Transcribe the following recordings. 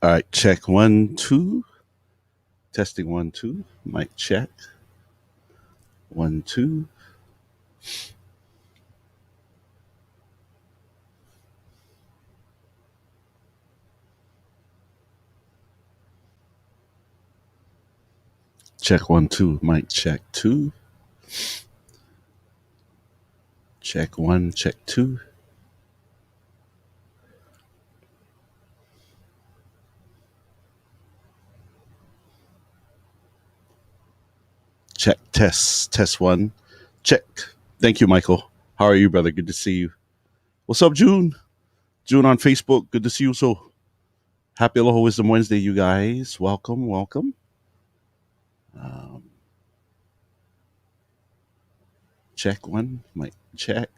All right, check 1 2. Testing 1 2. Mic check 1 2. Check 1 2. Mic check 2. Check 1. Check 2. Check test 1. Check. Thank you, Michael. How are you, brother? Good to see you. What's up, June? June on Facebook. Good to see you. So happy Aloha Wisdom Wednesday, you guys. Welcome, welcome. Um, check 1. Mic check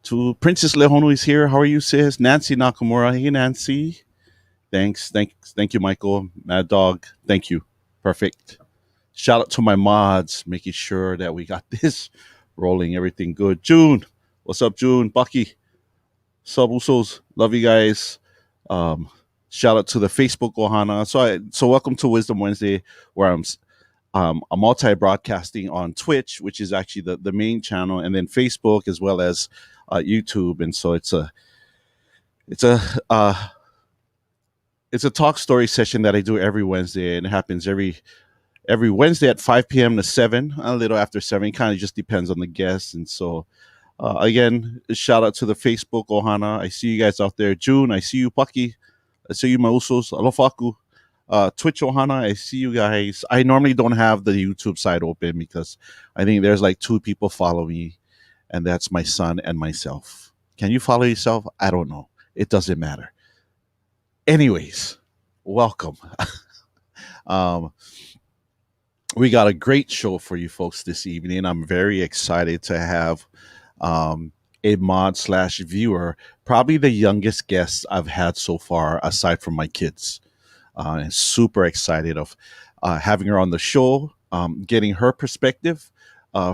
2. Princess Lehono is here. How are you, sis? Nancy Nakamura. Hey, Nancy. Thank you, Michael. Mad Dog. Thank you. Perfect. Shout out to my mods, making sure that we got this rolling. Everything good. June, what's up, June? Bucky, sub Usos. Love you guys. Um, Shout out to the Facebook Ohana. So welcome to Wisdom Wednesday, where I'm multi-broadcasting on Twitch, which is actually the main channel, and then Facebook as well as YouTube. And so it's a uh, it's a talk story session that I do every Wednesday, and it happens every Wednesday at 5 p.m. to 7, a little after 7. It kind of just depends on the guest. And so, again, shout out to the Facebook Ohana. I see you guys out there. June, I see you, Paki. I see you, Mausos. Alofaku. Twitch Ohana, I see you guys. I normally don't have the YouTube side open because I think there's like 2 people follow me, and that's my son and myself. Can you follow yourself? I don't know. It doesn't matter. Anyways, welcome. um, we got a great show for you folks this evening. I'm very excited to have um, a mod slash viewer, probably the youngest guest I've had so far, aside from my kids. And super excited of having her on the show, getting her perspective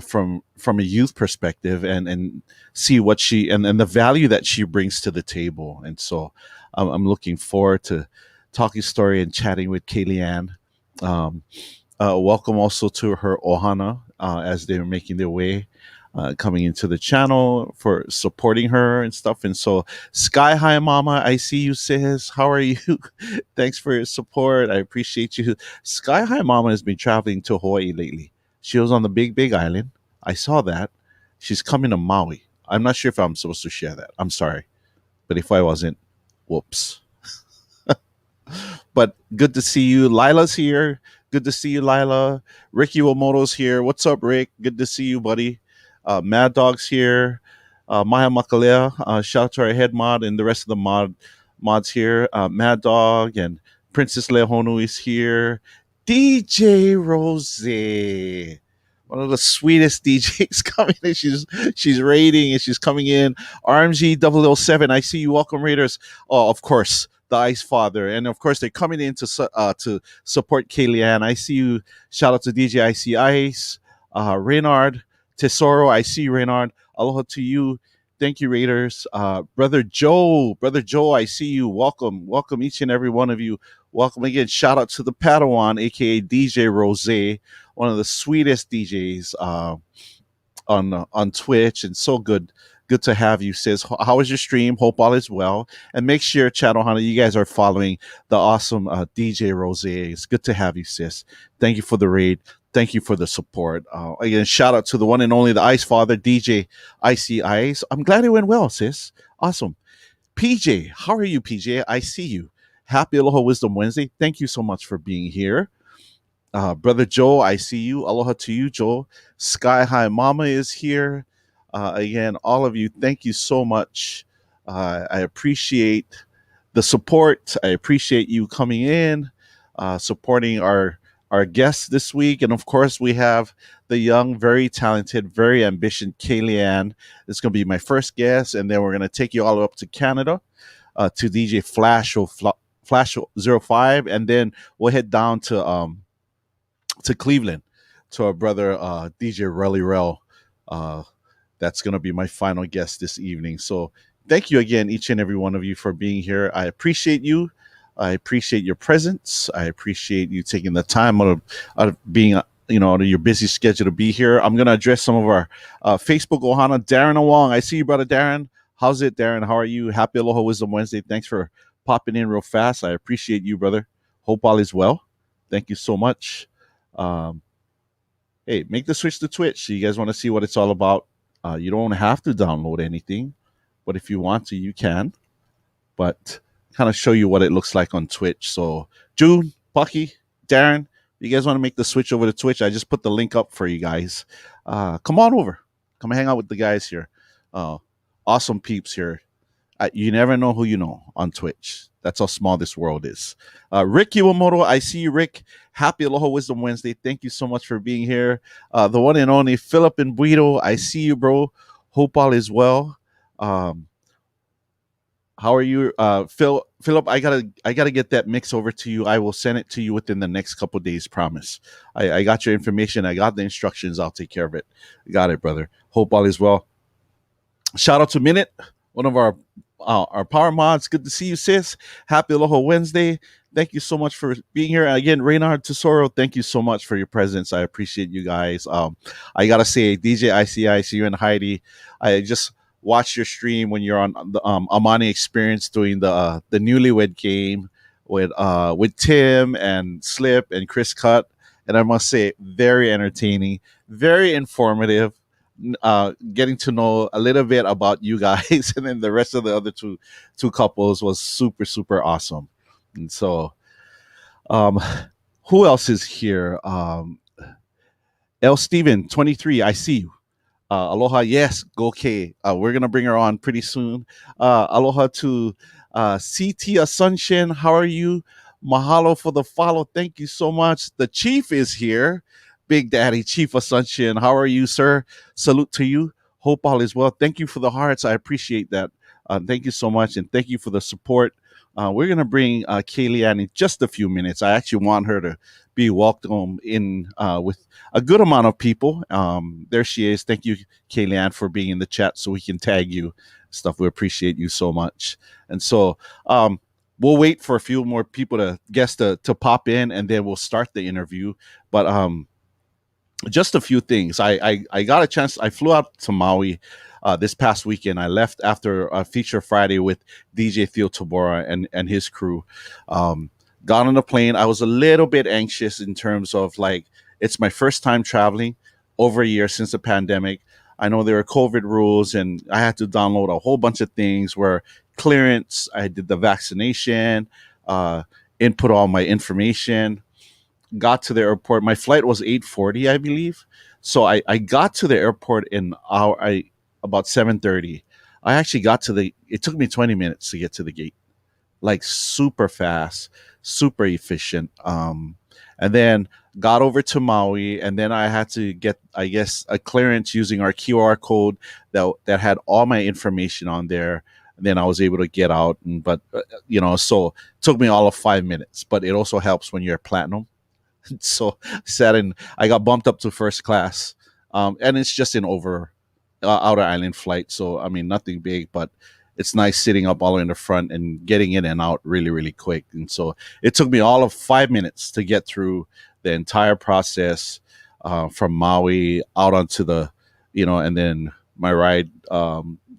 from a youth perspective, and see what she and the value that she brings to the table. And so I'm looking forward to talking story and chatting with Kayleanne. Um, Welcome also to her Ohana as they're making their way coming into the channel for supporting her and stuff. And so, Sky High Mama, I see you, sis. How are you? Thanks for your support. I appreciate you. Sky High Mama has been traveling to Hawaii lately. She was on the Big Island. I saw that. She's coming to Maui. I'm not sure if I'm supposed to share that. I'm sorry. But if I wasn't, whoops. But good to see you. Lila's here. Good to see you, Lila. Ricky Wamoto's here. What's up, Rick? Good to see you, buddy. Mad Dog's here. Maya Makalea. Shout out to our head mod and the rest of the mods here. Mad Dog and Princess Lehonu is here. DJ Rose, one of the sweetest DJs coming in. She's raiding and she's coming in. RMG 007. I see you. Welcome, Raiders. Oh, of course, the Ice Father, and of course they're coming in to support Kayleanne. I see you. Shout out to DJ IC Ice, Reynard Tesoro. I see you, Reynard. Aloha to you. Thank you, Raiders. Brother Joe, I see you. Welcome each and every one of you. Welcome again. Shout out to the Padawan, aka DJ Rose, one of the sweetest DJs on Twitch, and so good to have you, sis. How was your stream? Hope all is well. And make sure, Channel Hana, you guys are following the awesome DJ Rose. It's good to have you, sis. Thank you for the raid. Thank you for the support. Again, shout out to the one and only the Ice Father, DJ IC Ice. I'm glad it went well, sis. Awesome. PJ, how are you, PJ? I see you. Happy Aloha Wisdom Wednesday. Thank you so much for being here. Brother Joe, I see you. Aloha to you, Joe. Sky High Mama is here. Again, all of you, thank you so much. I appreciate the support. I appreciate you coming in, supporting our guests this week. And of course, we have the young, very talented, very ambitious Kayleanne. This is going to be my first guest. And then we're going to take you all up to Canada to DJ FLash05. And then we'll head down to Cleveland to our brother DJRell E Rell. That's going to be my final guest this evening. So thank you again, each and every one of you, for being here. I appreciate you. I appreciate your presence. I appreciate you taking the time out of being, out of your busy schedule to be here. I'm going to address some of our Facebook Ohana. Darren Awong, I see you, brother Darren. How's it, Darren? How are you? Happy Aloha Wisdom Wednesday. Thanks for popping in real fast. I appreciate you, brother. Hope all is well. Thank you so much. Um, hey, make the switch to Twitch. You guys want to see what it's all about? You don't have to download anything, but if you want to, you can. But kind of show you what it looks like on Twitch. So, June, Bucky, Darren, you guys want to make the switch over to Twitch? I just put the link up for you guys. Come on over. Come hang out with the guys here. Awesome peeps here. You never know who you know on Twitch. That's how small this world is. Rick Iwamoto, I see you, Rick. Happy Aloha Wisdom Wednesday. Thank you so much for being here. The one and only Philip and Buito, I see you, bro. Hope all is well. How are you, Philip? I gotta get that mix over to you. I will send it to you within the next couple days. Promise. I got your information. I got the instructions. I'll take care of it. Got it, brother. Hope all is well. Shout out to Minute, one of our power mods. Good to see you, sis. Happy Aloha Wednesday. Thank you so much for being here. And again, Reynard Tesoro, thank you so much for your presence. I appreciate you guys. I gotta say, DJ ICI, see you and Heidi. I just watched your stream when you're on the Amani Experience doing the newlywed game with Tim and Slip and Chris Cut, and I must say, very entertaining, very informative. Getting to know a little bit about you guys, and then the rest of the other two couples was super super awesome. And so, um, who else is here? L Steven 23, I see you. Aloha, yes, go K. We're gonna bring her on pretty soon. Aloha to CT Asuncion. How are you? Mahalo for the follow. Thank you so much. The chief is here. Big Daddy Chief Asuncion. How are you, sir? Salute to you. Hope all is well. Thank you for the hearts. I appreciate that. Thank you so much, and thank you for the support. We're gonna bring Kayleanne in just a few minutes. I actually want her to be welcome in with a good amount of people. There she is. Thank you, Kayleanne, for being in the chat so we can tag you. Stuff. We appreciate you so much. And so we'll wait for a few more people to pop in, and then we'll start the interview. But just a few things. I got a chance. I flew out to Maui this past weekend. I left after a feature Friday with DJ Theo Tabora and his crew. Got on the plane. I was a little bit anxious in terms of it's my first time traveling over a year since the pandemic. I know there are COVID rules, and I had to download a whole bunch of things where clearance. I did the vaccination, input all my information. Got to the airport. My flight was 8:40, I believe. So I got to the airport in about 7:30. I actually got to it took me 20 minutes to get to the gate. Super fast, super efficient. And then got over to Maui, and then I had to get, I guess, a clearance using our QR code that had all my information on there. And then I was able to get out, so it took me all of 5 minutes. But it also helps when you're platinum. So I got bumped up to first class, and it's just an outer island flight. So I mean, nothing big, but it's nice sitting up all in the front and getting in and out really, really quick. And so it took me all of 5 minutes to get through the entire process from Maui out onto and then my ride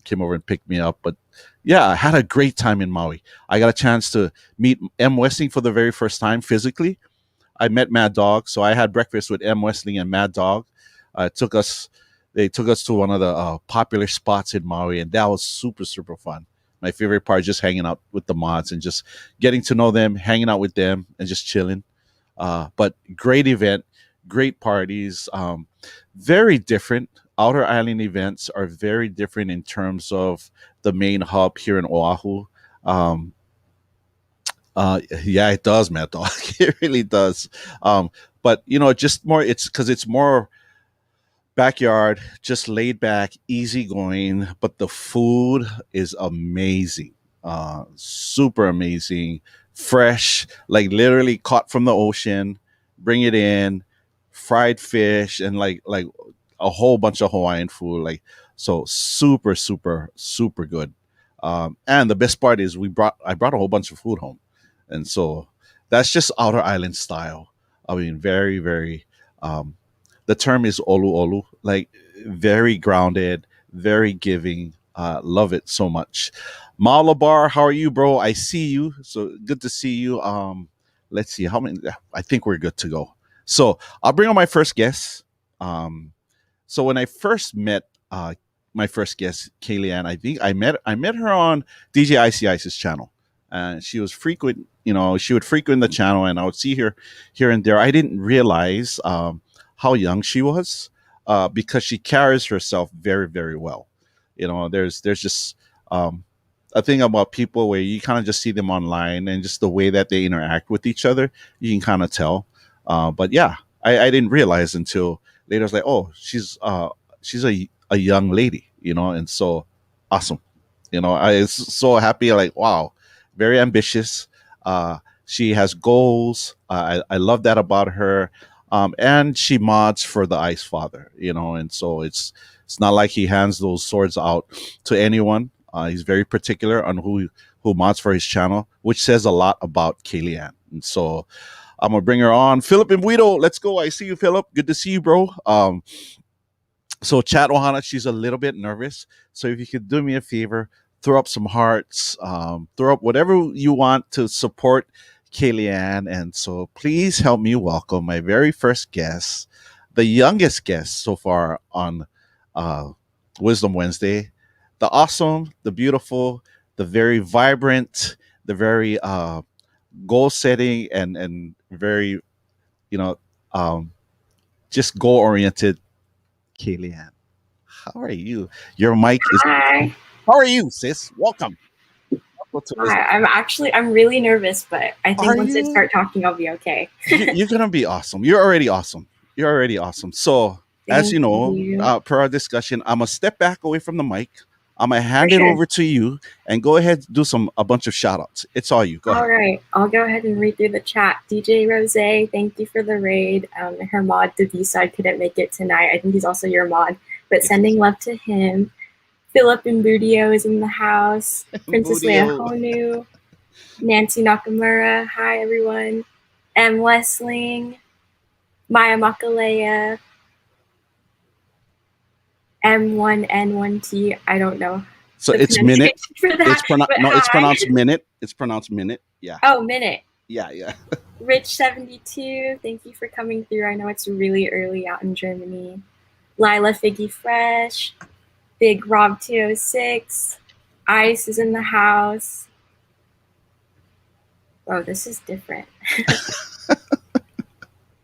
came over and picked me up. But yeah, I had a great time in Maui. I got a chance to meet M. Westing for the very first time physically. I met Mad Dog, so I had breakfast with M. Westing and Mad Dog. They took us to one of the popular spots in Maui, and that was super, super fun. My favorite part is just hanging out with the mods and just getting to know them, hanging out with them, and just chilling. But great event, great parties, very different. Outer Island events are very different in terms of the main hub here in Oahu. Yeah, it does, Mad Dog. It really does. But just more. It's because it's more backyard, just laid back, easygoing. But the food is amazing, super amazing, fresh, literally caught from the ocean. Bring it in, fried fish, and like a whole bunch of Hawaiian food. So super, super, super good. And the best part is I brought a whole bunch of food home. And so that's just outer island style. I mean, very, very, um, the term is olu olu, like very grounded, very giving. Love it so much. Malabar, how are you, bro? I see you. So good to see you. Let's see how many. I think we're good to go. So I'll bring on my first guest. Um, so when I first met my first guest, Kayleanne, I think I met her on DJ Ice's channel, and she was frequent. She would frequent the channel, and I would see her here and there. I didn't realize how young she was because she carries herself very, very well. There's just um, a thing about people where you kind of just see them online and just the way that they interact with each other, you can kind of tell. But yeah, I didn't realize until later. I was like, oh, she's a young lady, and so awesome. I was so happy. Like, wow, very ambitious. She has goals. I love that about her. And she mods for the Ice Father, and so it's not like he hands those swords out to anyone. He's very particular on who mods for his channel, which says a lot about Kayleanne. And so I'm gonna bring her on. Philip and Guido, let's go. I see you, Philip. Good to see you, bro. So Chat Ohana, she's a little bit nervous. So if you could do me a favor, throw up some hearts, throw up whatever you want to support Kayleanne. And so please help me welcome my very first guest, the youngest guest so far on uh, Wisdom Wednesday, the awesome, the beautiful, the very vibrant, the very goal setting and very, you know, um, just goal oriented Kayleanne. How are you? Your mic is. Hi. How are you, sis? Welcome. Hi. I'm really nervous, but I think Are once I you? start talking, I'll be okay. You're gonna be awesome. You're already awesome. You're already awesome. So, as you Thank know, you. per our discussion, I'm gonna step back away from the mic. I'm gonna For hand it sure. over to you and go ahead do a bunch of shout outs. It's all you. Go All ahead. right. I'll go ahead and read through the chat. DJ Rose, thank you for the raid. Her mod, the B-side, couldn't make it tonight. I think he's also your mod, but Yes. sending love to him. Philip Mbudio is in the house. Princess Leia Budio. Honu. Nancy Nakamura. Hi, everyone. M. Westling. Maya Makalea. M1N1T. I don't know. So the it's minute. pronunciation for that. It's pronounced minute. It's pronounced minute. Yeah. Oh, minute. Yeah. Rich72, thank you for coming through. I know it's really early out in Germany. Lila Figgy Fresh. Big Rob 206. Ice is in the house. Oh, this is different.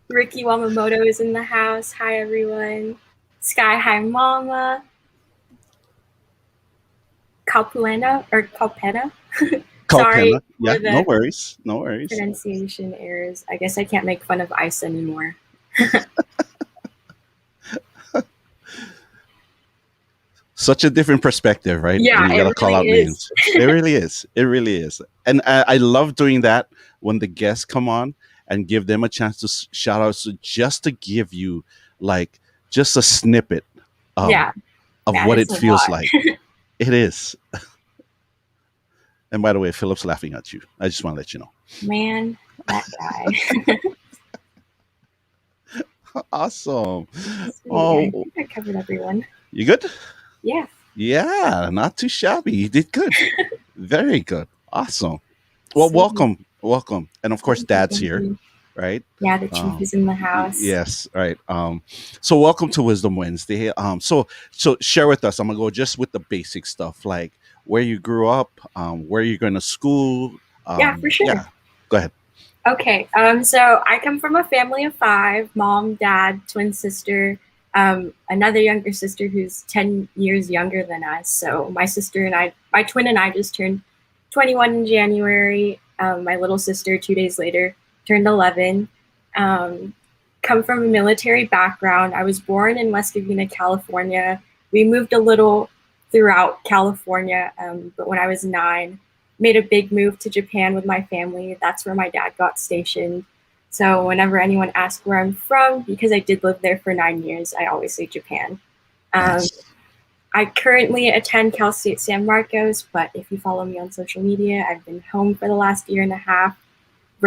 Ricky Wamamoto is in the house. Hi, everyone. Sky High Mama. Calpena or Calpena. Sorry. Yeah, no worries. No worries. Pronunciation errors. I guess I can't make fun of Ice anymore. Such a different perspective, right? Yeah, when you gotta call out names. It really is. It really is. And I love doing that when the guests come on and give them a chance to shout out. So just to give you like just a snippet of what it feels like. It is. And by the way, Philip's laughing at you. I just want to let you know. Man, that guy. Awesome. Oh, I think I covered everyone. You good? Yeah. Yeah, not too shabby. You did good. Very good. Awesome. Well, welcome. And of course, Dad's here, right? Yeah, the chief is in the house. Yes, right. So welcome to Wisdom Wednesday. So share with us. I'm gonna go just with the basic stuff, like where you grew up, where you're going to school. Yeah, for sure. Yeah. Go ahead. Okay. So I come from a family of 5: mom, dad, twin sister, another younger sister who's 10 years younger than us. So my twin and I just turned 21 in January. My little sister 2 days later turned 11. Come from a military background. I was born in West Covina, California. We moved a little throughout California, but when I was 9, made a big move to Japan with my family. That's where my dad got stationed. So whenever anyone asks where I'm from, because I did live there for 9 years, I always say Japan. Nice. I currently attend Cal State San Marcos, but if you follow me on social media, I've been home for the last 1.5 years.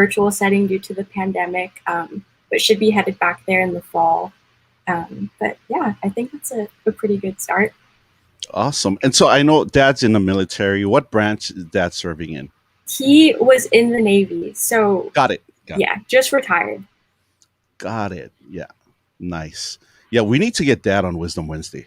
virtual setting due to the pandemic, but should be headed back there in the fall. But yeah, I think that's a pretty good start. Awesome. And so I know Dad's in the military. What branch is Dad serving in? He was in the Navy, so Got it. Got yeah, just retired. Got it. Yeah. Nice. Yeah, we need to get Dad on Wisdom Wednesday.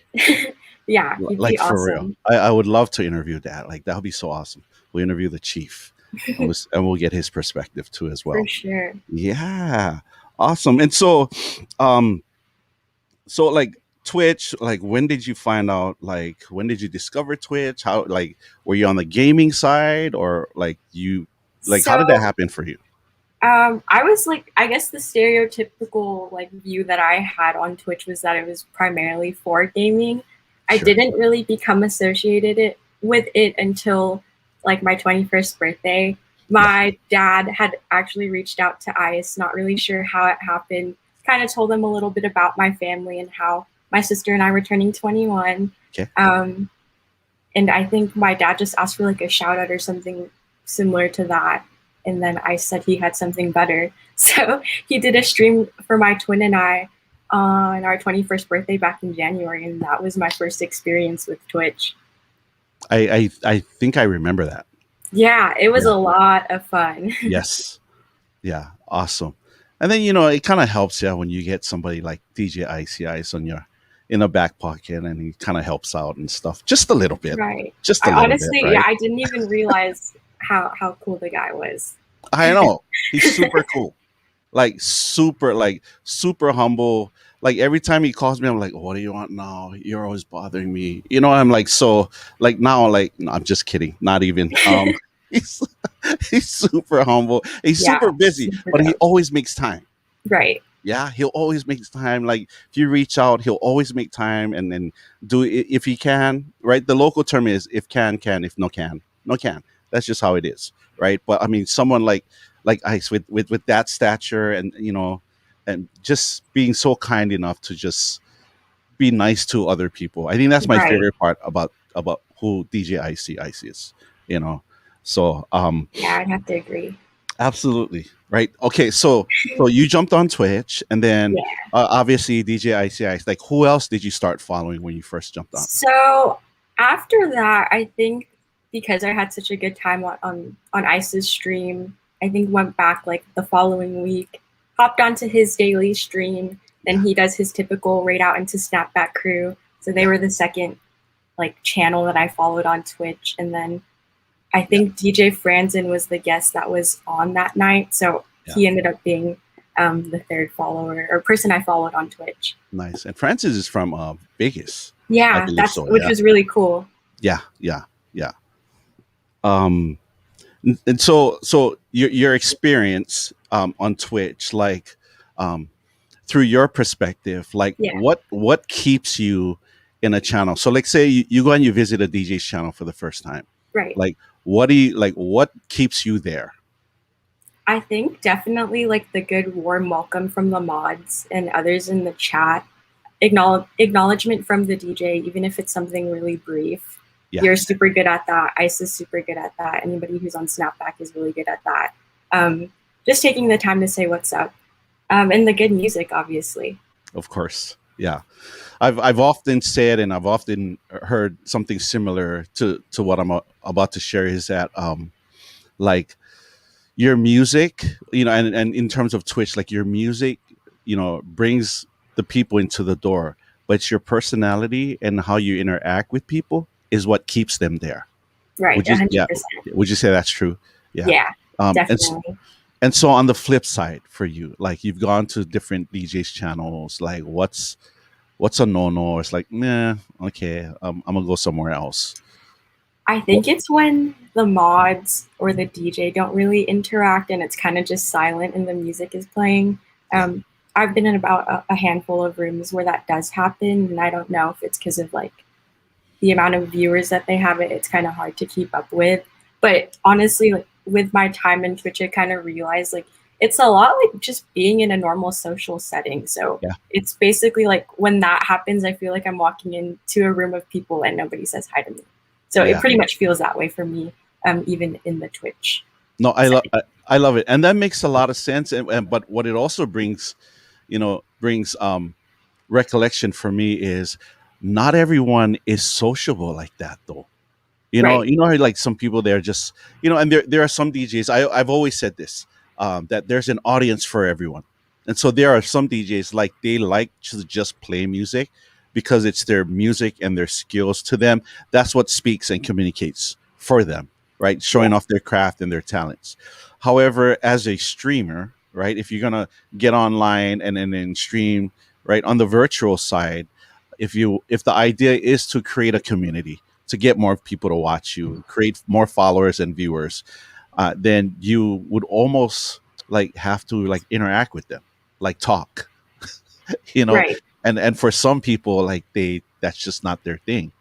Yeah, he'd be Like for real. awesome. I would love to interview Dad. Like that would be so awesome. We interview the chief, and we'll get his perspective too as For well. sure. Yeah. Awesome. And um, so like Twitch, like when did you find out? Like when did you discover Twitch? How like were you on the gaming side or like you like how did that So happen for you? I was like, I guess the stereotypical like view that I had on Twitch was that it was primarily for gaming. I Sure. didn't really become associated with it until like my 21st birthday. Yeah. My dad had actually reached out to ICE, not really sure how it happened. Kind of told them a little bit about my family and how my sister and I were turning 21. Okay. And I think my dad just asked for like a shout out or something similar to that. And then I said he had something better. So he did a stream for my twin and I on our 21st birthday back in January. And that was my first experience with Twitch. I think I remember that. Yeah, it was Yeah. a lot of fun. Yes. Yeah. Awesome. And then it kind of helps when you get somebody like DJ Ice on your in a back pocket and he kind of helps out and stuff. Just a little bit. Right. Just a I little bit, honestly, yeah, right? I didn't even realize how cool the guy was. I know. He's super cool. Like super humble. Like every time he calls me, I'm like, what do you want now? You're always bothering me. I'm like, so like now, like, no, I'm just kidding. Not even. He's he's super humble. He's Yeah, super busy, super but he dope. always makes time. Right. Yeah, he'll always make time. Like if you reach out, he'll always make time and then do it if he can. Right. The local term is if can, if no can, no can. That's just how it is. Right. But I mean, someone like Ice with that stature and and just being so kind enough to just be nice to other people. I think that's my Right. favorite part about who DJ Ice is. You know. So Yeah, I'd have to agree. absolutely. Right. Okay. So you jumped on Twitch, and then Yeah. obviously DJ Ice. Like, who else did you start following when you first jumped on? So after that, I think because I had such a good time on Ice's stream, I think went back like the following week, hopped onto his daily stream. Then Yeah. he does his typical raid out into Snapback crew. So they Yeah. were the second like channel that I followed on Twitch. And then I Yeah. think DJ Franzen was the guest that was on that night. So Yeah. he ended up being the third follower or person I followed on Twitch. Nice. And Francis is from Vegas, I Yeah, believe that's so. which Yeah. was really cool. Yeah. Yeah. Yeah. Um, and so your experience on Twitch, like through your perspective, like Yeah, what keeps you in a channel? So like say you go and you visit a DJ's channel for the first time. right. Like what keeps you there? I think definitely like the good warm welcome from the mods and others in the chat. Acknowledgement from the DJ, even if it's something really brief. Yeah. You're super good at that. Ice is super good at that. Anybody who's on Snapback is really good at that. Just taking the time to say what's up. And the good music, obviously. Of course. Yeah. I've often said and I've often heard something similar to what I'm about to share is that like your music, and in terms of Twitch, like your music, brings the people into the door, but it's your personality and how you interact with people is what keeps them there. Right, Would you, yeah, 100%. would you say that's true? Yeah. Yeah, And definitely. and so on the flip side for you, like you've gone to different DJs channels, like what's a no? It's like, nah, okay, I'm gonna go somewhere else. I think it's when the mods or the DJ don't really interact and it's kind of just silent and the music is playing. I've been in about a handful of rooms where that does happen, and I don't know if it's because of like the amount of viewers that they have. It's kind of hard to keep up with. But honestly, like with my time in Twitch, I kind of realized like it's a lot like just being in a normal social setting. So Yeah. it's basically like when that happens, I feel like I'm walking into a room of people and nobody says hi to me. So Yeah. it pretty much feels that way for me, even in the Twitch. No, So, I love it, and that makes a lot of sense. And but what it also brings, brings recollection for me is not everyone is sociable like that, though. right. How, like some people, they're just, and there are some DJs. I've always said this, that there's an audience for everyone, and so there are some DJs, like, they like to just play music because it's their music and their skills to them. That's what speaks and communicates for them, right? Showing Yeah. off their craft and their talents. However, as a streamer, right, if you're gonna get online and then stream, right, on the virtual side, if the idea is to create a community, to get more people to watch you, create more followers and viewers, then you would almost like have to like interact with them, like talk, you know. Right. And for some people, like, that's just not their thing.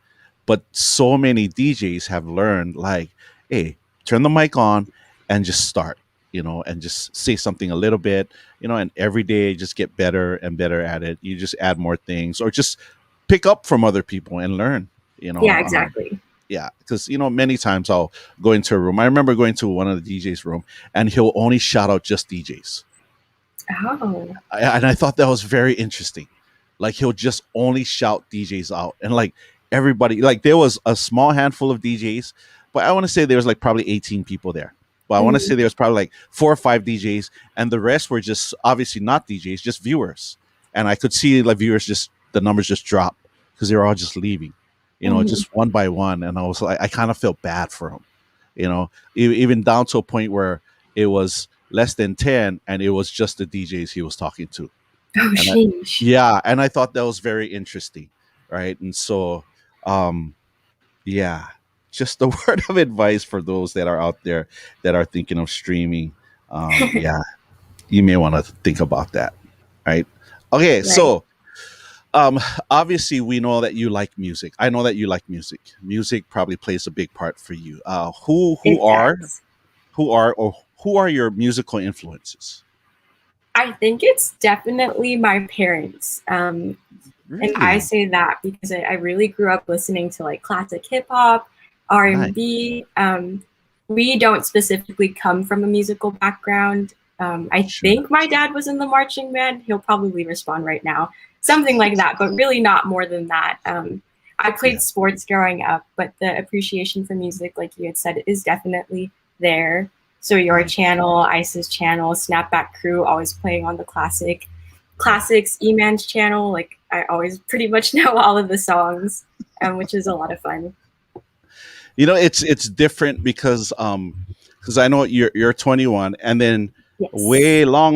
But so many DJs have learned, like, hey, turn the mic on and just start, and just say something a little bit, and every day just get better and better at it. You just add more things, or just pick up from other people and learn, you know. Yeah, exactly. Yeah, because many times I'll go into a room. I remember going to one of the DJs' room, and he'll only shout out just DJs. Oh. And I thought that was very interesting. Like, he'll just only shout DJs out, and like everybody, like, there was a small handful of DJs, but I want to say there was like probably 18 people there. But I want to Mhm. say there was probably like 4 or 5 DJs, and the rest were just obviously not DJs, just viewers. And I could see like viewers, just the numbers just drop because they were all just leaving, Mhm. just one by one. And I was like, I kind of felt bad for them, even down to a point where it was less than 10 and it was just the DJs he was talking to. Oh, And sheesh. yeah, and I thought that was very interesting, right? And so, um, yeah, just a word of advice for those that are out there that are thinking of streaming. Yeah, you may want to think about that, right? Okay, Right. so, um, obviously we know that you like music. I know that you like music. Music probably plays a big part for you. Who It are does. who are your musical influences? I think it's definitely my parents. And I Really say that because I really grew up listening to like classic hip hop, R nice. and B. We don't specifically come from a musical background. I Sure. think my dad was in the marching band. He'll probably respond right now, something like that, but really not more than that. I Yeah. played sports growing up, but the appreciation for music, like you had said, is definitely there. So your Nice. channel, Ice's channel, Snapback Crew, always playing on the classics, E-Man's channel. Like I always pretty much know all of the songs, which is a lot of fun. It's different because I know you're 21, and then Yes. way long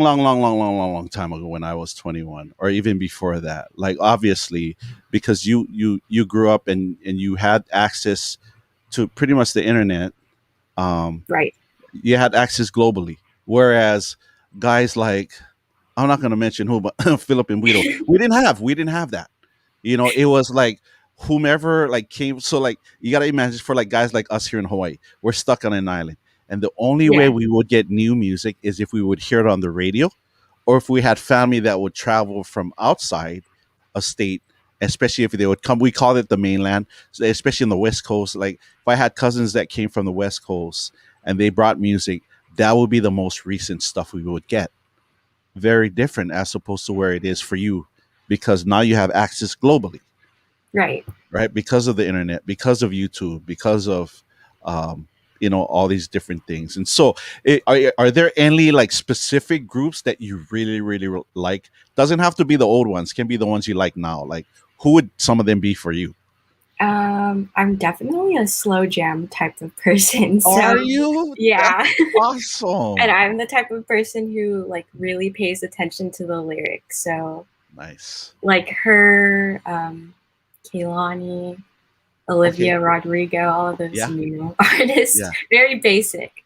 time ago, when I was 21, or even before that, like, obviously, because you grew up and you had access to pretty much the internet. um Right. you had access globally, whereas guys like, I'm not going to mention who, but Philip and Guido, we didn't have that. It was like whomever like came. So, like, you got to imagine, for like guys like us here in Hawaii, we're stuck on an island, and the only way Yeah. we would get new music is if we would hear it on the radio, or if we had family that would travel from outside a state, especially if they would come. We called it the mainland, so especially on the West Coast. Like, if I had cousins that came from the West Coast and they brought music, that would be the most recent stuff we would get. Very different as opposed to where it is for you, because now you have access globally, Right. right? Because of the internet, because of YouTube, because of all these different things. And so, are there any like specific groups that you really really like? Doesn't have to be the old ones, can be the ones you like now. Like, who would some of them be for you? I'm definitely a slow jam type of person. Are So you? That's yeah. And awesome. I'm the type of person who like really pays attention to the lyrics. So Nice. like her, Kayleanne, Okay. Olivia Rodrigo, all of those Yeah. new artists, Yeah. very basic.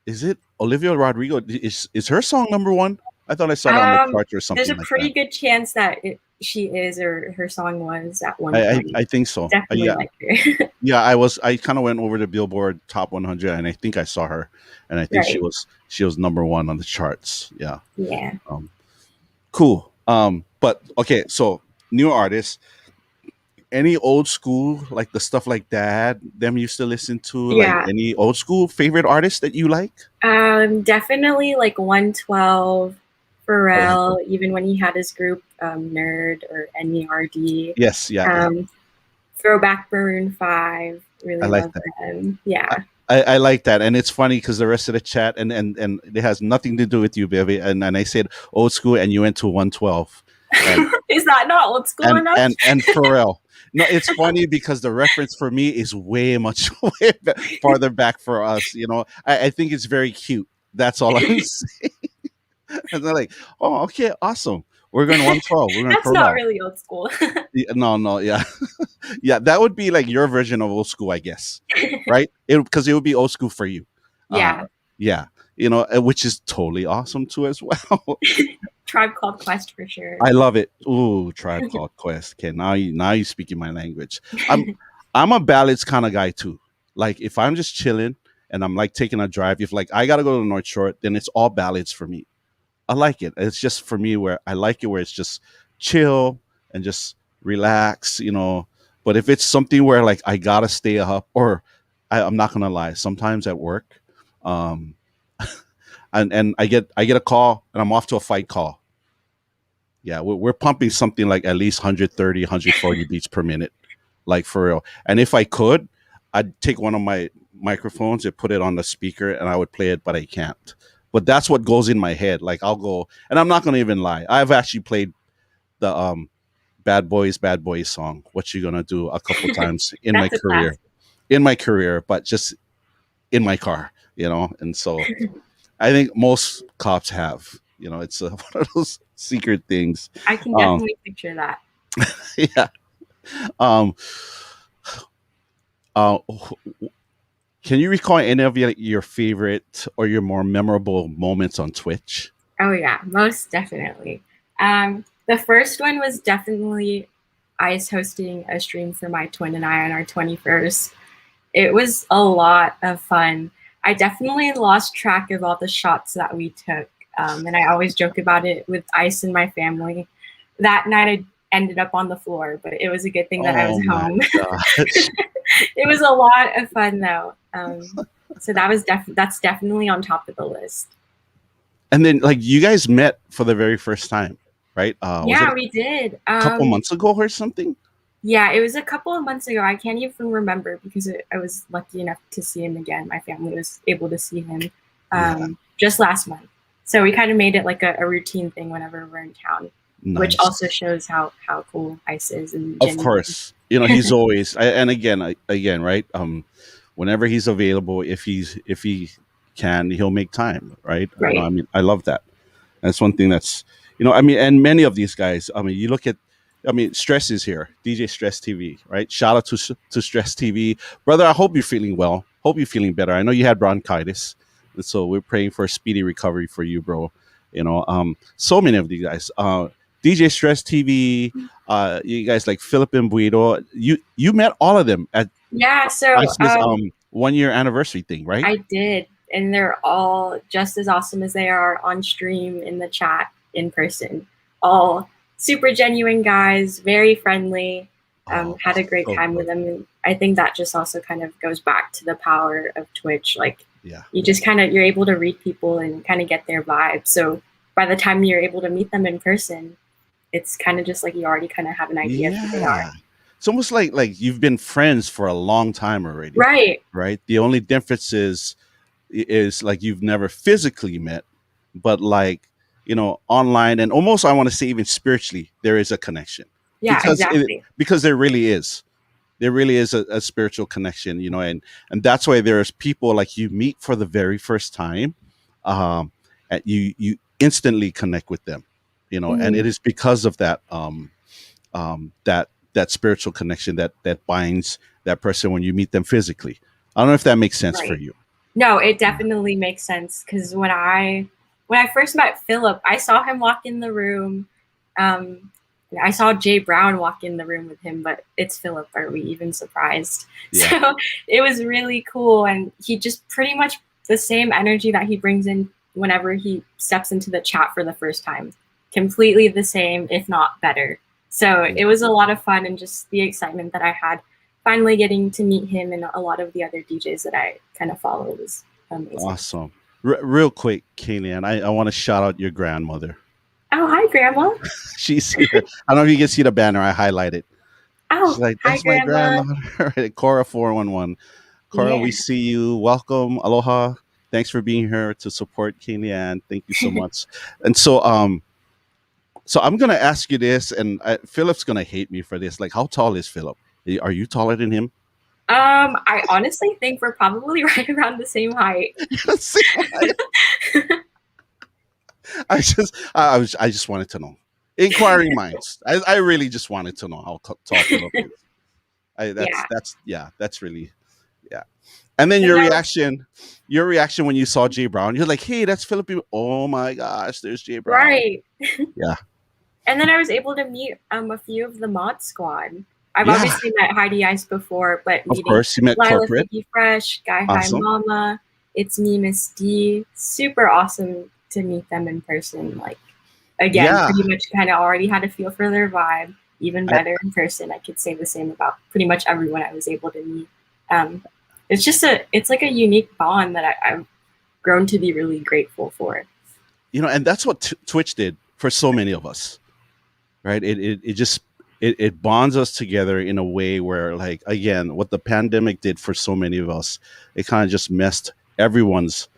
Is it Olivia Rodrigo? Is her song number one? I thought I saw it on the Um, charts or there's something a like pretty that. good chance that she is, or her song was at one I point. I think so. Definitely Yeah. like her. Yeah, I kind of went over the Billboard Top 100, and I think I saw her, and I think she Right. was number one on the charts. Yeah. Yeah. Um, cool. But okay, so new artists. any old school, like the stuff like that them used to listen to, like Yeah. any old school favorite artist that you like? Definitely like 112, I like that. Pharrell, even when he had his group Nerd or NERD. Yes, yeah, yeah. Um, Throwback Maroon 5, I really like love that. them. I, Yeah. I like that, and it's funny because the rest of the chat and it has nothing to do with you, baby. And I said old school, and you went to 112, and Is that not old school enough? and Pharrell. No, it's funny because the reference for me is way much farther back for us. I think it's very cute. That's all I'm saying. And they're like, oh, okay, awesome. We're going 112. We're going That's not Pharrell. really old school. Yeah, no, no, yeah, yeah. That would be like your version of old school, I guess, right? Because it would be old school for you. Uh, Yeah. yeah, which is totally awesome too as well. Tribe Called Quest for sure. I love it. Ooh, Tribe Called Quest. Okay, now you speaking my language. I'm I'm a ballads kind of guy too. Like if I'm just chilling and I'm like taking a drive, if like I gotta go to the North Shore, then it's all ballads for me. I like it. It's just for me where I like it where it's just chill and just relax. But if it's something where like I gotta stay up, or I'm not gonna lie, sometimes at work, um, and I get a call and I'm off to a fight call. Yeah, we're pumping something like at least 130, 140 beats per minute, like for real. And if I could, I'd take one of my microphones and put it on the speaker and I would play it, but I can't. But that's what goes in my head. Like I'll go, and I'm not gonna even lie. I've actually played the Bad Boys song, What You Gonna Do, a couple times in my That's a career. classic. In my career, but just in my car. And so I think most cops have. It's one of those secret things. I can Um, definitely picture that. yeah. Um, uh, can you recall any of your favorite or your more memorable moments on Twitch? Oh yeah, most definitely. The first one was definitely Ice hosting a stream for my twin and I on our 21st. It was a lot of fun. I definitely lost track of all the shots that we took. And I always joke about it with Ice and my family. That night I ended up on the floor, but it was a good thing that I was Oh my home. gosh. It was a lot of fun though. So that's definitely on top of the list. And then like you guys met for the very first time, right? Was it Yeah, we did. a couple months ago or something? Yeah, it was a couple of months ago. I can't even remember because I was lucky enough to see him again. My family was able to see him Yeah. just last month. So we kind of made it like a routine thing whenever we're in town, which Nice. also shows how cool Ice is and Of genuine. course. He's always and again, right? Whenever he's available, if he can, he'll make time, right? I Right. mean, I love that. That's one thing that's, I mean, and many of these guys, I mean, you look at, I mean, Stress is here, DJ Stress TV, right? Shout out to Stress TV. Brother, I hope you're feeling well. Hope you're feeling better. I know you had bronchitis. And so we're praying for a speedy recovery for you, bro. So many of these guys. DJ Stress TV, you guys like Philip and Buido. You met all of them at Yeah, so ICE's 1 year anniversary thing, right? I did. And they're all just as awesome as they are on stream, in the chat, in person. All super genuine guys, very friendly. Oh, Had a great so time with good. them. And I think that just also kind of goes back to the power of Twitch. Like Yeah. you just you're able to read people and kind of get their vibe. So by the time you're able to meet them in person, it's kind of just like you already kind of have an idea of who they are. Yeah. It's almost like you've been friends for a long time already, Right. right? The only difference is like you've never physically met, but like online and almost I want to say even spiritually there is a connection Yeah, because exactly. because there really is a spiritual connection, and that's why there's people like you meet for the very first time, and you instantly connect with them, and Mhm. it is because of that spiritual connection that binds that person when you meet them physically. I don't know if that makes sense for Right. you. No, it definitely makes sense because when I first met Philip, I saw him walk in the room. Um, I saw Jay Brown walk in the room with him, but it's Philip. Are we even surprised? Yeah. So it was really cool, and he just pretty much the same energy that he brings in whenever he steps into the chat for the first time. Completely the same, if not better. So it was a lot of fun, and just the excitement that I had finally getting to meet him and a lot of the other DJs that I kind of follow was amazing. Awesome. Real quick, Kayleanne, I want to shout out your grandmother. Oh, hi, Grandma. She's here. I don't know if you can see the banner. I highlighted. She's Oh, like, hi, that's my Grandma. granddaughter. Right, Cora 411. Cora, Yeah. we see you. Welcome. Aloha. Thanks for being here to support Kayleanne. Thank you so much. And so I'm gonna ask you this, and Philip's gonna hate me for this. Like, how tall is Philip? Are you taller than him? I honestly think we're probably right around the same height. I just wanted to know. Inquiring minds. I really just wanted to know how tall Philip is. Yeah. That's really, yeah. And then your reaction when you saw Jay Brown, you're like, hey, that's Philip. Oh my gosh, there's Jay Brown. Right. Yeah. And then I was able to meet a few of the mod squad. I've Yeah. obviously met Heidi Ice before, but Of meeting course, you met Lila corporate. Figgy Fresh, Guy High Awesome. Mama, It's Me, Miss D. Super awesome to meet them in person. Like, again, Yeah. pretty much kind of already had a feel for their vibe. Even better in person. I could say the same about pretty much everyone I was able to meet. It's like a unique bond that I've grown to be really grateful for. And that's what Twitch did for so many of us, right? It bonds us together in a way where, like, again, what the pandemic did for so many of us, it kind of just messed everyone's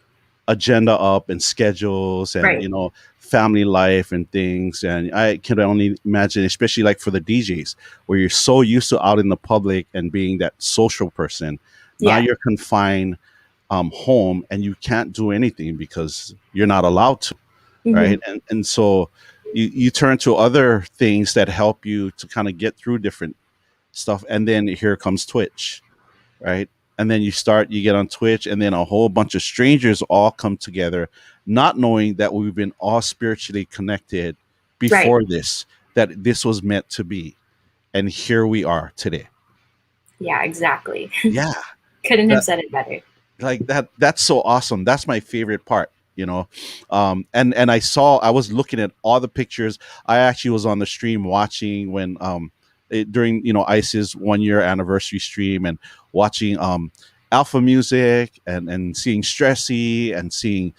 agenda up and schedules and Right. family life and things. And I can only imagine, especially like for the DJs, where you're so used to out in the public and being that social person. Now Yeah. you're confined home and you can't do anything because you're not allowed to, right? And so you turn to other things that help you to kind of get through different stuff. And then here comes Twitch, right? And then you get on Twitch, and then a whole bunch of strangers all come together, not knowing that we've been all spiritually connected Right. before this, that this was meant to be. And here we are today. Yeah, exactly. Yeah. Couldn't have That, said it better. like that's so awesome. That's my favorite part. And I was looking at all the pictures. I actually was on the stream watching when during Ice's 1 year anniversary stream, and watching Alpha Music, and seeing Stressy, and seeing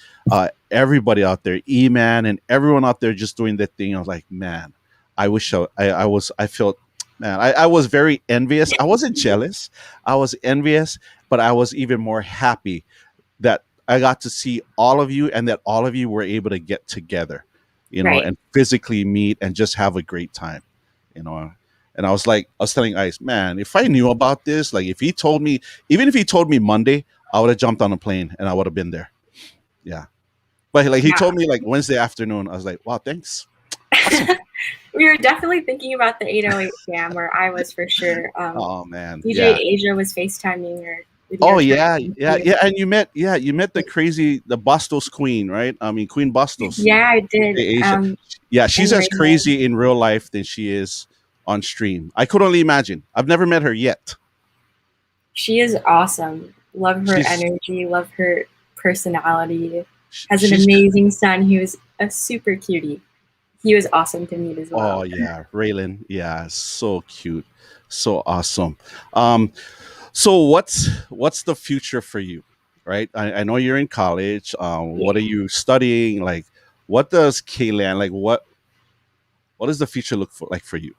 everybody out there, E-Man, and everyone out there just doing their thing. I was like, man, I wish I felt, man, I was very envious. I wasn't jealous. I was envious, but I was even more happy that I got to see all of you, and that all of you were able to get together, Right. and physically meet and just have a great time, you know. And I was telling Ice, man, if I knew about this, like, if he told me, even if he told me Monday, I would have jumped on a plane and I would have been there. Yeah. But like, he Yeah. told me like Wednesday afternoon. I was like, wow, thanks. Awesome. We were definitely thinking about the 808 jam, where I was for sure. Oh man. DJ Yeah. Asia was FaceTiming her. Oh yeah, yeah. And you met the Bastos queen, right? I mean, Queen Bastos. Yeah, I did. Asia. Yeah, she's as Raymond. crazy in real life than she is on stream. I could only imagine. I've never met her yet. She is awesome. Love her energy. Love her personality. Has an amazing son who is a super cutie. He was awesome to meet as well. Oh yeah, Raylan. Yeah, so cute, so awesome. So what's the future for you, right? I know you're in college. What are you studying? Like, what does Kayleanne, like, what does the future look like for you?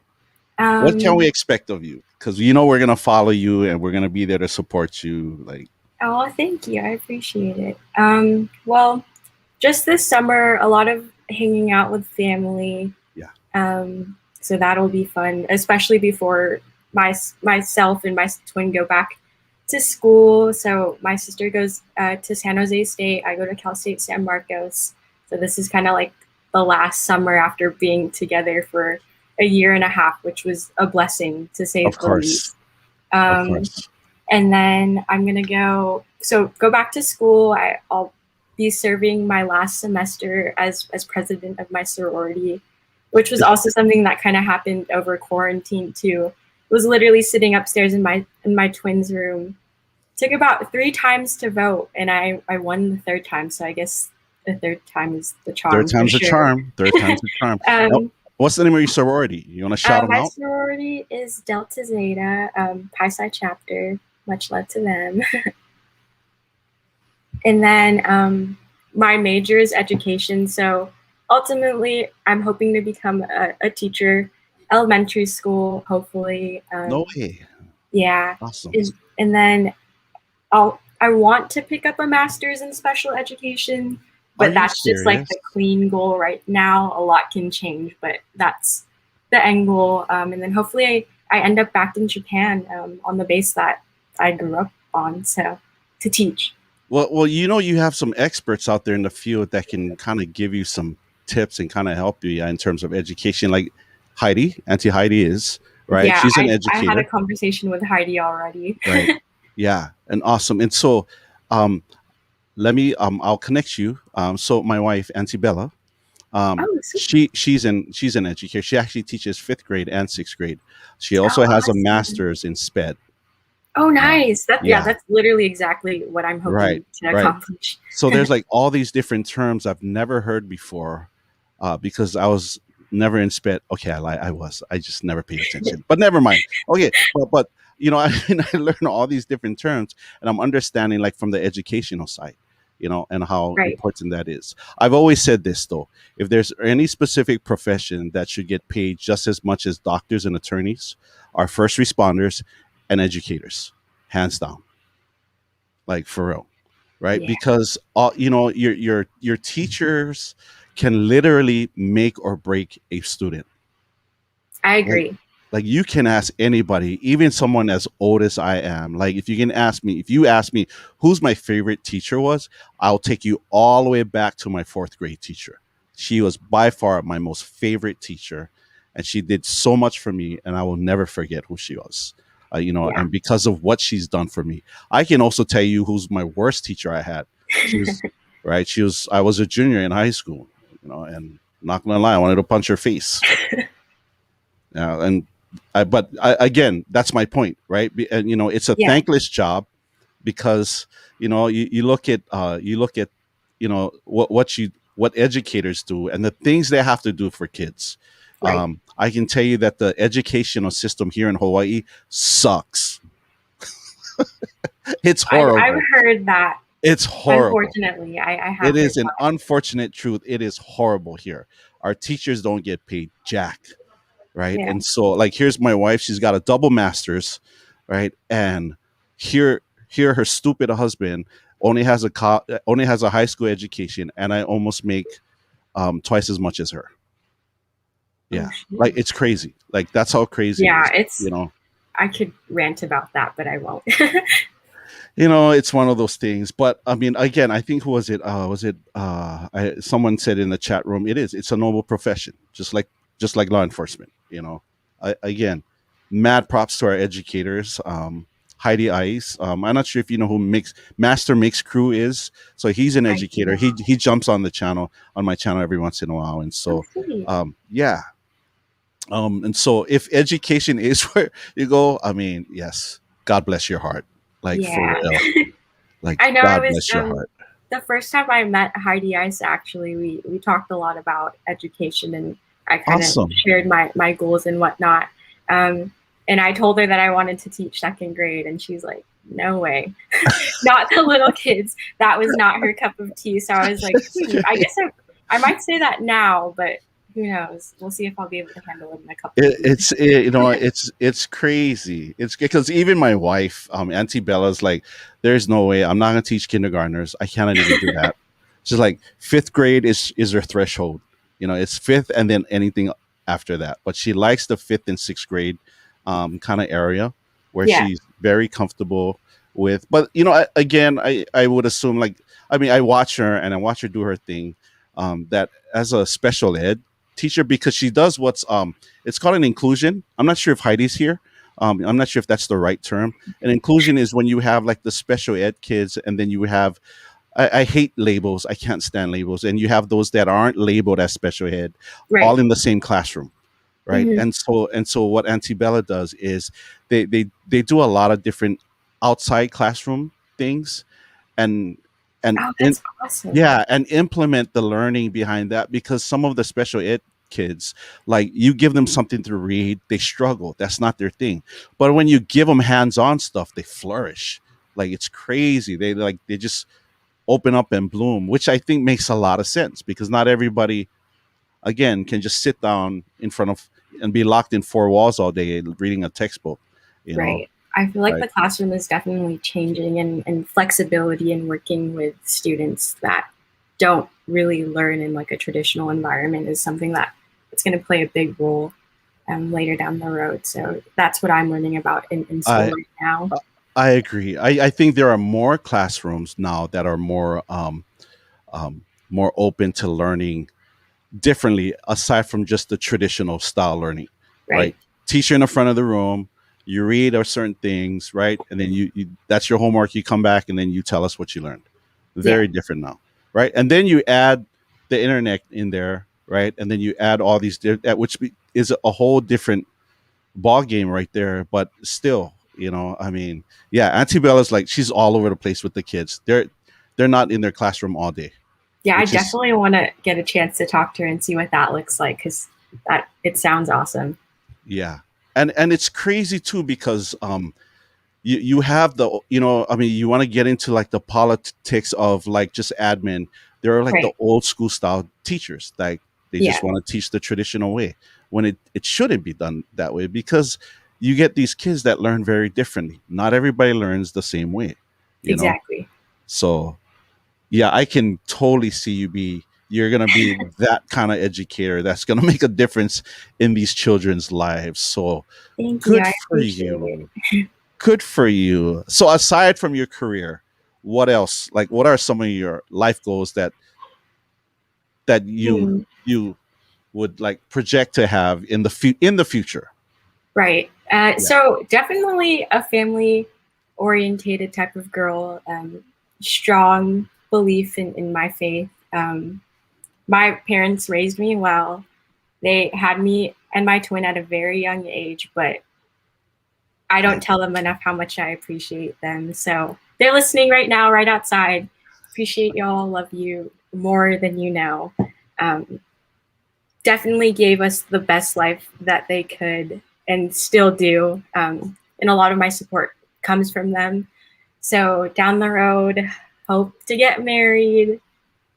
What can we expect of you? Because we're gonna follow you and we're gonna be there to support you. Like, oh, thank you. I appreciate it. Well, just this summer, a lot of hanging out with family. Yeah. So that'll be fun, especially before myself and my twin go back to school. So my sister goes to San Jose State. I go to Cal State San Marcos. So this is kind of like the last summer after being together for a year and a half, which was a blessing, to say the least. Of course. And then I'm gonna go back to school. I'll be serving my last semester as president of my sorority, which was also something that kind of happened over quarantine too. It was literally sitting upstairs in my twins' room. Took about 3 times to vote, and I won the 3rd time. So I guess the 3rd time is the charm. Third time's the charm. Third time's the charm. What's the name of your sorority? You want to shout them My out? sorority is Delta Zeta, Pi Psi chapter. Much love to them. And then my major is education. So ultimately, I'm hoping to become a teacher, elementary school, hopefully. No way. Yeah. Awesome. And then I want to pick up a master's in special education, Are but you that's just like serious? the clean goal right now. A lot can change, but that's the end goal. And then hopefully I end up back in Japan on the base that I grew up on. So to teach. Well, you have some experts out there in the field that can kind of give you some tips and kind of help you, yeah, in terms of education. Like Heidi, Auntie Heidi is right. Yeah, She's an I had a educator, conversation with Heidi already. right? Yeah, and awesome. And so, um, I'll connect you. So my wife, Auntie Bella, Oh, sweet. she's an educator. She actually teaches fifth grade and sixth grade. She also Oh, has a awesome. master's in SPED. Oh, Uh, nice. yeah, That's literally exactly what I'm right, hoping to right. accomplish. So there's like all these different terms I've never heard before, because I was never in sped. Okay, I lie. I was. I just never paid attention. But never mind. Okay, but I learn all these different terms, and I'm understanding like from the educational side, and how Right. important that is. I've always said this though: if there's any specific profession that should get paid just as much as doctors and attorneys, are first responders and educators, hands down, like for real, right? Yeah, Because your teachers can literally make or break a student. I Like agree. like you can ask anybody, even someone as old as I am. Like if you ask me who's my favorite teacher was, I'll take you all the way back to my fourth grade teacher. She was by far my most favorite teacher, and she did so much for me, and I will never forget who she was. Yeah. And because of what she's done for me, I can also tell you who's my worst teacher I had. She was right. I was a junior in high school, and not gonna lie, I wanted to punch her face. And again, that's my point, right? And it's a Yeah, thankless job because you look at what educators do and the things they have to do for kids. right. I can tell you that the educational system here in Hawaii sucks. It's I've horrible. heard that. It's horrible. Unfortunately, I It have heard is an that. unfortunate truth. It is horrible here. Our teachers don't get paid jack, right? Yeah. And so, like, here's my wife. She's got a double master's, right? And here her stupid husband only has a high school education, and I almost make twice as much as her. Oh, Yeah, like shoot. it's crazy. Like that's how crazy it Yeah, is. it's. I could rant about that, but I won't. It's one of those things. But I mean, again, I think who was it? Someone said in the chat room, it's a noble profession, just like law enforcement. Again, mad props to our educators. Heidi Ice. I'm not sure if you know who Master Mix Crew is. So he's an I do educator. not. He jumps on my channel every once in a while, and Oh, so sweet. yeah. And so if education is where you go, I mean, yes, God bless your heart. Like for Yeah. real. Like I know I God was bless your heart. the first time I met Heidi Ice actually we talked a lot about education and I kind of Awesome. shared my goals and whatnot. And I told her that I wanted to teach second grade and she's like, no way. Not the little kids. That was not her cup of tea. So I was like, I guess I might say that now, but who knows? We'll see if I'll be able to handle it in a couple of years. It's crazy. It's because even my wife, Auntie Bella's like, there's no way I'm not gonna teach kindergartners. I cannot even do that. She's like, fifth grade is her threshold. It's fifth and then anything after that. But she likes the fifth and sixth grade kind of area where Yeah. she's very comfortable with. But again, I would assume like I mean I watch her and I watch her do her thing. That as a special ed teacher because she does what's it's called an inclusion. I'm not sure if Heidi's here. I'm not sure if that's the right term. An inclusion is when you have like the special ed kids and then you have I hate labels. I can't stand labels. And you have those that aren't labeled as special ed, Right. all in the same classroom, right? Mm-hmm. And so what Antibella does is they do a lot of different outside classroom things, and and Oh, in, that's awesome. yeah, and implement the learning behind that because some of the special ed kids, like you give them something to read, they struggle. That's not their thing. But when you give them hands-on stuff, they flourish. Like it's crazy. They just open up and bloom, which I think makes a lot of sense because not everybody, again, can just sit down in front of and be locked in four walls all day reading a textbook. You know, Right. I feel like right? the classroom is definitely changing, and flexibility in working with students that don't really learn in like a traditional environment is something that it's going to play a big role later down the road. So that's what I'm learning about in school I right now. I agree. I think there are more classrooms now that are more open to learning differently aside from just the traditional style learning, right? Right. Teacher in the front of the room, you read or certain things, right? And then you that's your homework. You come back and then you tell us what you learned. Yeah. Very different now, right? And then you add the internet in there, right? And then you add all these, is a whole different ball game right there. But still, I mean, yeah, Auntie Bella's like she's all over the place with the kids. They're not in their classroom all day, Yeah, I which is definitely want to get a chance to talk to her and see what that looks like because that it sounds awesome. yeah. And it's crazy too because you have the I mean you want to get into like the politics of like just admin. There are like the Right. old school style teachers, like they Yeah. just want to teach the traditional way when it shouldn't be done that way because you get these kids that learn very differently. Not everybody learns the same way, you know Exactly. so yeah, I can totally see you're gonna be that kind of educator that's gonna make a difference in these children's lives. So Thank you. good I for appreciate it. you. Good for you. So aside from your career, what else? Like what are some of your life goals that Hmm. you would like project to have in the future? Right. Yeah. So definitely a family orientated type of girl. Strong belief in my faith. My parents raised me well. They had me and my twin at a very young age, but I Yeah. don't tell them enough how much I appreciate them. So they're listening right now, right outside. Appreciate y'all. Love you more than you know. Um, Definitely gave us the best life that they could and still do. And a lot of my support comes from them. So down the road, hope to get married,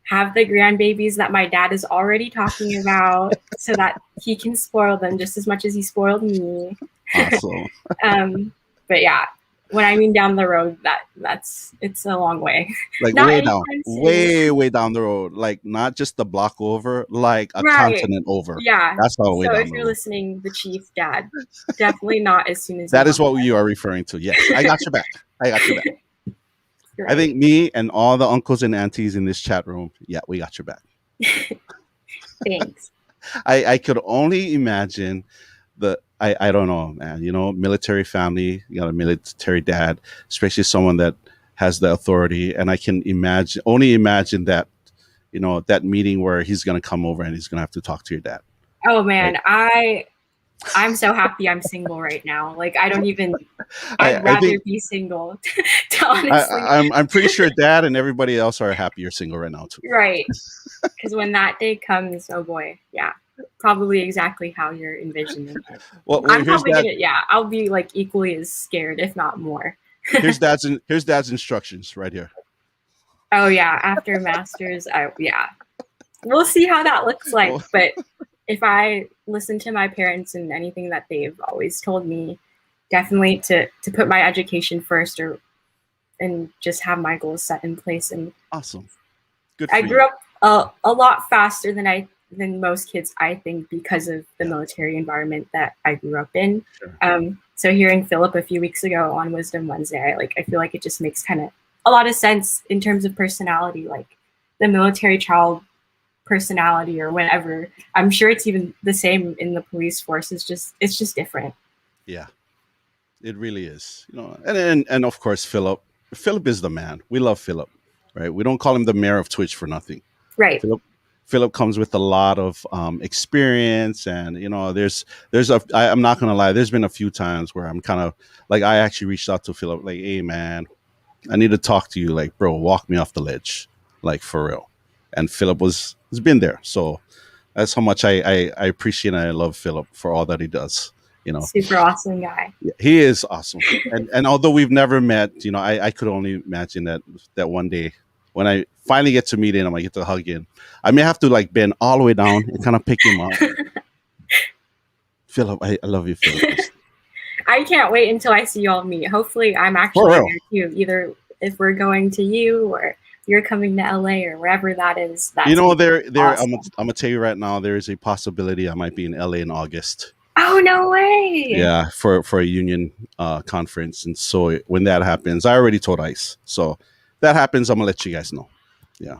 have the grandbabies that my dad is already talking about so that he can spoil them just as much as he spoiled me. Awesome. um, but yeah, when I mean down the road, it's a long way. Like Not way down, anytime soon. way down the road. Like not just the block over, like a Right. continent over. Yeah. That's how way So down if the you're road. listening, the chief dad, definitely not as soon as you That is want. what you are referring to. Yes, I got your back. I got your back. I Right. think me and all the uncles and aunties in this chat room, yeah, we got your back. Thanks. I could only imagine I don't know, man. Military family, you got a military dad, especially someone that has the authority, and I can only imagine that that meeting where he's gonna come over and he's gonna have to talk to your dad, Oh right? man, I'm so happy I'm single right now. Like I don't even I I'd I rather think be single. To honestly. I'm pretty sure dad and everybody else are happy you're single right now too. Right. Because when that day comes, oh boy, yeah. Probably exactly how you're envisioning it. Well, I'm probably gonna, yeah, I'll be like equally as scared, if not more. here's dad's instructions right here. Oh yeah, after masters, yeah. We'll see how that looks like. Well, But if I listen to my parents and anything that they've always told me, definitely to put my education first or and just have my goals set in place. And awesome, good I for grew you. up a lot faster than most kids, I think, because of the Yeah, military environment that I grew up in. sure. So hearing Philip a few weeks ago on Wisdom Wednesday, I feel like it just makes kind of a lot of sense in terms of personality, like the military child personality or whatever. I'm sure it's even the same in the police force. It's just different. Yeah, it really is. And of course Philip. Philip is the man. We love Philip, right? We don't call him the mayor of Twitch for nothing. Right. Philip Philip comes with a lot of experience, and I'm not gonna lie. There's been a few times where I'm kind of like I actually reached out to Philip, like, hey man, I need to talk to you, like, bro, walk me off the ledge, like for real. And Philip has been there, so That's how much I appreciate and I love Philip for all that he does. You know, Super awesome guy. he is awesome. And although we've never met, you know, I could only imagine that one day when I finally get to meet him, I get to hug him. I may have to like bend all the way down and kind of pick him up. Philip, I love you, Philip. I can't wait until I see you all meet. Hopefully, I'm For actually real. there too. Either if we're going to you or you're coming to LA or wherever that is. That's You know, there. awesome. I'm gonna tell you right now, there is a possibility I might be in LA in August. Oh no way! Yeah, for a union conference, and so when that happens, I already told ICE. So that happens, I'm gonna let you guys know. Yeah,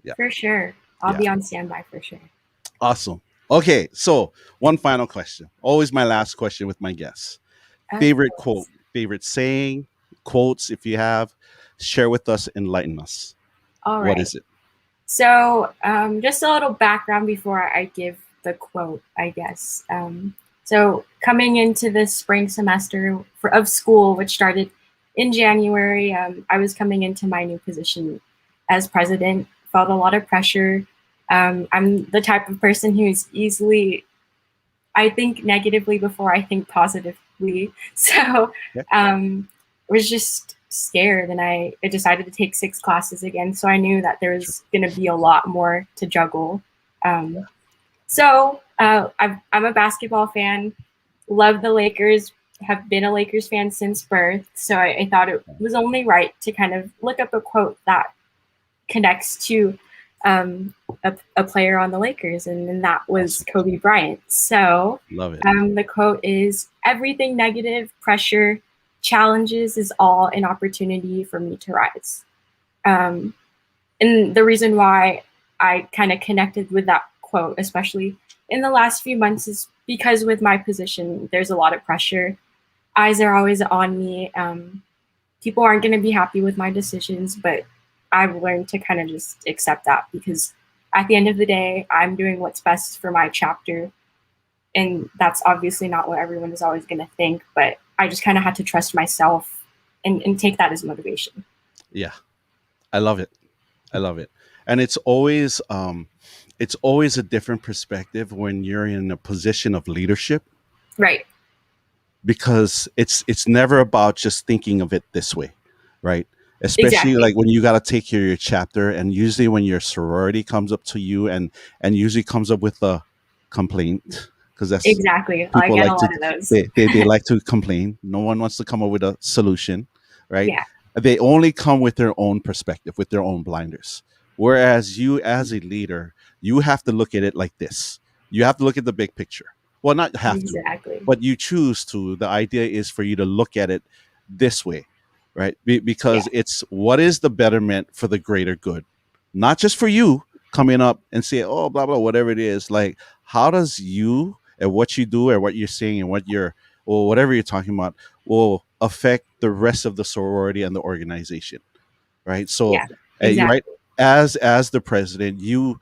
yeah, For sure. I'll yeah. be on standby for sure. Awesome. Okay, so one final question. Always my last question with my guests. Favorite quote, favorite saying, quotes, if you have, share with us, enlighten us. All right. What is it? So, just a little background before I give the quote, I guess. So, coming into this spring semester of school, which started in January, I was coming into my new position as president, felt a lot of pressure. I'm the type of person who's easily, I think negatively before I think positively. So, was just scared, and I decided to take 6 classes again. So I knew that there was going to be a lot more to juggle. So I'm a basketball fan, love the Lakers, have been a Lakers fan since birth. So I thought it was only right to kind of look up a quote that connects to a player on the Lakers, and that was Kobe Bryant. So love it. The quote is, "Everything negative, pressure, challenges is all an opportunity for me to rise." And the reason why I kind of connected with that quote, especially in the last few months, is because with my position, there's a lot of pressure. Eyes are always on me. People aren't going to be happy with my decisions, but I've learned to kind of just accept that, because at the end of the day, I'm doing what's best for my chapter. And that's obviously not what everyone is always going to think, but I just kind of had to trust myself and take that as motivation. Yeah, I love it. I love it. And it's always a different perspective when you're in a position of leadership. Right. Because it's never about just thinking of it this way, right? Especially Exactly. like when you got to take care of your chapter, and usually when your sorority comes up to you and usually comes up with a complaint, because that's exactly. I people get like a to lot of those. they like to complain. No one wants to come up with a solution, right? Yeah. They only come with their own perspective, with their own blinders. Whereas you, as a leader, you have to look at it like this. You have to look at the big picture. Well, not have Exactly. to, but you choose to. The idea is for you to look at it this way, right? Because it's what is the betterment for the greater good, not just for you coming up and say, oh, blah, blah, whatever it is. Like, how does you and what you do or what you're saying and what you're, or whatever you're talking about will affect the rest of the sorority and the organization, right? So, exactly. right, as the president, you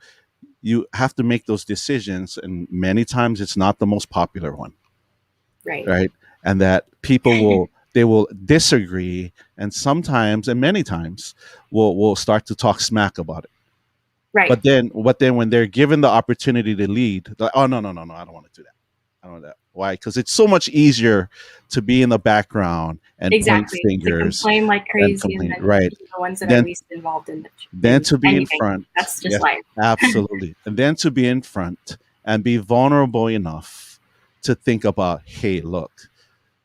have to make those decisions, and many times it's not the most popular one, right? And that people will disagree, and sometimes and many times will start to talk smack about it, right? But then when they're given the opportunity to lead, they're like, oh, no, I don't want to do that. I don't want that. Why? Because it's so much easier to be in the background and point fingers, to complain like crazy, and then right? the ones that are least involved in then to be anything. in front. That's just life. Absolutely. And then to be in front and be vulnerable enough to think about, hey, look,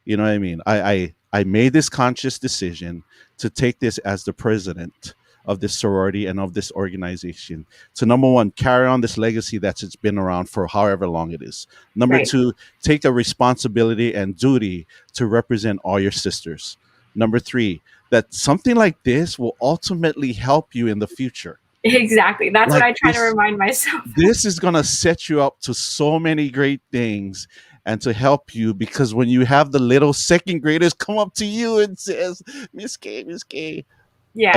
you know what I mean? I made this conscious decision to take this as the president of this sorority and of this organization to, number one, carry on this legacy that's it's been around for however long it is. Number two, take a responsibility and duty to represent all your sisters. Number three, that something like this will ultimately help you in the future. Exactly. That's like what I try to remind myself. This is going to set you up to so many great things and to help you, because when you have the little second graders come up to you and says, Miss K, yeah.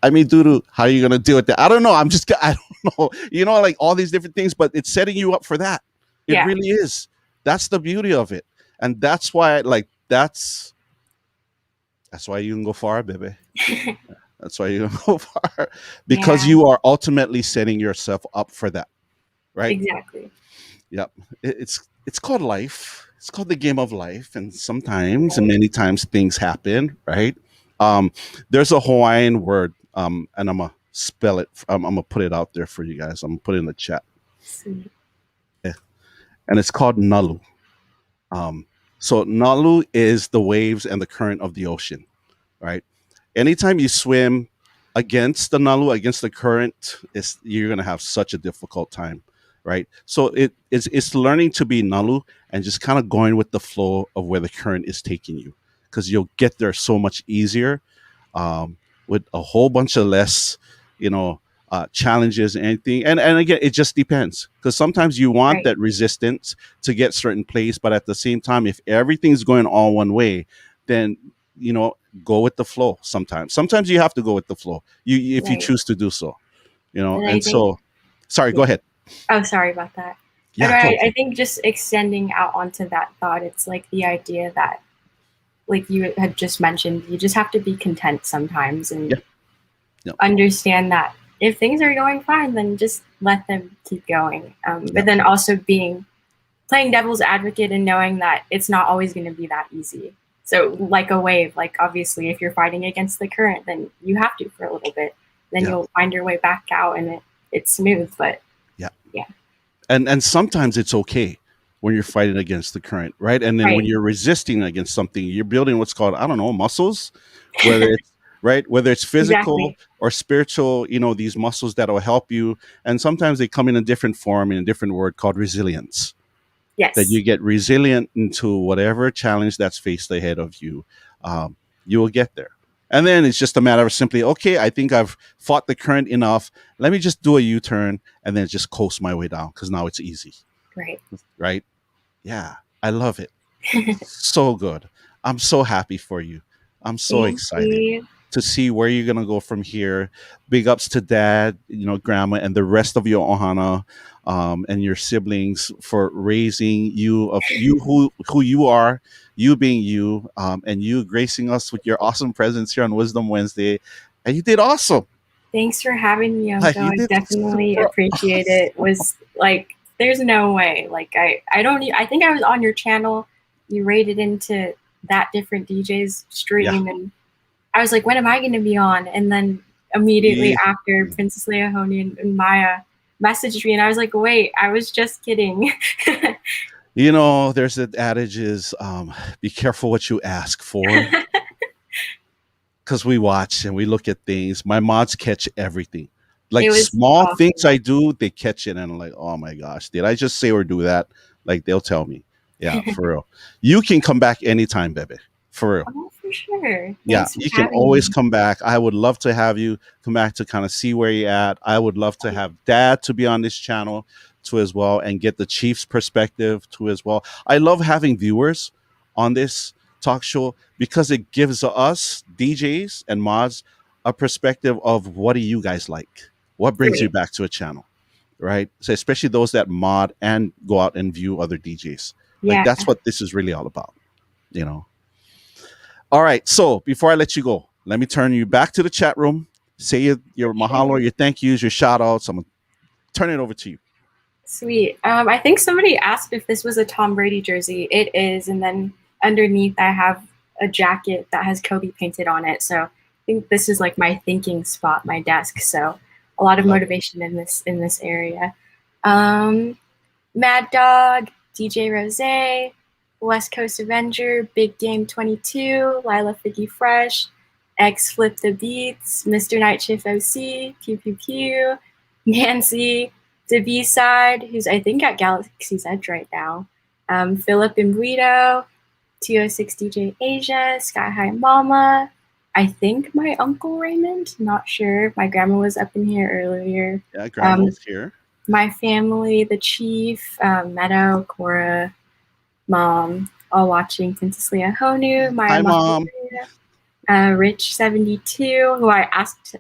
I mean, Dudu, how are you going to deal with that? I don't know. I don't know. You know, like all these different things, but it's setting you up for that. It really is. That's the beauty of it. And that's why, that's why you can go far, baby. That's why you can go far, because you are ultimately setting yourself up for that. right? Exactly. Yep. It's called life. It's called the game of life, and sometimes and Right. many times things happen, right? Um, there's a Hawaiian word, and I'm gonna spell it. I'm gonna put it out there for you guys. I'm gonna put it in the chat, Sweet. and it's called nalu. Um, so nalu is the waves and the current of the ocean, right? Anytime you swim against the nalu, against the current, you're gonna have such a difficult time, right? So it's learning to be nalu and just kind of going with the flow of where the current is taking you, because you'll get there so much easier, with a whole bunch of less, you know, challenges and anything. And again, it just depends, because sometimes you want Right. that resistance to get certain place, but at the same time, if everything's going all one way, then you know go with the flow. Sometimes you have to go with the flow. If you Right. choose to do so, And I And think, so, sorry, go yeah. ahead. Oh, sorry about that. And Yeah, go. I think just extending out onto that thought, it's like the idea that, like you had just mentioned, you just have to be content sometimes and Yeah, yeah, understand that if things are going fine, then just let them keep going. yeah, But then also playing devil's advocate and knowing that it's not always going to be that easy. So, like a wave, like obviously, if you're fighting against the current, then you have to for a little bit. Then yeah, you'll find your way back out, and it's smooth. But yeah. yeah, And sometimes it's okay when you're fighting against the current, right? And then when right, you're resisting against something, you're building what's called, I don't know, muscles, whether it's right, whether it's physical exactly. or spiritual, these muscles that'll help you. And sometimes they come in a different form, in a different word called resilience, that Yes, you get resilient into whatever challenge that's faced ahead of you. You will get there. And then it's just a matter of simply, okay, I think I've fought the current enough. Let me just do a U turn and then just coast my way down, because now it's easy, right. right? Yeah, I love it. So good. I'm so happy for you. I'm so Thank excited you. to see where you're gonna go from here. Big ups to dad, grandma, and the rest of your ohana, and your siblings for raising you of you who you are, you being you, and you gracing us with your awesome presence here on Wisdom Wednesday. And you did awesome. Thanks for having me, Like Uncle. you I did definitely super appreciate it. awesome. Was like, there's no way. Like, I don't. I think I was on your channel. You rated into that different DJ's Yeah. stream, and I was like, when am I going to be on? And then immediately Yeah. after, Princess Leia Honey and Maya messaged me, and I was like, wait, I was just kidding. There's that adage is, be careful what you ask for, because we watch and we look at things. My mods catch everything. It Like was small things awesome. I do, they catch it, and I'm like, oh my gosh, did I just say or do that? Like they'll tell me. Yeah, for real. You can come back anytime, baby. For real. Oh, for sure. Yeah, Thanks for you can having always me. come back. I would love to have you come back to kind of see where you're at. I would love to have dad to be on this channel too as well, and get the Chiefs perspective too as well. I love having viewers on this talk show, because it gives us DJs and mods a perspective of, what do you guys like? What brings you Right. back to a channel? Right? So especially those that mod and go out and view other DJs. Like Yeah. that's what this is really all about, you know. All right. So before I let you go, let me turn you back to the chat room. Say your mahalo, Sure. your thank yous, your shout outs. I'm going to turn it over to you. Sweet. I think somebody asked if this was a Tom Brady jersey. It is, and then underneath I have a jacket that has Kobe painted on it. So I think this is like my thinking spot, my desk. So a lot of Love it. motivation in this area. Um, Mad Dog, DJ Rose, West Coast Avenger, Big Game 22, Lila Figgy Fresh, X Flip the Beats, Mr. Night Shift OC, Pew Pew Pew, Nancy, the B Side, who's I think at Galaxy's Edge right now, Philip and Guido, 206 DJ Asia, Sky High Mama, I think my Uncle Raymond, not sure. My grandma was up in here earlier. Yeah, Um, grandma's here. my family, the chief, Meadow, Cora, mom, all watching Princess Leia Honu, Maya Hi, Mom. Makalua, Rich 72, who I asked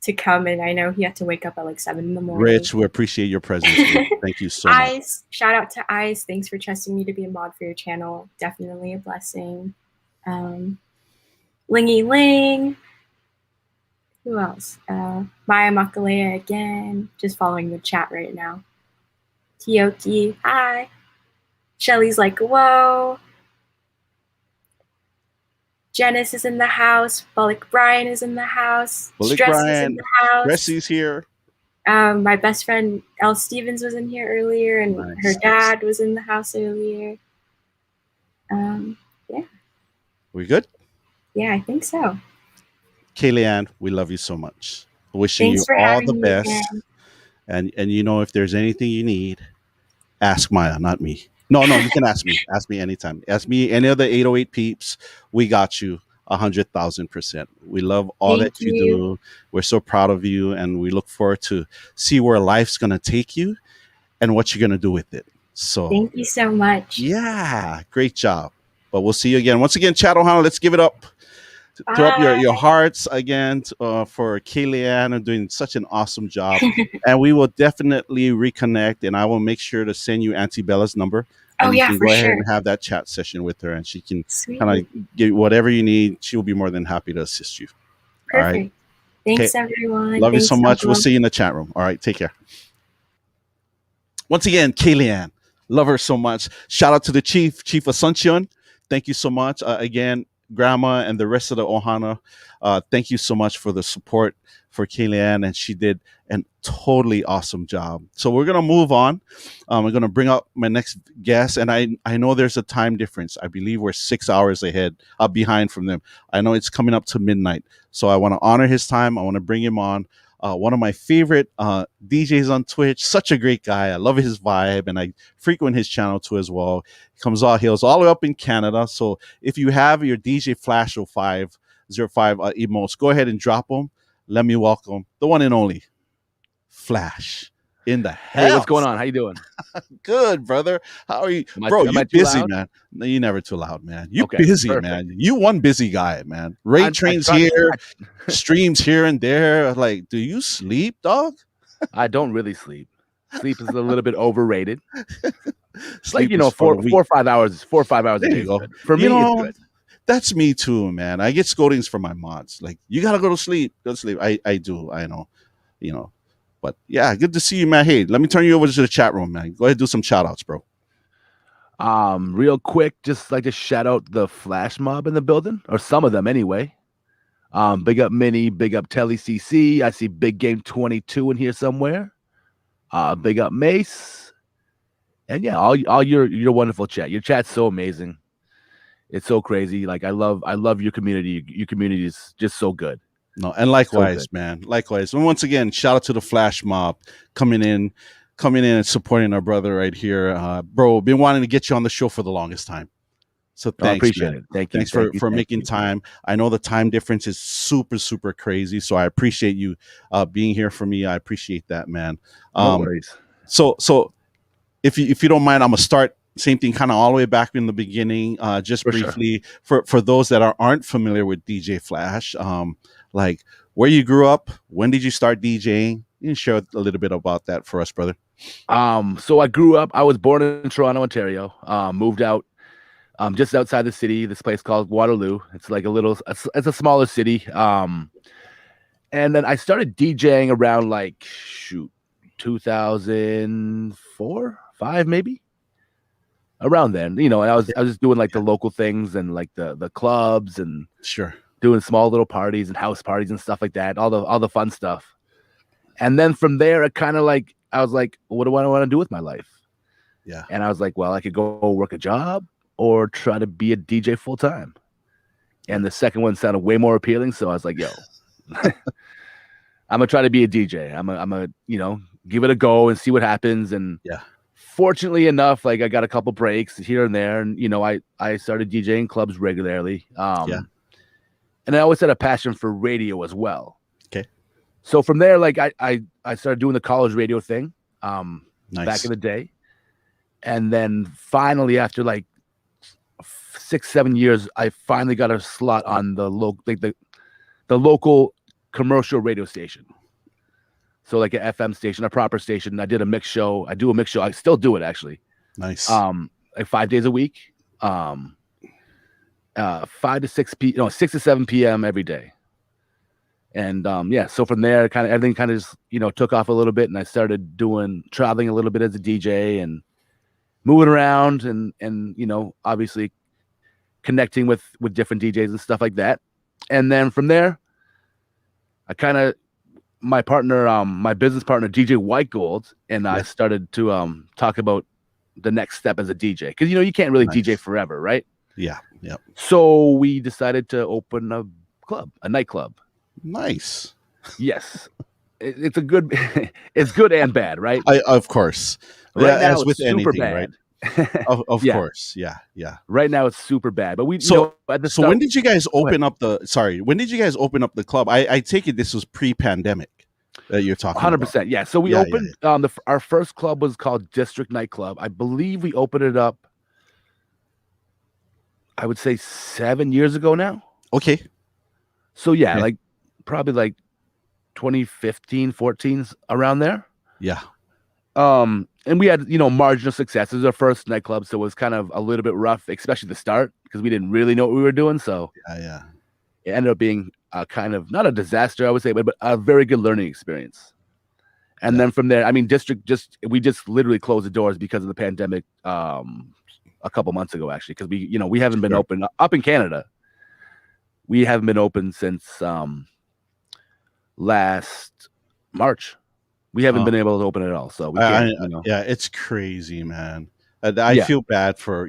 to come, and I know he had to wake up at like 7 in the morning. Rich, we appreciate your presence, Rich. Thank you so much. Ice, shout out to Ice. Thanks for trusting me to be a mod for your channel. Definitely a blessing. Lingy Ling. Who else? Maya Makalea again. Just following the chat right now. Tioki, hi. Shelly's like, whoa. Janice is in the house. Bullock Brian is in the house. Bullock Stressy's in Brian, the house. Stressy's here. My best friend Elle Stevens was in here earlier, and her Nice. dad was in the house earlier. Yeah. We good? Yeah, I think so. Kayleanne, we love you so much. Wishing Thanks you for all having the me best. again. And you know, if there's anything you need, ask Maya, not me. No, you can ask me. Ask me anytime. Ask me any of the 808 peeps. We got you 100,000%. We love all Thank that you you. do. We're so proud of you, and we look forward to see where life's gonna take you and what you're gonna do with it. So Thank you so much. yeah, great job. But we'll see you again. Once again, Chat Ohana, let's give it up. Throw up Bye. your hearts again for Kayleanne and doing such an awesome job. And we will definitely reconnect, and I will make sure to send you Auntie Bella's number. And Oh, you yeah, can for go ahead sure. and have that chat session with her, and she can Sweet. kind of get whatever you need. She'll be more than happy to assist you. All right. Perfect. Thanks, everyone. Love you Thanks, so much. We'll Uncle. see you in the chat room. All right. Take care. Once again, Kayleanne, love her so much. Shout out to the Chief Asuncion. Thank you so much. Again, Grandma and the rest of the Ohana, thank you so much for the support for Kayleanne, and she did a totally awesome job. So we're gonna move on. I'm gonna bring up my next guest, and I know there's a time difference. I believe we're 6 hours behind from them. I know it's coming up to midnight, so I want to honor his time. I want to bring him on. One of my favorite DJs on Twitch. Such a great guy. I love his vibe, and I frequent his channel too as well. He comes all hails all the way up in Canada. So if you have your DJ FLash05 emotes, go ahead and drop them. Let me welcome the one and only Flash in the house. Hey, what's going on? How you doing? Good, brother. How are you, bro? You busy, man? No, you're never too loud, man. You busy, perfect. Man. You one busy guy, man. Ray trains here, streams here and there. Like, do you sleep, dog? I don't really sleep. Sleep is a little bit overrated. Like, you know, 4 or 5 hours. 4 or 5 hours a day. For me, it's good. That's me too, man. I get scoldings from my mods. Like, you gotta go to sleep. Go to sleep. I do. I know. You know. But yeah, good to see you, man. Hey, let me turn you over to the chat room, man. Go ahead and do some shout outs, bro. Real quick, just like to shout out the Flash mob in the building, or some of them anyway. Big up Minnie, big up Telly CC. I see Big Game 22 in here somewhere. Big up Mace. And yeah, all your wonderful chat. Your chat's so amazing. It's so crazy. Like I love your community. Your community is just so good. No, and likewise, man. Likewise. And once again, shout out to the Flash mob coming in and supporting our brother right here. Bro, been wanting to get you on the show for the longest time. So thanks, appreciate man. It. Thanks for making time. I know the time difference is super, super crazy. So I appreciate you being here for me. I appreciate that, man. No worries. So if you don't mind, I'm gonna start same thing kind of all the way back in the beginning. Just for briefly for those that aren't familiar with DJ Flash, like where you grew up, when did you start DJing? You can share a little bit about that for us, brother. So I was born in Toronto, Ontario. Moved out just outside the city, this place called Waterloo. It's like it's a smaller city. And then I started DJing around 2004, 5 maybe. Around then, you know, I was just doing like the local things and like the clubs and doing small little parties and house parties and stuff like that, all the fun stuff. And then from there, I was like, what do I want to do with my life? Yeah. And I was like, well, I could go work a job or try to be a DJ full time. And the second one sounded way more appealing, so I was like, yo, I'm gonna try to be a DJ. I'm gonna give it a go and see what happens. And fortunately enough, like I got a couple breaks here and there, and I started DJing clubs regularly. And I always had a passion for radio as well. Okay. So from there, like I started doing the college radio thing back in the day. And then finally, after like 6-7 years, I finally got a slot on the local commercial radio station. So like an FM station, a proper station. I did a mix show. I do a mix show. I still do it actually. Nice. Like 5 days a week. 5 to 6 6 to 7 p.m. every day. And yeah, so from there, kind of everything kind of just took off a little bit, and I started traveling a little bit as a DJ and moving around, and obviously connecting with different DJs and stuff like that. And then from there, I kind of my business partner DJ White Gold and I started to talk about the next step as a DJ, because you can't really DJ forever, right? Yeah. So we decided to open a nightclub. Nice. Yes, it's a good. It's good and bad, right? Of course. Right now, as with it's super anything, bad. right? Of course, yeah. Right now, it's super bad. But so when did you guys open up the? Sorry, when did you guys open up the club? I take it this was pre-pandemic that you're talking. 100%. Yeah. So we opened. Our first club was called District Nightclub. I believe we opened it up, I would say 7 years ago now. Okay. So yeah, like probably like 2015, 14, around there. Yeah. And we had, marginal success. It was our first nightclub, so it was kind of a little bit rough, especially the start, because we didn't really know what we were doing. So yeah. It ended up being kind of not a disaster, I would say, but a very good learning experience. And then from there, I mean, we just literally closed the doors because of the pandemic a couple months ago, actually, because we haven't been open up in Canada. We haven't been open since last March. We haven't been able to open it at all. So we can't, yeah, it's crazy, man. I feel bad for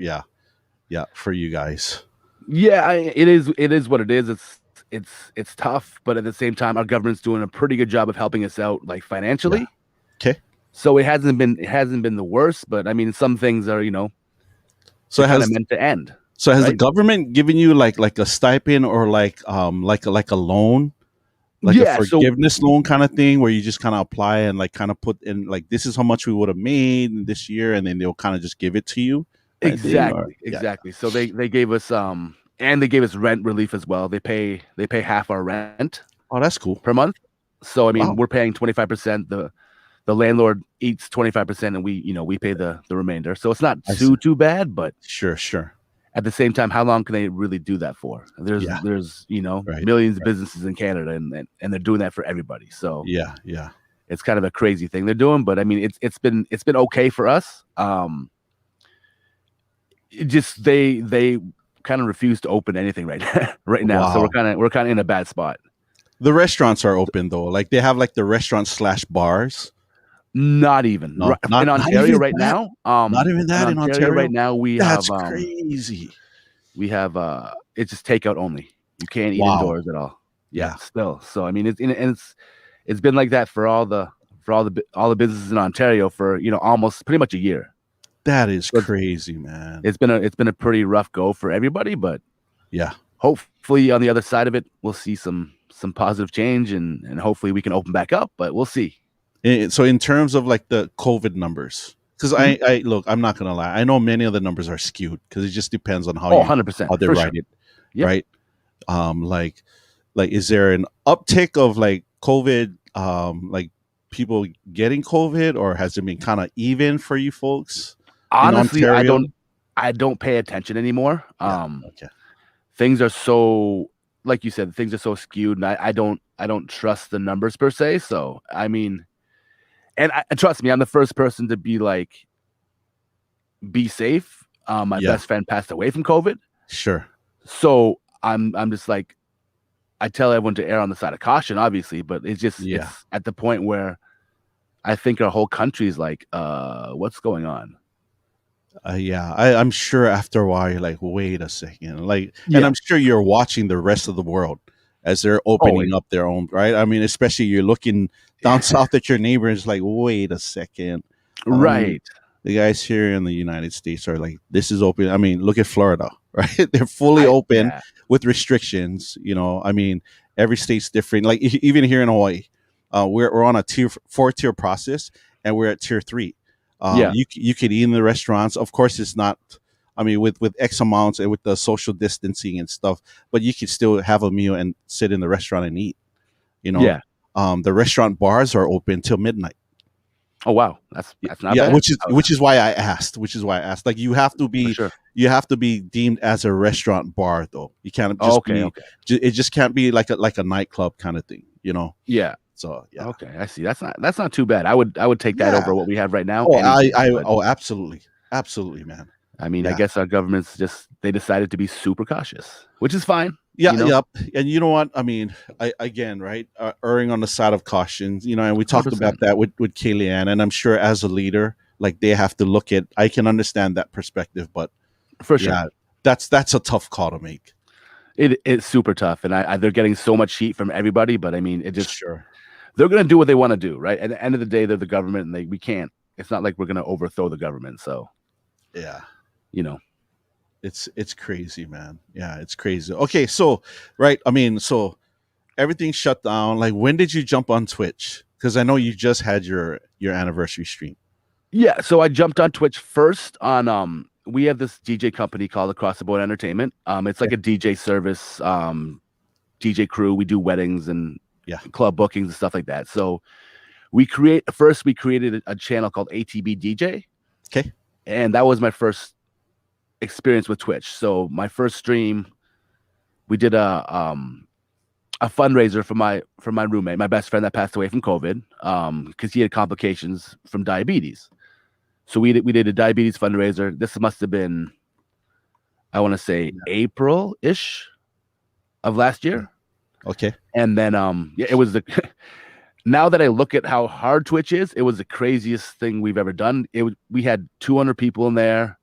for you guys. Yeah, it is what it is. It's tough, but at the same time, our government's doing a pretty good job of helping us out, like financially. Yeah. Okay. So it hasn't been the worst, but I mean, some things are so it has meant to end. So has the government given you like a stipend or like a loan, like a forgiveness loan kind of thing, where you just kind of apply and like kind of put in like, this is how much we would have made this year, and then they'll kind of just give it to you. Exactly. So they gave us and they gave us rent relief as well. They pay half our rent. Oh, that's cool. Per month. So I mean, we're paying 25%. The landlord eats 25%, and we pay the remainder. So it's not too bad, but sure. At the same time, how long can they really do that for? There's millions of businesses in Canada, and they're doing that for everybody. So yeah, it's kind of a crazy thing they're doing, but I mean, it's been okay for us. They kind of refuse to open anything right now. Wow. So we're kind of in a bad spot. The restaurants are open though, like they have like the restaurants / bars. Not even in Ontario right now. Not even that in Ontario right now. That's crazy. We have it's just takeout only. You can't eat indoors at all. Yeah, still. So I mean, it's been like that for all the businesses in Ontario for almost pretty much a year. That is crazy, man. It's been a pretty rough go for everybody, but yeah, hopefully on the other side of it, we'll see some positive change, and hopefully we can open back up. But we'll see. So in terms of like the COVID numbers, because I look, I'm not gonna lie, I know many of the numbers are skewed because it just depends on how 100% how they write it, right? Like is there an uptick of like COVID, like people getting COVID, or has it been kind of even for you folks? Honestly, I don't pay attention anymore. Okay. Things are so, like you said, things are so skewed, and I don't trust the numbers per se. So I mean. And trust me, I'm the first person to be like, be safe. My best friend passed away from COVID. Sure. So I'm just like, I tell everyone to err on the side of caution, obviously, but it's just it's at the point where I think our whole country is like, what's going on? I'm sure after a while you're like, wait a second, like, and I'm sure you're watching the rest of the world as they're opening up their own, right? I mean, especially you're looking down south at your neighbors, like, wait a second. Right. The guys here in the United States are like, this is open. I mean, look at Florida, right? They're fully open with restrictions. I mean, every state's different. Like even here in Hawaii, we're on a 4-tier process, and we're at tier 3. You could eat in the restaurants. Of course, it's not, I mean, with X amounts and with the social distancing and stuff, but you could still have a meal and sit in the restaurant and eat, the restaurant bars are open till midnight. Oh, wow. That's not bad. Which is why I asked, like you have to be deemed as a restaurant bar though. You can't just it just can't be like a nightclub kind of thing. you know. Yeah. So yeah. Okay, I see. That's not too bad. I would take that over what we have right now. Absolutely, man. I mean, Yeah. I guess our government's they decided to be super cautious, which is fine. Yeah, you know? yep. And you know what? I mean, again, right? Erring on the side of caution, you know, and we talked 100%. about that with Kayleanne, and I'm sure as a leader, like they have to look at. I can understand that perspective, but for sure, yeah, that's a tough call to make. It's super tough, and they're getting so much heat from everybody. But I mean, it just sure. They're going to do what they want to do, right? At the end of the day, they're the government, and we can't. It's not like we're going to overthrow the government. So, yeah, you know, it's crazy, man. Yeah, it's crazy. Okay, so right, I mean, so everything's shut down. Like, when did you jump on Twitch? Because I know you just had your anniversary stream. Yeah, so I jumped on Twitch first on we have this DJ company called Across the Board Entertainment. It's like a DJ service, DJ crew. We do weddings and club bookings and stuff like that. So we created a channel called ATB DJ. Okay. And that was my first experience with Twitch. So my first stream, we did a fundraiser for my roommate, my best friend that passed away from COVID, because he had complications from diabetes. So we did a diabetes fundraiser. This must have been, I want to say, April-ish of last year. Okay. And then it was now that I look at how hard Twitch is, it was the craziest thing we've ever done. We had 200 people in there,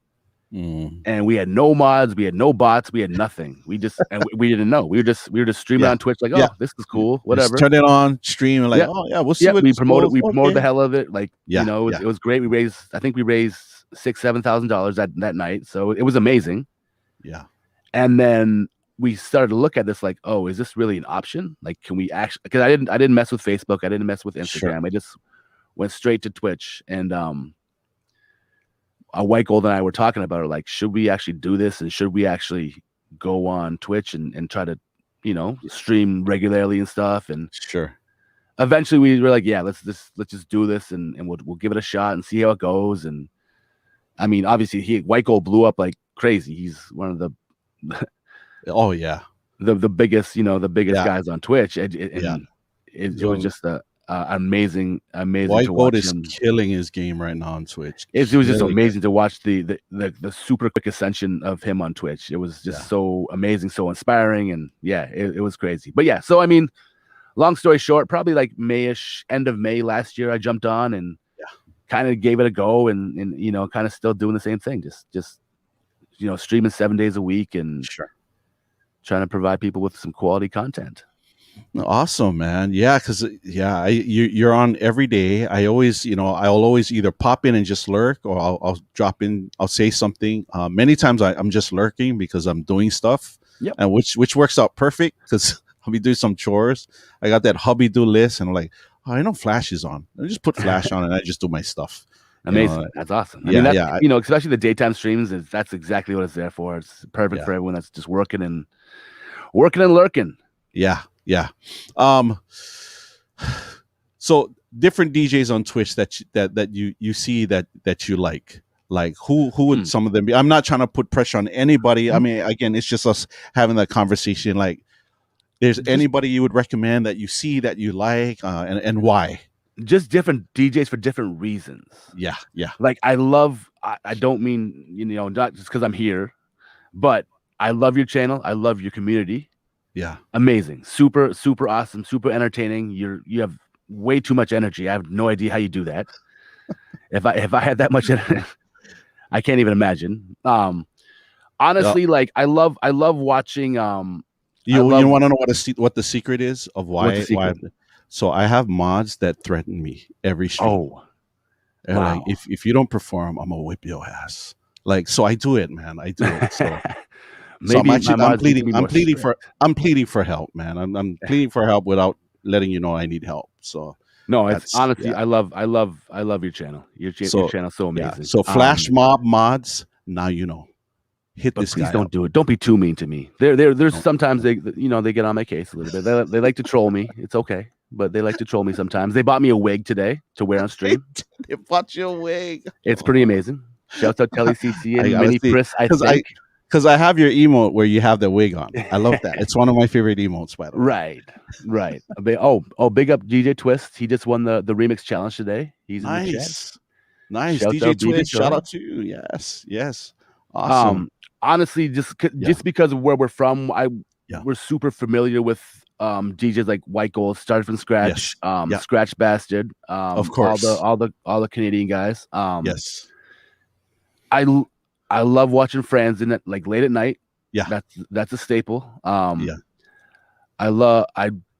and we had no mods, we had no bots, we had nothing. We didn't know. We were just streaming on Twitch, like, this is cool, whatever. Just turn it on, stream, and like, we'll see. We promoted the hell of it. Like, you know, it was great. I think we raised $6,000-7,000 that night, so it was amazing. Yeah. And then we started to look at this like, oh, is this really an option? Like, can we actually? Because I didn't mess with Facebook, I didn't mess with Instagram. Sure. I just went straight to Twitch, and White Gold and I were talking about it, like, should we actually do this, and should we actually go on Twitch and try to, you know, stream regularly and stuff? And sure. Eventually, we were like, yeah, let's just do this, and we'll give it a shot and see how it goes. And I mean, obviously, White Gold blew up like crazy. He's one of the oh yeah, the biggest, you know, the biggest guys on Twitch. It was just amazing White to Gold watch is him. Killing his game right now on Twitch. It was just amazing to watch the super quick ascension of him on Twitch. It was just so amazing, so inspiring, and it was crazy. But yeah, so I mean, long story short, probably like May-ish, end of May last year, I jumped on and kind of gave it a go, and you know, kind of still doing the same thing, just you know, streaming 7 days a week and trying to provide people with some quality content. Awesome, man. Yeah, because you're on every day. I'll always either pop in and just lurk, or I'll drop in, I'll say something. Many times I'm just lurking because I'm doing stuff, and which works out perfect because I'll be doing some chores. I got that hubby do list, and I'm like, oh, I know Flash is on. I just put Flash on and I just do my stuff. Amazing. That's awesome. I mean, you know, especially the daytime streams, that's exactly what it's there for. It's perfect for everyone that's just working and lurking. Yeah. So different DJs on Twitch that you see that you like who would some of them be? I'm not trying to put pressure on anybody. I mean, again, it's just us having that conversation. Like, there's anybody you would recommend that you see that you like, and why? Just different DJs for different reasons. Yeah. Like, I don't mean, you know, not just because I'm here, but I love your channel. I love your community. Yeah. Amazing. Super, super awesome. Super entertaining. You have way too much energy. I have no idea how you do that. If I had that much energy, I can't even imagine. Honestly, like, I love watching. You want to know what the secret is of why? So I have mods that threaten me every stream. Oh, and wow. Like, if you don't perform, I'm gonna whip your ass. Like, so I do it, man. I do it. So. Maybe so I'm pleading for help, man. I'm pleading for help without letting you know I need help. So no, it's honestly, I love your channel. Your channel's so amazing. Yeah. So Flash Mob mods, now you know. Hit this guy. Please don't do it. Don't be too mean to me. There's sometimes they get on my case a little bit. They like to troll me. It's okay, but they like to troll me sometimes. They bought me a wig today to wear on stream. They bought you a wig. It's pretty amazing. Shout out Telly CC and Mini Chris. I think. Because I have your emote where you have the wig on. I love that. It's one of my favorite emotes, by the way. Right. Big up DJ Twist. He just won the remix challenge today. He's in the chat. Nice. Shouts DJ out Twist, shout Joy. out to you. Yes. Awesome. Honestly, just because of where we're from, we're super familiar with DJs like White Gold, started from scratch, Scratch Bastard, of course, all the Canadian guys. Yes. I love watching Franz in it, like late at night. Yeah. That's a staple. I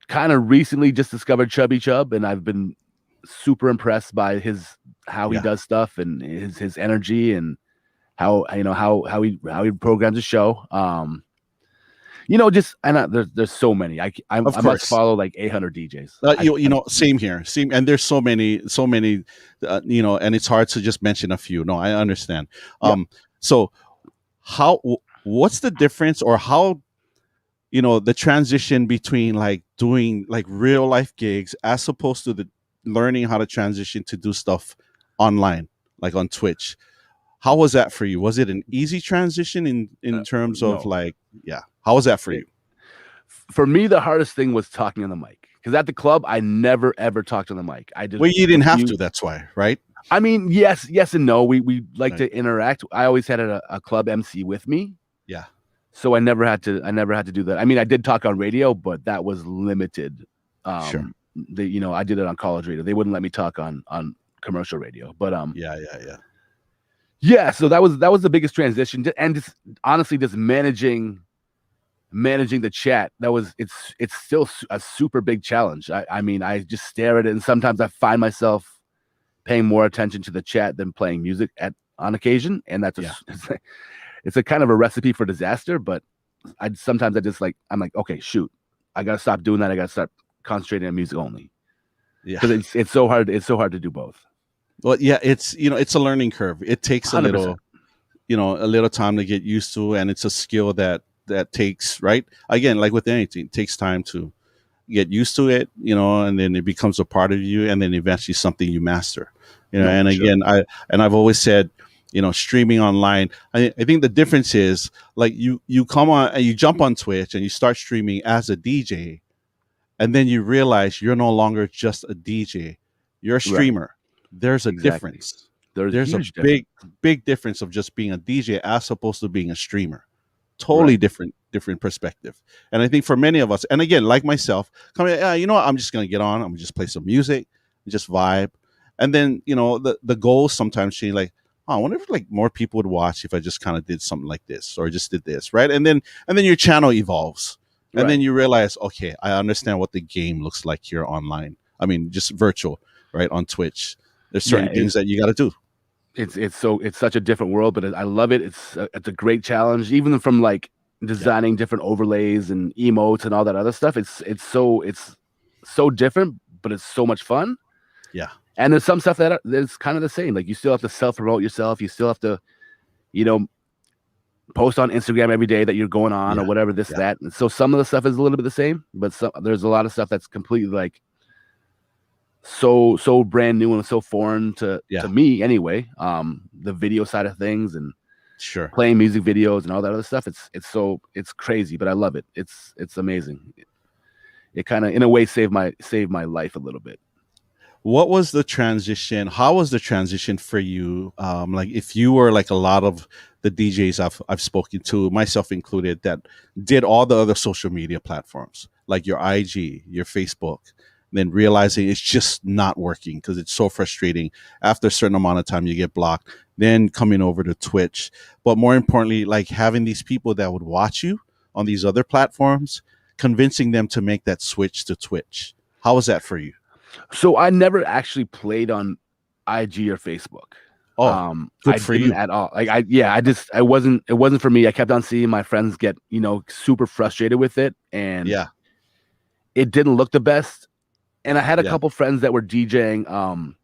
kind of recently just discovered Chubby Chub, and I've been super impressed by how he does stuff and his energy and how he programs a show. There's so many. I must follow like 800 DJs. Same here. And there's so many, and it's hard to just mention a few. No, I understand. So what's the difference, or how, the transition between like doing like real life gigs as opposed to the learning how to transition to do stuff online, like on Twitch? How was that for you? Was it an easy transition in terms of how was that for you? For me, the hardest thing was talking on the mic, because at the club, I never ever talked on the mic. You didn't have to. That's why, right? I mean, yes and no. We like to interact. I always had a club MC with me. Yeah. So I never had to do that. I mean, I did talk on radio, but that was limited. Sure. I did it on college radio. They wouldn't let me talk on commercial radio. But yeah. So that was the biggest transition, and just honestly, just managing the chat. It's still a super big challenge. I mean, I just stare at it, and sometimes I find myself paying more attention to the chat than playing music on occasion, and that's it's a kind of a recipe for disaster. But I'm like, okay, shoot, I gotta stop doing that. I gotta start concentrating on music only. Yeah, because it's so hard. It's so hard to do both. Well, yeah, it's a learning curve. It takes 100%. a little time to get used to, and it's a skill that takes, right? Again, like with anything, it takes time to get used to it, and then it becomes a part of you, and then eventually something you master. And again, I've always said, streaming online, I think the difference is like you come on and you jump on Twitch and you start streaming as a DJ, and then you realize you're no longer just a DJ, you're a streamer. Right. There's a difference. There's a big difference of just being a DJ as opposed to being a streamer. Totally different perspective. And I think for many of us, and again, like myself, I'm just going to get on. I'm going to just play some music, just vibe. And then, the goals sometimes change, like, I wonder if like more people would watch if I just kind of did something like this or just did this, right? And then your channel evolves. And then you realize, okay, I understand what the game looks like here online. I mean, just virtual, right? On Twitch. There's certain things that you got to do. It's such a different world, but I love it. It's a great challenge, even from like designing different overlays and emotes and all that other stuff. It's so different, but it's so much fun. Yeah. And there's some stuff that's kind of the same. Like you still have to self-promote yourself. You still have to, post on Instagram every day that you're going on or whatever, that. And so some of the stuff is a little bit the same, but there's a lot of stuff that's completely like so brand new and so foreign to me anyway. The video side of things and playing music videos and all that other stuff. It's crazy, but I love it. It's amazing. It kind of in a way saved my life a little bit. What was the transition? How was the transition for you? Like if you were like a lot of the DJs I've spoken to, myself included, that did all the other social media platforms, like your IG, your Facebook, then realizing it's just not working because it's so frustrating. After a certain amount of time, you get blocked. Then coming over to Twitch, but more importantly, like having these people that would watch you on these other platforms, convincing them to make that switch to Twitch. How was that for you? So I never actually played on IG or Facebook. Oh, good for you at all. Like it wasn't for me. I kept on seeing my friends get, super frustrated with it, and it didn't look the best. And I had a couple friends that were DJing,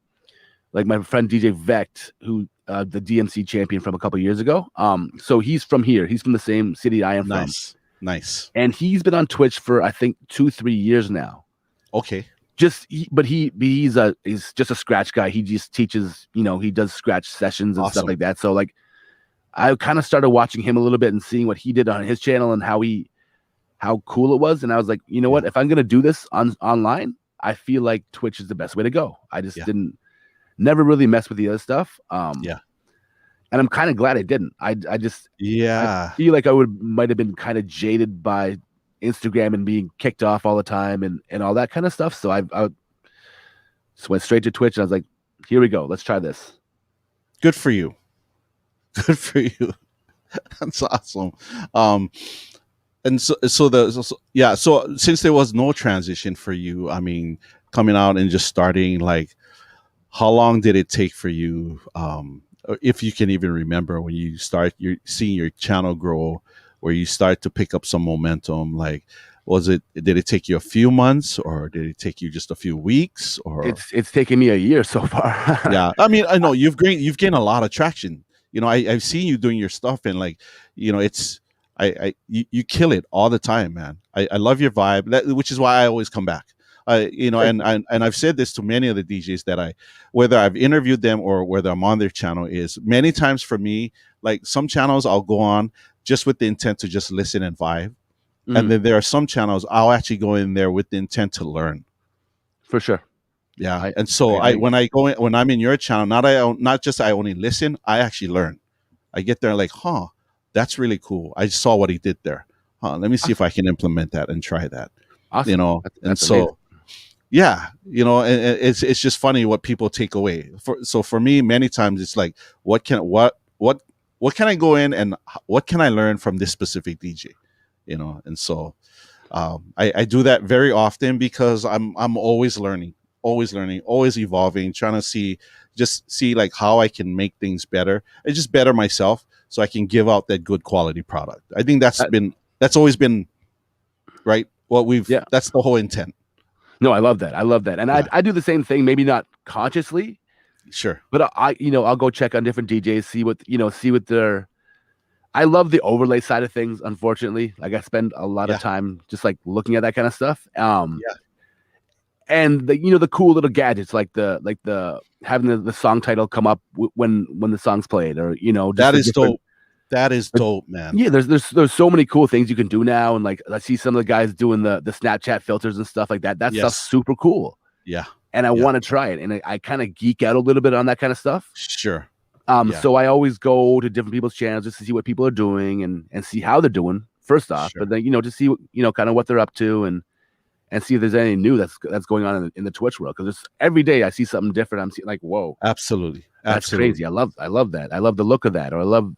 like my friend DJ Vect, who the DMC champion from a couple years ago. So he's from here. He's from the same city I am from. Nice. And he's been on Twitch for I think 2-3 years now. Okay. He's just a scratch guy. He just teaches, he does scratch sessions and stuff like that. So like, I kind of started watching him a little bit and seeing what he did on his channel and how cool it was. And I was like, you know what? If I'm going to do this online, I feel like Twitch is the best way to go. I just never really mess with the other stuff. And I'm kind of glad I didn't. I feel like I might have been kind of jaded by Instagram and being kicked off all the time and all that kind of stuff. So I just went straight to Twitch and I was like, here we go. Let's try this. Good for you. Good for you. That's awesome. And so since there was no transition for you, I mean, coming out and just starting, like, how long did it take for you, if you can even remember, when you you're seeing your channel grow, where you start to pick up some momentum? Like, did it take you a few months, or did it take you just a few weeks? Or it's taken me a year so far. Yeah, I mean, I know you've gained a lot of traction. You know, I've seen you doing your stuff, and, like, you know, you kill it all the time, man. I love your vibe, which is why I always come back. You know, and I've said this to many of the DJs that whether I've interviewed them or whether I'm on their channel, is many times for me, like, some channels I'll go on just with the intent to just listen and vibe. And then there are some channels I'll actually go in there with the intent to learn. For sure. Yeah. And so when I'm in your channel, not just I only listen, I actually learn. I get there like, that's really cool. I saw what he did there. Let me see if I can implement that and try that. Awesome. You know, that's so amazing. Yeah, you know, and it's just funny what people take away. So for me, many times it's like, what can I go in and what can I learn from this specific DJ? You know, and so I do that very often because I'm always learning, always evolving, trying to see like how I can make things better and just better myself, so I can give out that good quality product. I think that's always been right. That's the whole intent. No, I love that. And I do the same thing, maybe not consciously. Sure. But I'll go check on different DJs, see what their, I love the overlay side of things. Unfortunately, like, I spend a lot of time just like looking at that kind of stuff. And the cool little gadgets, like the having the song title come up when the song's played, or that is dope. That is dope, man. Yeah, there's so many cool things you can do now, and like I see some of the guys doing the Snapchat filters and stuff like that. That stuff's super cool. Yeah, and I want to try it, and I kind of geek out a little bit on that kind of stuff. Sure. So I always go to different people's channels just to see what people are doing and see how they're doing first off, but then just see kind of what they're up to and see if there's anything new that's going on in the Twitch world, because every day I see something different. I'm seeing like, whoa, absolutely, that's crazy. I love that. I love the look of that, or I love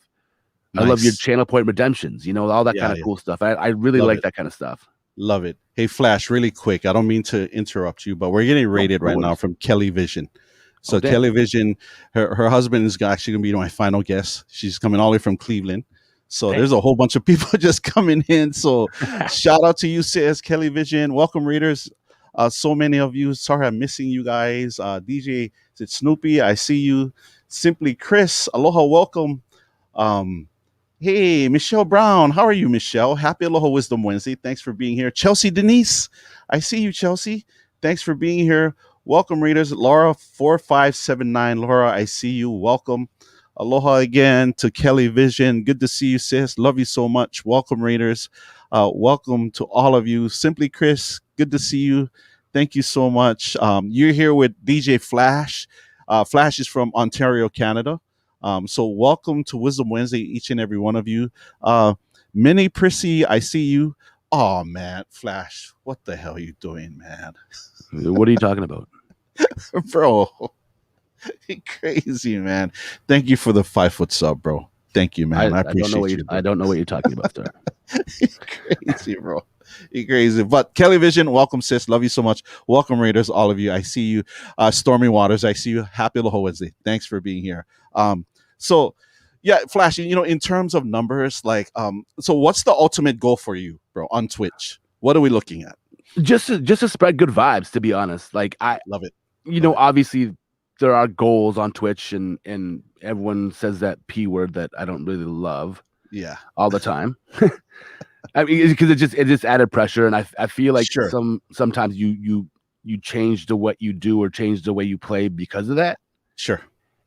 your channel point redemptions, all that kind of cool stuff. I really like that kind of stuff. Love it. Hey, Flash, really quick, I don't mean to interrupt you, but we're getting rated right now from Kelly Vision. So Kelly Vision, her husband is actually going to be my final guest. She's coming all the way from Cleveland. So there's a whole bunch of people just coming in. So shout out to you, sis, Kelly Vision. Welcome, readers. So many of you. Sorry, I'm missing you guys. DJ, is it Snoopy? I see you. Simply Chris. Aloha, welcome. Hey, Michelle Brown. How are you, Michelle? Happy Aloha Wisdom Wednesday. Thanks for being here. Chelsea Denise. I see you, Chelsea. Thanks for being here. Welcome, readers. Laura 4579. Laura, I see you. Welcome. Aloha again to Kelly Vision. Good to see you, sis. Love you so much. Welcome, readers. Welcome to all of you. Simply Chris, good to see you. Thank you so much. You're here with DJ Flash. Flash is from Ontario, Canada. So welcome to Wisdom Wednesday, each and every one of you. Minnie Prissy, I see you. Oh, man, Flash, what the hell are you doing, man? What are you talking about? Bro, crazy, man. Thank you for the 5-foot sub, bro. Thank you, man. I appreciate you. I don't know what you're talking about, sir. Crazy, bro. You're crazy. But Kelly Vision, welcome, sis. Love you so much. Welcome, readers, all of you. I see you. Stormy Waters, I see you. Happy Aloha Wednesday. Thanks for being here. So yeah, Flash, in terms of numbers, like, so what's the ultimate goal for you, bro, on Twitch? What are we looking at? Just to spread good vibes, to be honest. Like, I love it. Obviously there are goals on Twitch, and everyone says that P word that I don't really love. Yeah. All the time. I mean, because it just added pressure, and I feel like sometimes you change what you do or change the way you play because of that. Sure.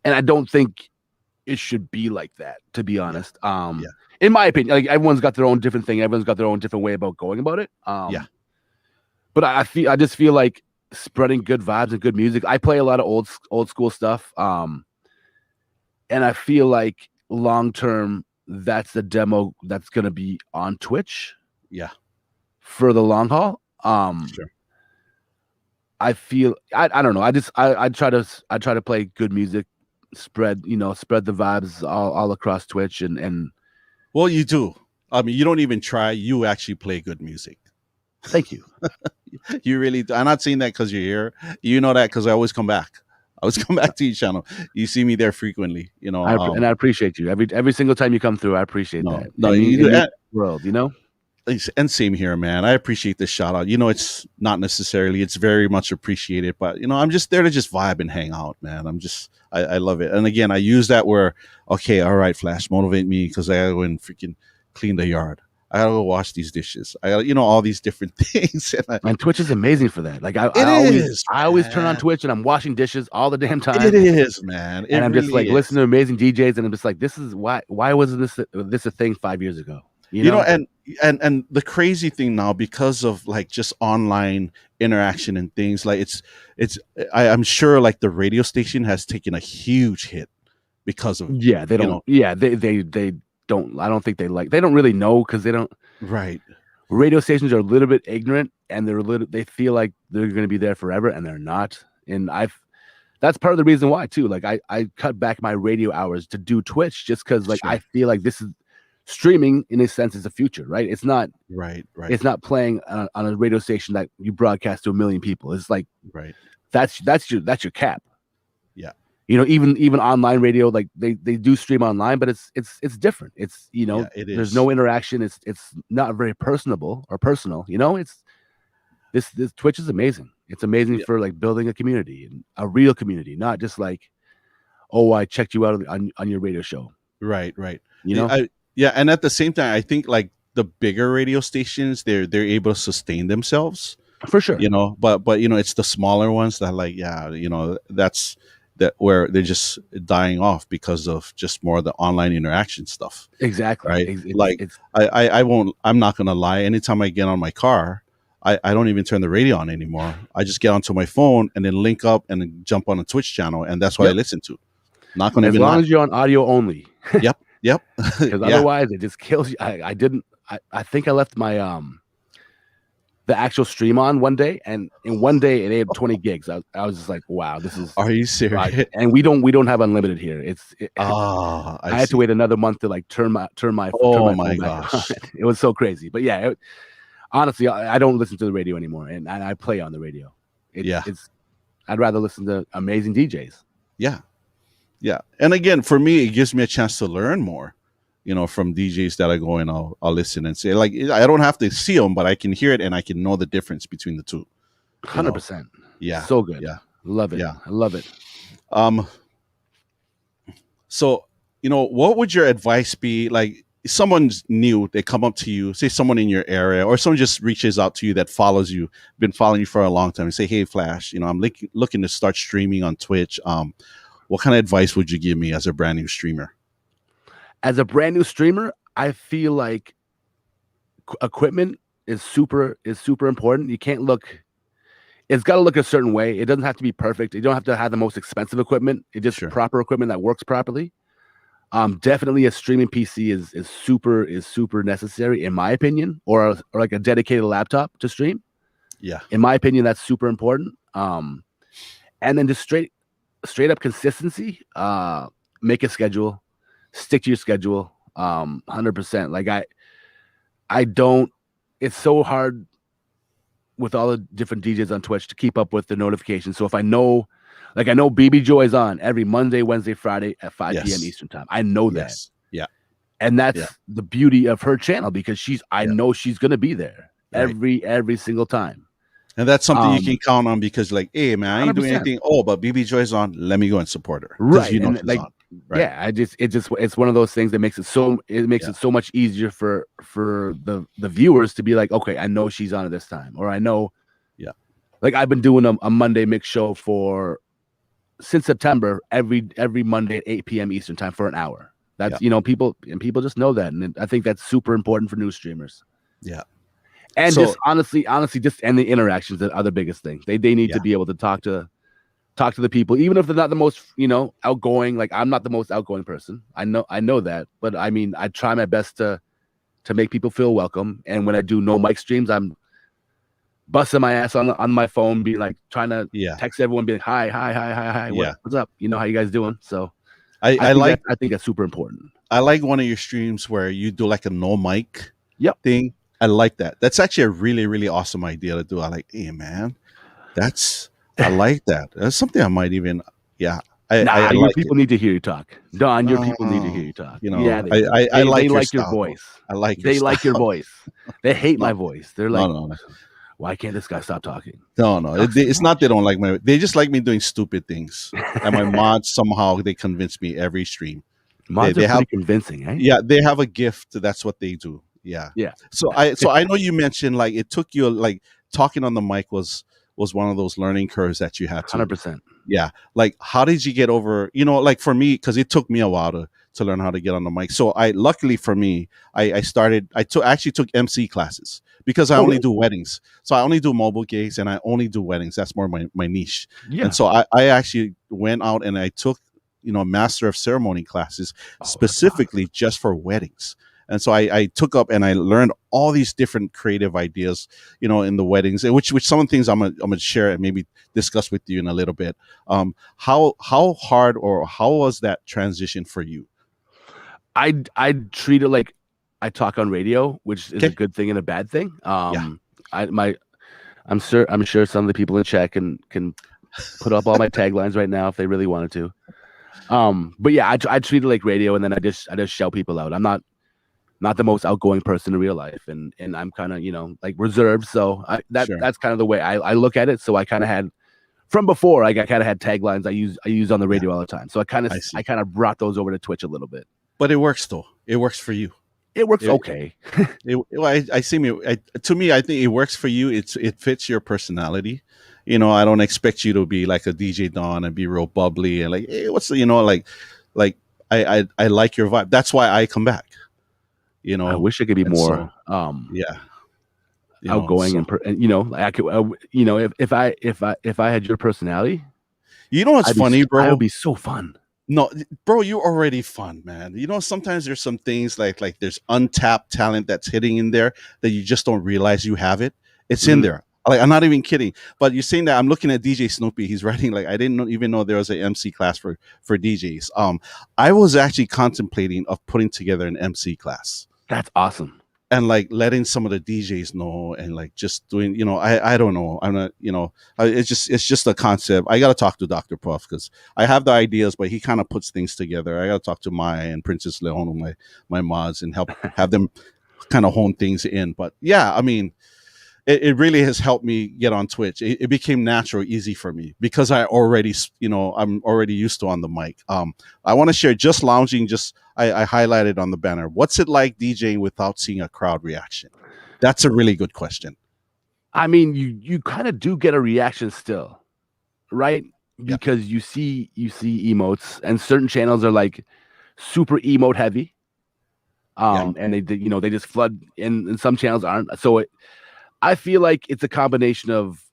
And I don't think it should be like that, to be honest. Yeah. In my opinion, like everyone's got their own different thing. Everyone's got their own different way about going about it. Yeah. But I just feel like spreading good vibes and good music. I play a lot of old school stuff. And I feel like long term, that's the demo that's gonna be on Twitch. Yeah. For the long haul. Sure. I feel I don't know. I try to play good music, spread the vibes all across Twitch and Well, you do. I mean, you don't even try. You actually play good music. Thank you. You really do. I'm not saying that because you're here. You know that because I always come back. I always come back to your channel. You see me there frequently. You know, and I appreciate you every single time you come through. I appreciate that. No, in you do. the world, you know. And same here, man. I appreciate the shout out. You know, it's not necessarily, it's very much appreciated, but you know, I'm just there to just vibe and hang out, man. I love it. And again, I use that where, okay, all right, Flash, motivate me because I gotta go and freaking clean the yard. I gotta go wash these dishes. I gotta, all these different things. And Twitch is amazing for that. Like I always turn on Twitch and I'm washing dishes all the damn time. It is, man. And I'm just like listening to amazing DJs, and I'm just like, this is why wasn't this a thing 5 years ago? You know, and the crazy thing now, because of like just online interaction and things, like I'm sure like the radio station has taken a huge hit because of they don't they don't, I don't think they don't really know because they don't. Right. Radio stations are a little bit ignorant, and they feel like they're going to be there forever, and they're not. And that's part of the reason why too. Like I cut back my radio hours to do Twitch just because like I feel like this is streaming in a sense is the future, right? It's not right. It's not playing on a radio station that you broadcast to 1 million people. It's like that's your cap. Yeah. You know, even online radio, like they do stream online, but it's different. It's there's no interaction. It's not very personable or personal. You know, it's this Twitch is amazing. It's amazing for like building a community, and a real community, not just like, oh, I checked you out on your radio show. Right. You know. And at the same time, I think like the bigger radio stations, they're able to sustain themselves for sure. You know, but it's the smaller ones that like, that's where they're just dying off because of just more of the online interaction stuff. Exactly. Right. I'm not gonna lie. Anytime I get on my car, I don't even turn the radio on anymore. I just get onto my phone and then link up and then jump on a Twitch channel, and that's what I listen to. Not gonna as long as you're on audio only. Yep. Because otherwise it just kills you. I think I left my the actual stream on one day, and in one day it ate 20 gigs. I was just like, wow, this is. Are you serious? Right. And we don't have unlimited here. I had to wait another month to like turn my oh my gosh. It was so crazy. But yeah, honestly, I don't listen to the radio anymore, and I play on the radio. I'd rather listen to amazing DJs. Yeah. And again, for me, it gives me a chance to learn more, from DJs that I go and I'll listen and say, like, I don't have to see them, but I can hear it and I can know the difference between the two. 100%. Yeah. So good. Yeah. Love it. Yeah. I love it. So, what would your advice be? Like, someone's new, they come up to you, say someone in your area, or someone just reaches out to you that follows you, been following you for a long time, and say, hey, Flash, I'm looking to start streaming on Twitch. What kind of advice would you give me as a brand new streamer? As a brand new streamer, I feel like equipment is super important. You can't it's got to look a certain way. It doesn't have to be perfect. You don't have to have the most expensive equipment. It's just proper equipment that works properly. Definitely a streaming PC is super necessary in my opinion, or like a dedicated laptop to stream. Yeah. In my opinion, that's super important. And then just straight up consistency. Make a schedule, stick to your schedule. 100%. Like I don't. It's so hard with all the different DJs on Twitch to keep up with the notifications. So if I know BB Joy is on every Monday, Wednesday, Friday at 5 p.m. Eastern time. I know that. Yeah. And that's the beauty of her channel, because I know she's gonna be there every single time. And that's something you can count on, because like, hey man, I ain't 100%. doing anything. Oh, but BB Joy's on. Let me go and support her. Right. She's like, on. Right. Yeah, it's one of those things that makes it so much easier for the viewers to be like, okay, I know she's on at this time, or I know, like I've been doing a Monday mix show for since September, every Monday at 8 p.m. Eastern time for an hour. That's people just know that, and I think that's super important for new streamers. Yeah, and so, just honestly, just and the interactions are the biggest thing. They need to be able to talk to the people, even if they're not the most outgoing. Like, I'm not the most outgoing person. I know that, but I mean, I try my best to make people feel welcome. And when I do no mic streams, I'm busting my ass on my phone, being like, trying to text everyone, being like, hi, what's up? How you guys doing? So I think that's super important. I like one of your streams where you do like a no mic thing. I like that. That's actually a really, really awesome idea to do. I like, hey man, I like that. That's something I might even, I your like people need to hear you talk. Don, your people need to hear you talk. I like your voice. I like they like your voice. They hate my voice. They're like, no. Why can't this guy stop talking? No. It's not they don't like my. They just like me doing stupid things. And my mods somehow they convince me every stream. Mods are pretty convincing, eh? Yeah, they have a gift. That's what they do. Yeah. So I know you mentioned like it took you like talking on the mic was one of those learning curves that you had to. 100%. Yeah. Like, how did you get over? Like for me, because it took me a while to learn how to get on the mic. So luckily for me, I actually took MC classes because I only do weddings. So I only do mobile gigs and I only do weddings. That's more my niche. Yeah. And so I actually went out and I took, Master of Ceremony classes specifically just for weddings. And so I took up and I learned all these different creative ideas, in the weddings, which some of the things I'm gonna share and maybe discuss with you in a little bit. How hard or how was that transition for you? I treat it like I talk on radio, which is a good thing and a bad thing. I'm sure some of the people in chat can put up all my taglines right now if they really wanted to. But yeah, I treat it like radio, and then I just shout people out. I'm not the most outgoing person in real life, and I'm kind of like reserved. So that's kind of the way I look at it. So I kind of had from before I kind of had taglines I use on the radio all the time. So I kind of brought those over to Twitch a little bit. But it works though. It works for you. It works okay. I see me. To me, I think it works for you. It fits your personality. I don't expect you to be like a DJ Don and be real bubbly and like, hey, what's the, like I like your vibe. That's why I come back. I wish I could be more, outgoing and I could, if I had your personality, what's funny, bro? It would be so fun. No, bro, you're already fun, man. Sometimes there's some things like there's untapped talent that's hitting in there that you just don't realize you have it. It's in there. Like, I'm not even kidding. But you're saying that I'm looking at DJ Snoopy. He's writing like I didn't even know there was an MC class for DJs. I was actually contemplating of putting together an MC class. That's awesome. And like letting some of the DJs know and like just doing, I don't know. I'm not, it's just a concept. I got to talk to Dr. Puff because I have the ideas, but he kind of puts things together. I got to talk to Maya and Princess Leono, my mods, and have them kind of hone things in. But yeah, I mean, it really has helped me get on Twitch. It became natural, easy for me because I already, I'm already used to on the mic. I want to share just lounging. I highlighted on the banner. What's it like DJing without seeing a crowd reaction? That's a really good question. I mean, you kind of do get a reaction still, right? Because you see emotes, and certain channels are like super emote heavy. And they just flood in, and some channels aren't. So I feel like it's a combination of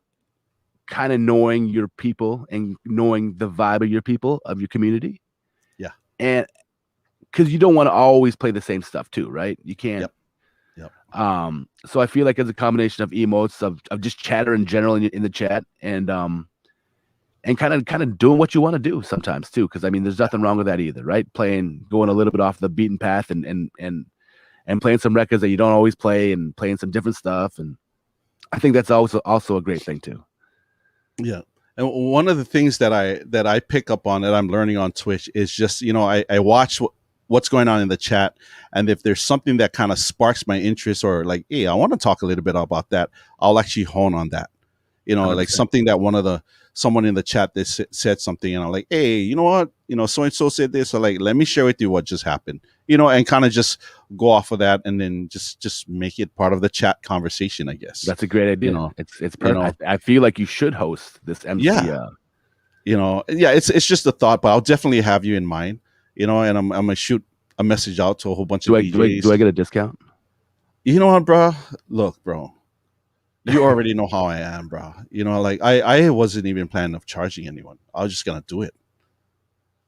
kind of knowing your people and knowing the vibe of your people, of your community. Yeah. And because you don't want to always play the same stuff too, right? You can't. Yep. So I feel like it's a combination of emotes, of just chatter in general in the chat, and kind of doing what you want to do sometimes too. Because I mean, there's nothing wrong with that either, right? Going a little bit off the beaten path and playing some records that you don't always play and playing some different stuff. And I think that's also a great thing too. Yeah. And one of the things that I pick up on that I'm learning on Twitch is just, I watch what's going on in the chat. And if there's something that kind of sparks my interest or like, hey, I want to talk a little bit about that, I'll actually hone on that. 100%. Like something that someone in the chat that said something and I'm like, hey, you know what? So-and-so said this. So like, let me share with you what just happened, and kind of just go off of that and then just make it part of the chat conversation, I guess. That's a great idea. It's perfect. I feel like you should host this MC. yeah, it's just a thought, but I'll definitely have you in mind, and I'm gonna shoot a message out to a whole bunch of DJs. Do I get a discount? You know what, bro? Look, bro, you already know how I am, bro. Like I wasn't even planning of charging anyone. I was just gonna do it,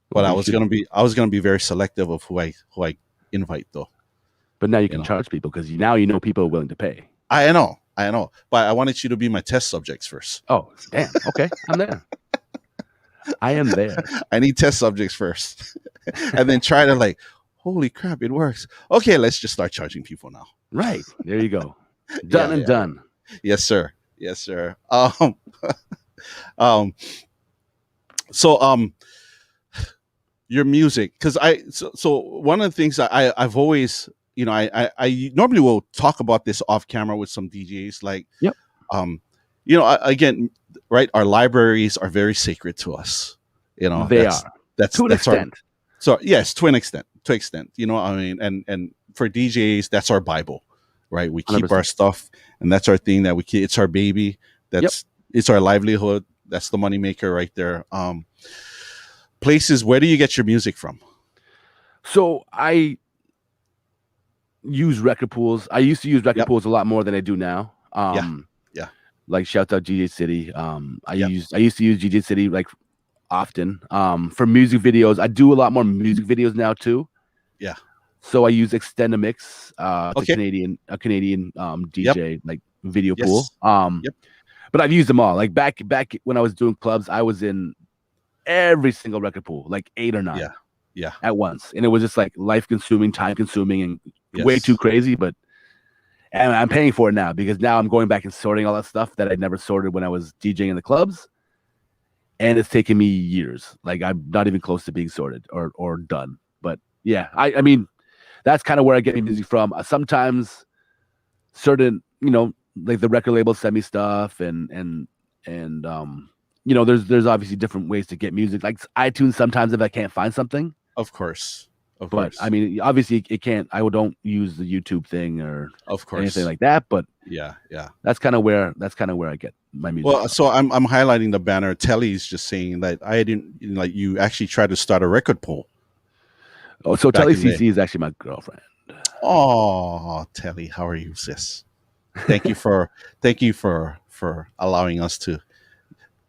but Well, I was gonna be very selective of who I invite, though. But now you can charge people because now you know people are willing to pay. I know, but I wanted you to be my test subjects first. Oh, damn. Okay, I'm there. I am there. I need test subjects first, and then try to like, holy crap, it works. Okay, let's just start charging people now. Right. There you go. Done. Done. Yes, sir. Yes, sir. So your music, because so one of the things that I've always, I normally will talk about this off camera with some DJs, like, yep. Again, right, our libraries are very sacred to us. They are. That's to an extent. So yes, to an extent. I mean, and for DJs, that's our Bible, right? We keep 100%. Our stuff, and that's our thing that we keep. It's our baby. It's our livelihood. That's the moneymaker right there. Places, where do you get your music from? So I use record pools. I used to use record pools a lot more than I do now. Yeah. Like shout out DJ City. I used to use DJ City like often. For music videos, I do a lot more music videos now too. Yeah. So I use Extendamix, a Canadian DJ like video pool. But I've used them all. Like back when I was doing clubs, I was in every single record pool, like 8 or 9. Yeah. At once. And it was just like life consuming, time consuming, and way too crazy. And I'm paying for it now because now I'm going back and sorting all that stuff that I never sorted when I was DJing in the clubs. And it's taken me years. Like I'm not even close to being sorted or done. But yeah, I mean, that's kind of where I get my music from. Sometimes certain, like the record labels send me stuff and there's obviously different ways to get music. Like iTunes, sometimes if I can't find something. Of course. But I mean, obviously it can't. I don't use the YouTube thing or anything like that. But yeah, that's kind of where I get my music. Well, so I'm highlighting the banner. Telly's just saying that I didn't like you actually tried to start a record pool. Oh, so Telly CC is actually my girlfriend. Oh, Telly, how are you, sis? Thank you for allowing us to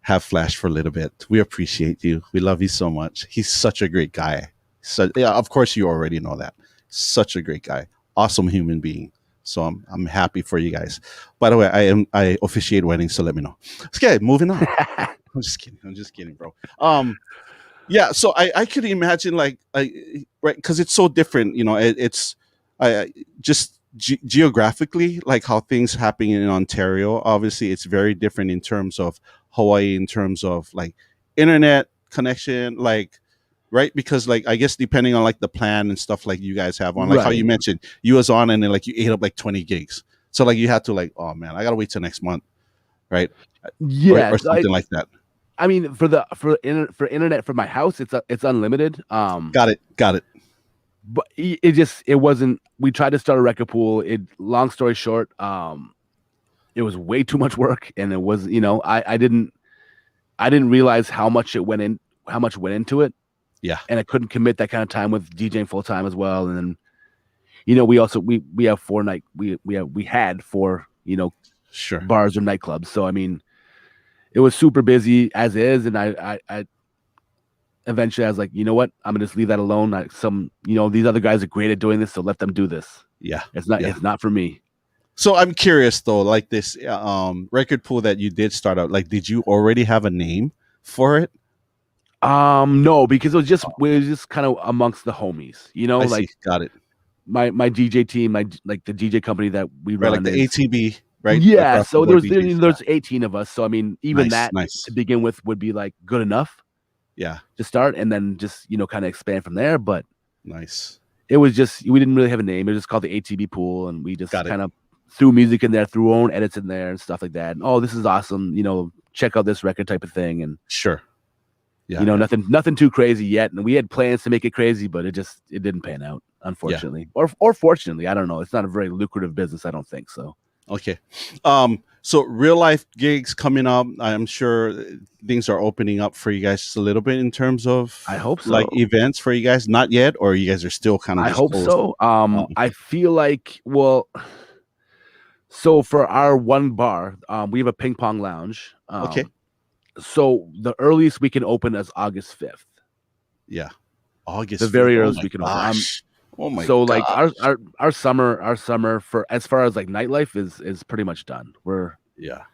have Flash for a little bit. We appreciate you. We love you so much. He's such a great guy. So yeah, of course you already know that. Such a great guy, awesome human being. So I'm happy for you guys. By the way, I officiate weddings, so let me know. Okay, moving on. I'm just kidding, bro. Yeah. So I could imagine right, because it's so different. It's just geographically, like how things happen in Ontario. Obviously, it's very different in terms of Hawaii, in terms of like internet connection, like. Right, because like I guess depending on like the plan and stuff like you guys have on, like how you mentioned you was on and then like you ate up like 20 gigs, so like you had to like, oh man, I gotta wait till next month, right? Yeah, or something like that. I mean, for internet for my house, it's unlimited. Got it. But it wasn't. We tried to start a record pool. Long story short, it was way too much work, and it was I didn't realize how much went into it. Yeah, and I couldn't commit that kind of time with DJing full time as well. And then, we also we have 4 we had 4 bars or nightclubs. So I mean, it was super busy as is, and I eventually I was like, you know what, I'm gonna just leave that alone. These other guys are great at doing this, so let them do this. Yeah, it's not for me. So I'm curious though, like this record pool that you did start out, like, did you already have a name for it? No, because we were just kind of amongst the homies, like got it. My DJ team, like the DJ company that we run, like the ATB, right? Yeah, so there's 18 of us. So I mean, even nice. To begin with would be like good enough. Yeah, to start, and then just kind of expand from there. But nice. It was just we didn't really have a name. It was just called the ATB pool, and we just kind of threw music in there, threw our own edits in there and stuff like that. And this is awesome. Check out this record type of thing. And sure. Yeah, nothing too crazy yet, and we had plans to make it crazy, but it didn't pan out, unfortunately, or fortunately. I don't know. It's not a very lucrative business, I don't think so. Okay, So real life gigs coming up. I'm sure things are opening up for you guys just a little bit in terms I of hope like so. events for you guys. Not yet, or you guys are still kind of I just hope closed. so. Oh, I feel like, well, so for our one bar, we have a ping pong lounge. okay. So the earliest we can open is August 5th. Yeah. The August 5th. very Oh earliest my we can open. gosh. Oh my So like gosh. our summer for as far as like nightlife is pretty much done. We're Yeah.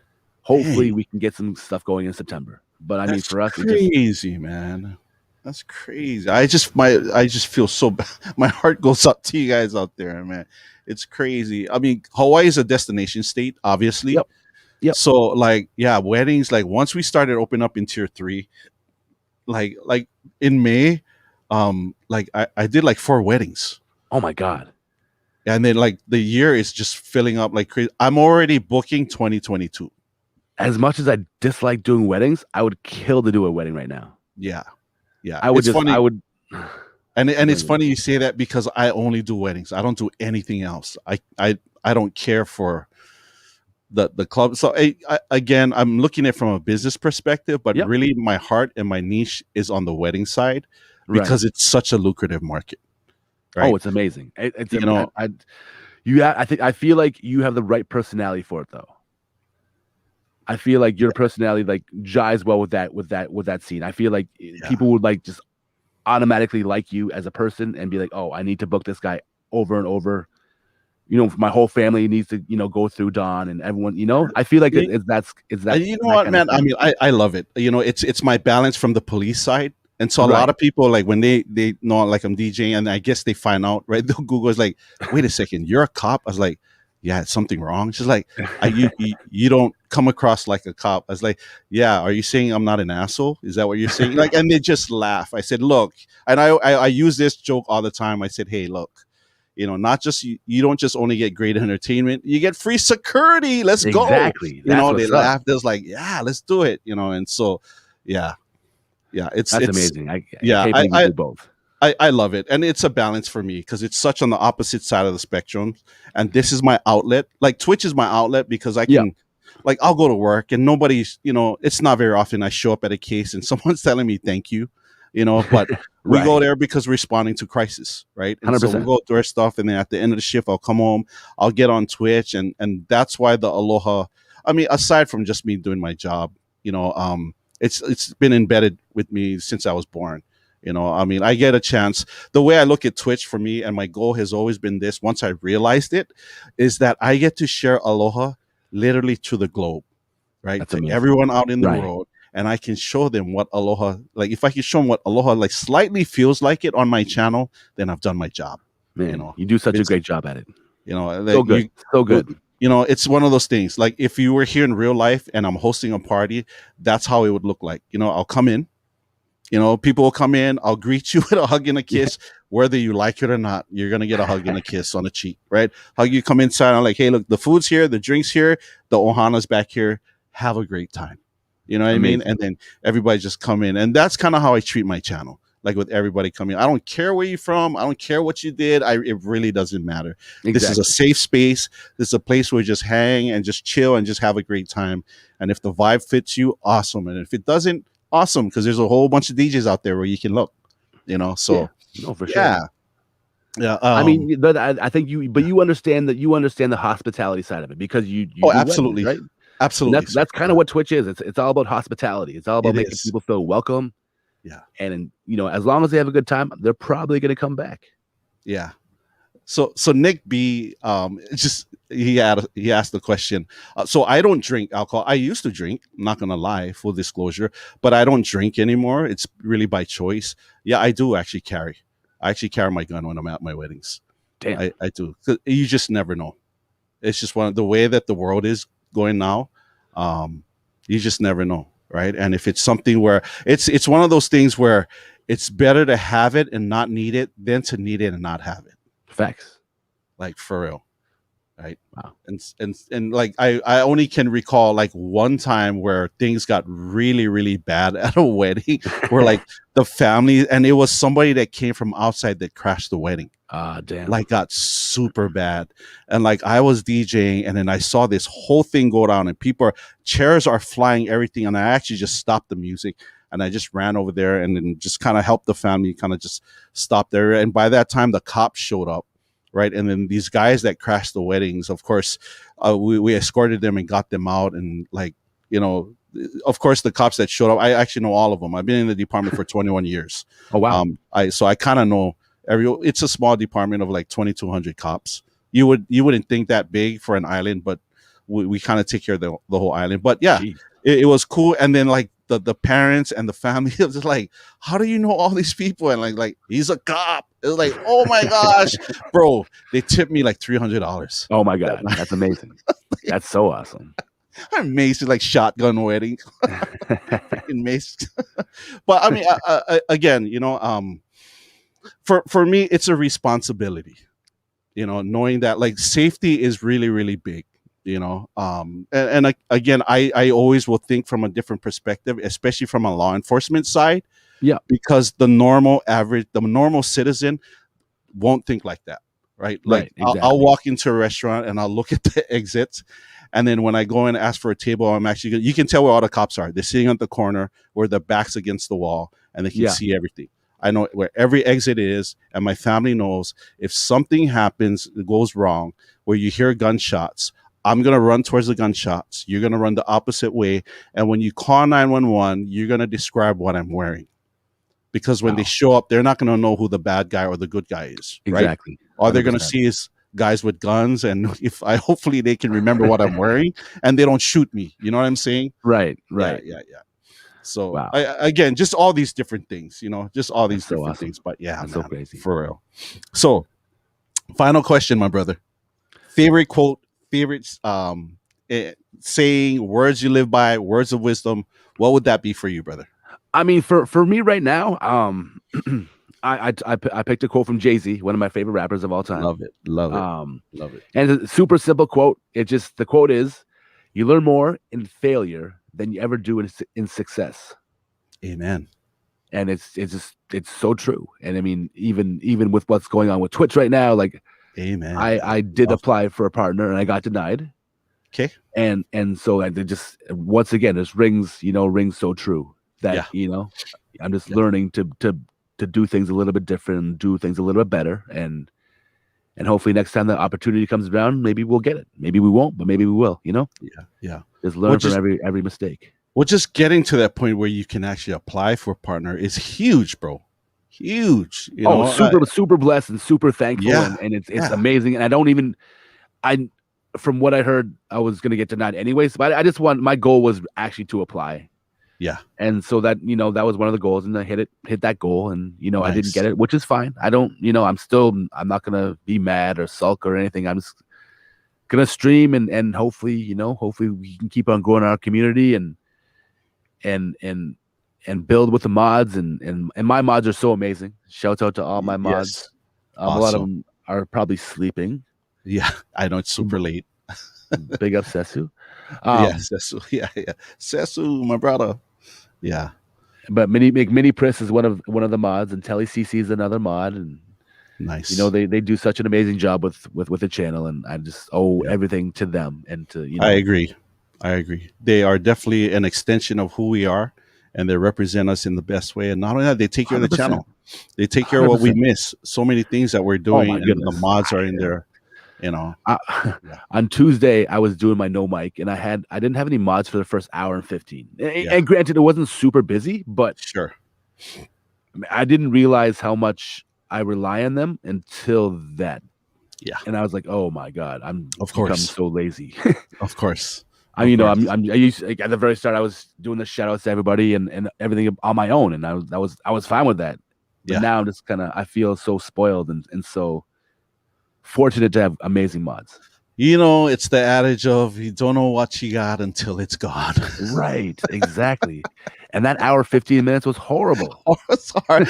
hopefully Dang. we can get some stuff going in September. But I mean, That's for us, it just crazy, man. That's crazy. I just feel so bad. My heart goes up to you guys out there, man. It's crazy. I mean, Hawaii is a destination state, obviously. yep, yep. So like, yeah, weddings, like once we started opening up in tier three, like in May, like I did like 4 weddings. Oh my God. And then like the year is just filling up like crazy. I'm already booking 2022. As much as I dislike doing weddings, I would kill to do a wedding right now. Yeah. Yeah. I would It's funny. I would And it's funny you say that because I only do weddings. I don't do anything else. I don't care for the club. So again, I'm looking at it from a business perspective, but Yep. really my heart and my niche is on the wedding side because right. it's such a lucrative market. Right. Oh, it's amazing. It's You know, I feel like you have the right personality for it though. I feel like your personality like jives well with that scene. I feel like people would like just automatically like you as a person and be like, oh, I need to book this guy over and over. You know, my whole family needs to, go through Don and everyone, I feel like that's and you know what, man? I mean, I love it. You know, it's my balance from the police side. And so a lot of people, like when they know like I'm DJing and I guess they find out, right? They'll Google is like, wait a second, you're a cop? I was like, yeah, it's something wrong. She's like, you don't come across like a cop. I was like, yeah, are you saying I'm not an asshole? Is that what you're saying? Like, and they just laugh. I said, look, and I use this joke all the time. I said, hey, look, not just you don't just only get great entertainment, you get free security. Let's go. Exactly. They laughed. They was like, yeah, let's do it. And so, yeah, it's amazing. I do both. I love it, and it's a balance for me because it's such on the opposite side of the spectrum, and this is my outlet. Like Twitch is my outlet because I can, like, I'll go to work and nobody's, it's not very often I show up at a case and someone's telling me thank you, but we go there because we're responding to crisis, right? And 100%. So we go do our stuff, and then at the end of the shift, I'll come home, I'll get on Twitch, and that's why the Aloha. I mean, aside from just me doing my job, it's been embedded with me since I was born. I mean, I get a chance. The way I look at Twitch for me, and my goal has always been this, once I realized it, is that I get to share Aloha literally to the globe, right? That's to amazing. Everyone out in the world. And I can show them what Aloha, like if I can show them what Aloha like slightly feels like it on my channel, then I've done my job. Man, you do such a great job at it. Like so good. So good. It's one of those things. Like if you were here in real life and I'm hosting a party, that's how it would look like. I'll come in. People will come in. I'll greet you with a hug and a kiss, whether you like it or not. You're gonna get a hug and a kiss on the cheek, right? Hug you, come inside. I'm like, hey, look, the food's here, the drinks here, the ohana's back here. Have a great time. You know what I mean? And then everybody just come in, and that's kind of how I treat my channel. Like with everybody coming, I don't care where you're from. I don't care what you did. It really doesn't matter. Exactly. This is a safe space. This is a place where you just hang and just chill and just have a great time. And if the vibe fits you, awesome. And if it doesn't, awesome, because there's a whole bunch of DJs out there where you can look, so for sure. I mean, but I think you understand the hospitality side of it because you absolutely weddings, right? Absolutely. And that's kind of what Twitch is. It's all about hospitality. It's all about making people feel welcome. Yeah. And as long as they have a good time, they're probably going to come back. Yeah. So Nick B, he asked the question. So I don't drink alcohol. I used to drink. I'm not gonna lie, full disclosure, but I don't drink anymore. It's really by choice. Yeah, I do actually carry. I actually carry my gun when I'm at my weddings. Damn, I do. You just never know. It's just the way that the world is going now. You just never know, right? And if it's something where it's one of those things where it's better to have it and not need it than to need it and not have it. Facts. Like for real. right? Wow. And like I only can recall like one time where things got really really bad at a wedding, where like the family, and it was somebody that came from outside that crashed the wedding. Ah, damn. Like got super bad, and like I was DJing, and then I saw this whole thing go down, and chairs are flying, everything, and I actually just stopped the music, and I just ran over there, and then just kind of helped the family, kind of just stop there. And by that time, the cops showed up, right? And then these guys that crashed the weddings, of course, we escorted them and got them out, and like you know. Of course, the cops that showed up, I actually know all of them. I've been in the department for 21 years. Oh wow. I kind of know it's a small department of like 2,200 cops. You wouldn't think that big for an island, but we kind of take care of the whole island. But yeah, it was cool. And then like the parents and the family was just like, how do you know all these people? And like he's a cop. It was like, oh my gosh, bro, they tipped me like $300. Oh my god, that's amazing. That's so awesome. I'm amazed at like shotgun wedding. Freaking mace. But I mean, again, for me, it's a responsibility, knowing that like safety is really, really big, again, I always will think from a different perspective, especially from a law enforcement side. Yeah. Because the normal citizen won't think like that. Right. Like right, exactly. I'll walk into a restaurant and I'll look at the exits. And then when I go and ask for a table, you can tell where all the cops are. They're sitting at the corner where their back's against the wall and they can see everything. I know where every exit is, and my family knows if something happens, it goes wrong, where you hear gunshots, I'm going to run towards the gunshots. You're going to run the opposite way. And when you call 911, you're going to describe what I'm wearing. Because when they show up, they're not going to know who the bad guy or the good guy is. Exactly. Right? All they're going to see is guys with guns, and hopefully they can remember what I'm wearing and they don't shoot me. You know what I'm saying? Right. Yeah. So wow. Again, just all these different things, just all these different awesome. Things. But yeah, that's so crazy. For real. So final question, my brother. Favorite quote, favorite saying, words you live by, words of wisdom. What would that be for you, brother? I mean, for me right now, I picked a quote from Jay-Z, one of my favorite rappers of all time. Love it. Love it. And it's a super simple quote. The quote is, you learn more in failure than you ever do in success. Amen. And it's so true. And I mean, even with what's going on with Twitch right now, like, amen. I did apply for a partner and I got denied. Okay. And so it just, once again, this rings so true that, I'm just learning to do things a little bit different and do things a little bit better. And hopefully next time the opportunity comes around, maybe we'll get it. Maybe we won't, but maybe we will, Yeah. Just learn from every mistake. Well, just getting to that point where you can actually apply for a partner is huge, bro. Huge. Super blessed and super thankful. Yeah. And it's amazing. And from what I heard, I was going to get denied anyways, but my goal was actually to apply. Yeah. And so that, that was one of the goals, and I hit that goal, and, nice. I didn't get it, which is fine. I don't, I'm not going to be mad or sulk or anything. I'm just going to stream and hopefully, hopefully we can keep on growing our community and build with the mods and my mods are so amazing. Shout out to all my mods. Awesome. A lot of them are probably sleeping. Yeah. I know it's super late. Big up Sesu. Sesu. Yeah. Sesu, my brother. Yeah. But Mini Priss is one of the mods, and Telly CC is another mod, and nice. They do such an amazing job with the channel, and I just owe everything to them and to I agree. They are definitely an extension of who we are, and they represent us in the best way. And not only that, they take care of the channel. They take care 100%. Of what we miss. So many things that we're doing, and the mods are in there. On Tuesday I was doing my no mic, and I didn't have any mods for the first hour and 15. And granted, it wasn't super busy, but sure, I didn't realize how much I rely on them until then. Yeah, and I was like, oh my god, I'm so lazy. Of course. I used, like, at the very start, I was doing the shout outs to everybody and everything on my own, and I was fine with that. But now I'm just I feel so spoiled and so fortunate to have amazing mods. It's the adage of you don't know what you got until it's gone. Right, exactly. And that hour 15 minutes was horrible. It's hard.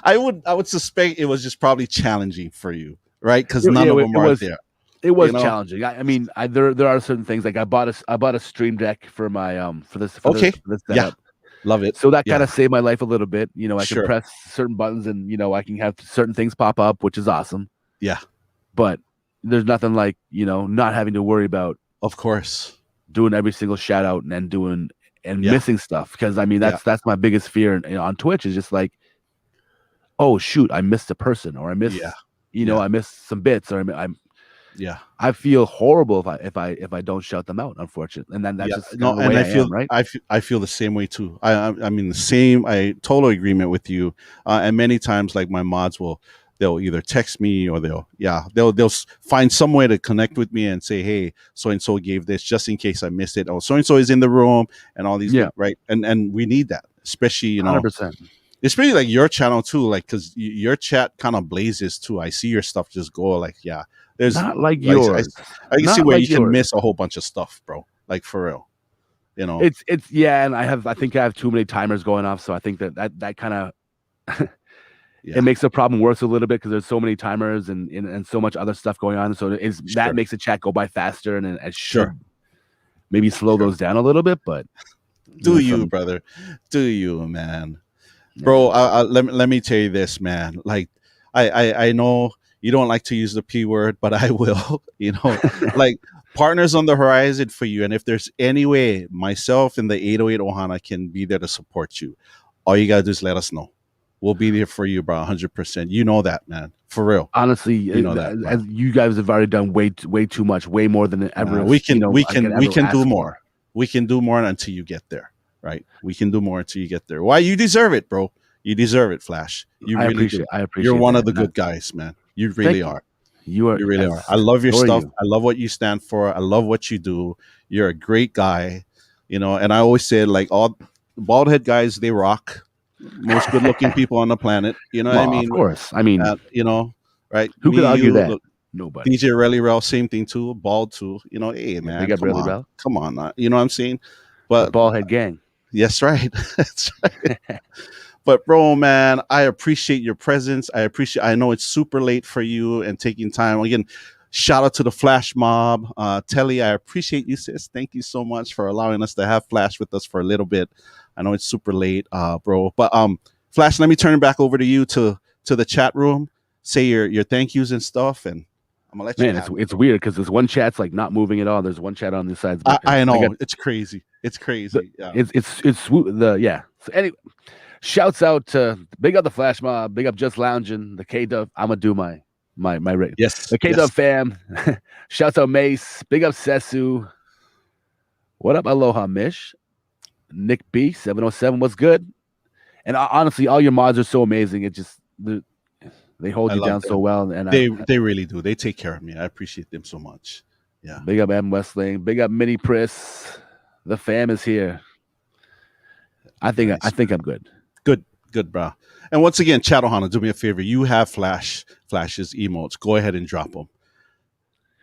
I would suspect it was just probably challenging for you, right? Because none of them are there. It was You know? challenging. I mean, there are certain things like I bought a stream deck for my for this Okay. Yeah. setup. Love it. So that Yeah. kind of saved my life a little bit. You know, I can Sure. press certain buttons and I can have certain things pop up, which is awesome. Yeah. But there's nothing like, not having to worry about Of course. doing every single shout out and doing and Yeah. missing stuff. Because I mean, that's my biggest fear on Twitch is just like, oh shoot, I missed a person, or I missed, I missed some bits, or I feel horrible if I don't shout them out, unfortunately. And then that's just the way I am, right? I feel the same way too. I mean the same. I total agreement with you. And many times, like my mods they'll either text me or they'll find some way to connect with me and say, hey, so and so gave this just in case I missed it. Oh, so and so is in the room and all these right. And we need that, especially 100%. Especially like your channel too, like because your chat kind of blazes too. I see your stuff just go like there's not like yours. I can see where you can miss a whole bunch of stuff, bro. Like for real, It's and I think I have too many timers going off, so I think that kind of it makes the problem worse a little bit because there's so many timers and so much other stuff going on. So that makes the chat go by faster, and it should maybe slow those down a little bit. But brother? Do you, man? Bro, let me tell you this, man. Like, I know you don't like to use the P word, but I will. Like partners on the horizon for you. And if there's any way myself and the 808 Ohana can be there to support you, all you gotta do is let us know. We'll be there for you, bro. 100%. You know that, man. For real. Honestly, as you guys have already done way too much, way more than ever. We can do more. We can do more until you get there. Right, we can do more until you get there. Why? You deserve it, bro. You deserve it, Flash. You really do. I appreciate. You're one of the good guys, man. You really are. You really are. I love your stuff. I love what you stand for. I love what you do. You're a great guy, and I always say, like, all bald head guys, they rock. Most good looking people on the planet. You know what I mean? Of course. I mean, right? Who could argue that? Nobody. DJRell E Rell, same thing too. Bald too. Hey, man, they got Rell E Rell. Come on, you know what I'm saying? But the bald head gang. Yes, right. That's right. But bro, man, I appreciate your presence. I know it's super late for you and taking time. Again, shout out to the Flash mob. Telly, I appreciate you, sis. Thank you so much for allowing us to have Flash with us for a little bit. I know it's super late, bro. But Flash, let me turn it back over to you to the chat room. Say your thank yous and stuff, and I'm gonna let you. Man, it's weird because there's one chat's like not moving at all. There's one chat on this side. I know it's crazy. It's crazy. It's So anyway, shouts out to big up the Flash mob, big up Just Lounging, the K Dub. I'm gonna do my rating. Yes, the K Dub fam. Shouts out Mace, big up Sesu. What up, Aloha Mish, Nick B 707. What's good? And honestly, all your mods are so amazing. It just they hold you down so well, and they really do. They take care of me. I appreciate them so much. Yeah. Big up M Westling. Big up Mini Priss. The fam is here. I think I'm good. Good, bro. And once again, Chat Ohana, do me a favor. You have Flash's emotes. Go ahead and drop them.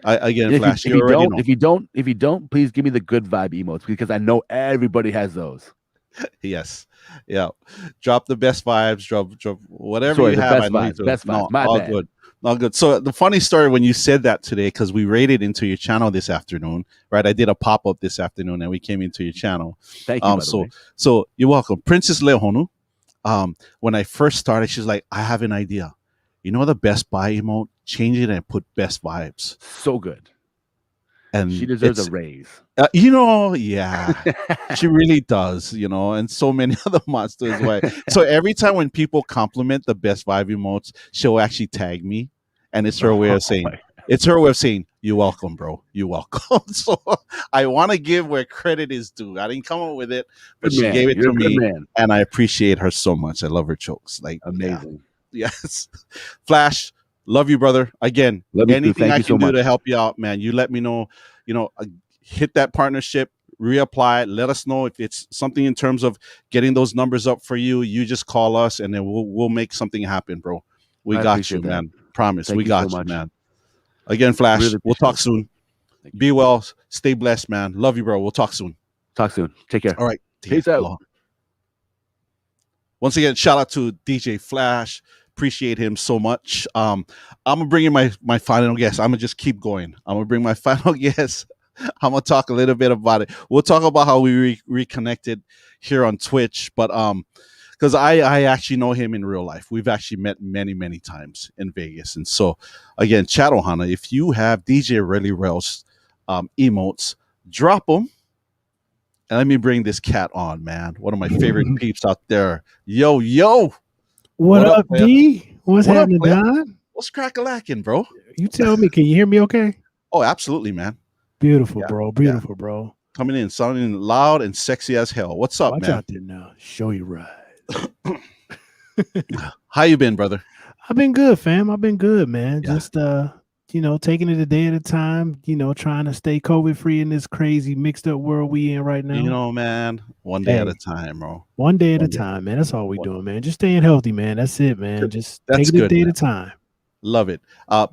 Flash. If you don't, please give me the good vibe emotes because I know everybody has those. Yes. Yeah. Drop the best vibes. Drop whatever you have. Best vibes. All good. All good. So the funny story when you said that today, because we raided into your channel this afternoon, right? I did a pop-up this afternoon and we came into your channel. Thank you. So you're welcome. Princess Leohonu, when I first started, she's like, I have an idea. You know the Best Buy emote? Change it and put best vibes. So good. And she deserves a raise. She really does, and so many other mods do as well. So every time when people compliment the best vibe emotes, she'll actually tag me. And it's her way of saying, you're welcome, bro. You're welcome. So I want to give where credit is due. I didn't come up with it, but she gave it to me. And I appreciate her so much. I love her jokes. Like amazing. Yes. Flash. Love you, brother. Again, anything I can do to help you out, man, you let me know. Hit that partnership, reapply. Let us know if it's something in terms of getting those numbers up for you. You just call us, and then we'll make something happen, bro. We got you, man. Promise, we got you, man. Again, Flash. Really we'll talk soon. Be well. Stay blessed, man. Love you, bro. We'll talk soon. Take care. All right. Peace out. Once again, shout out to DJ Flash. Appreciate him so much. I'm gonna bring in my final guest. I'm gonna just keep going. I'm gonna bring my final guest. I'm gonna talk a little bit about it. We'll talk about how we reconnected here on Twitch, but because I actually know him in real life. We've actually met many times in Vegas, and so again, chat Ohana, if you have DJRell E Rell's emotes, drop them. And let me bring this cat on, man. One of my favorite peeps out there. Yo. What up, player? D? What's What up, happening, player? Don? What's crack-a-lacking, bro? You tell me. Can you hear me okay? Oh, absolutely, man. Beautiful, Yeah, bro. Beautiful, bro. Coming in, sounding loud and sexy as hell. What's up, Watch man? out there now. Show you right. How you been, brother? I've been good, fam. I've been good, man. Yeah. Just taking it a day at a time, trying to stay COVID free in this crazy mixed up world we in right now. Man, one day at a time, bro. One day at a time, man. That's all we doing, man. Just staying healthy, man. That's it, man. Just taking it a day at a time. Love it.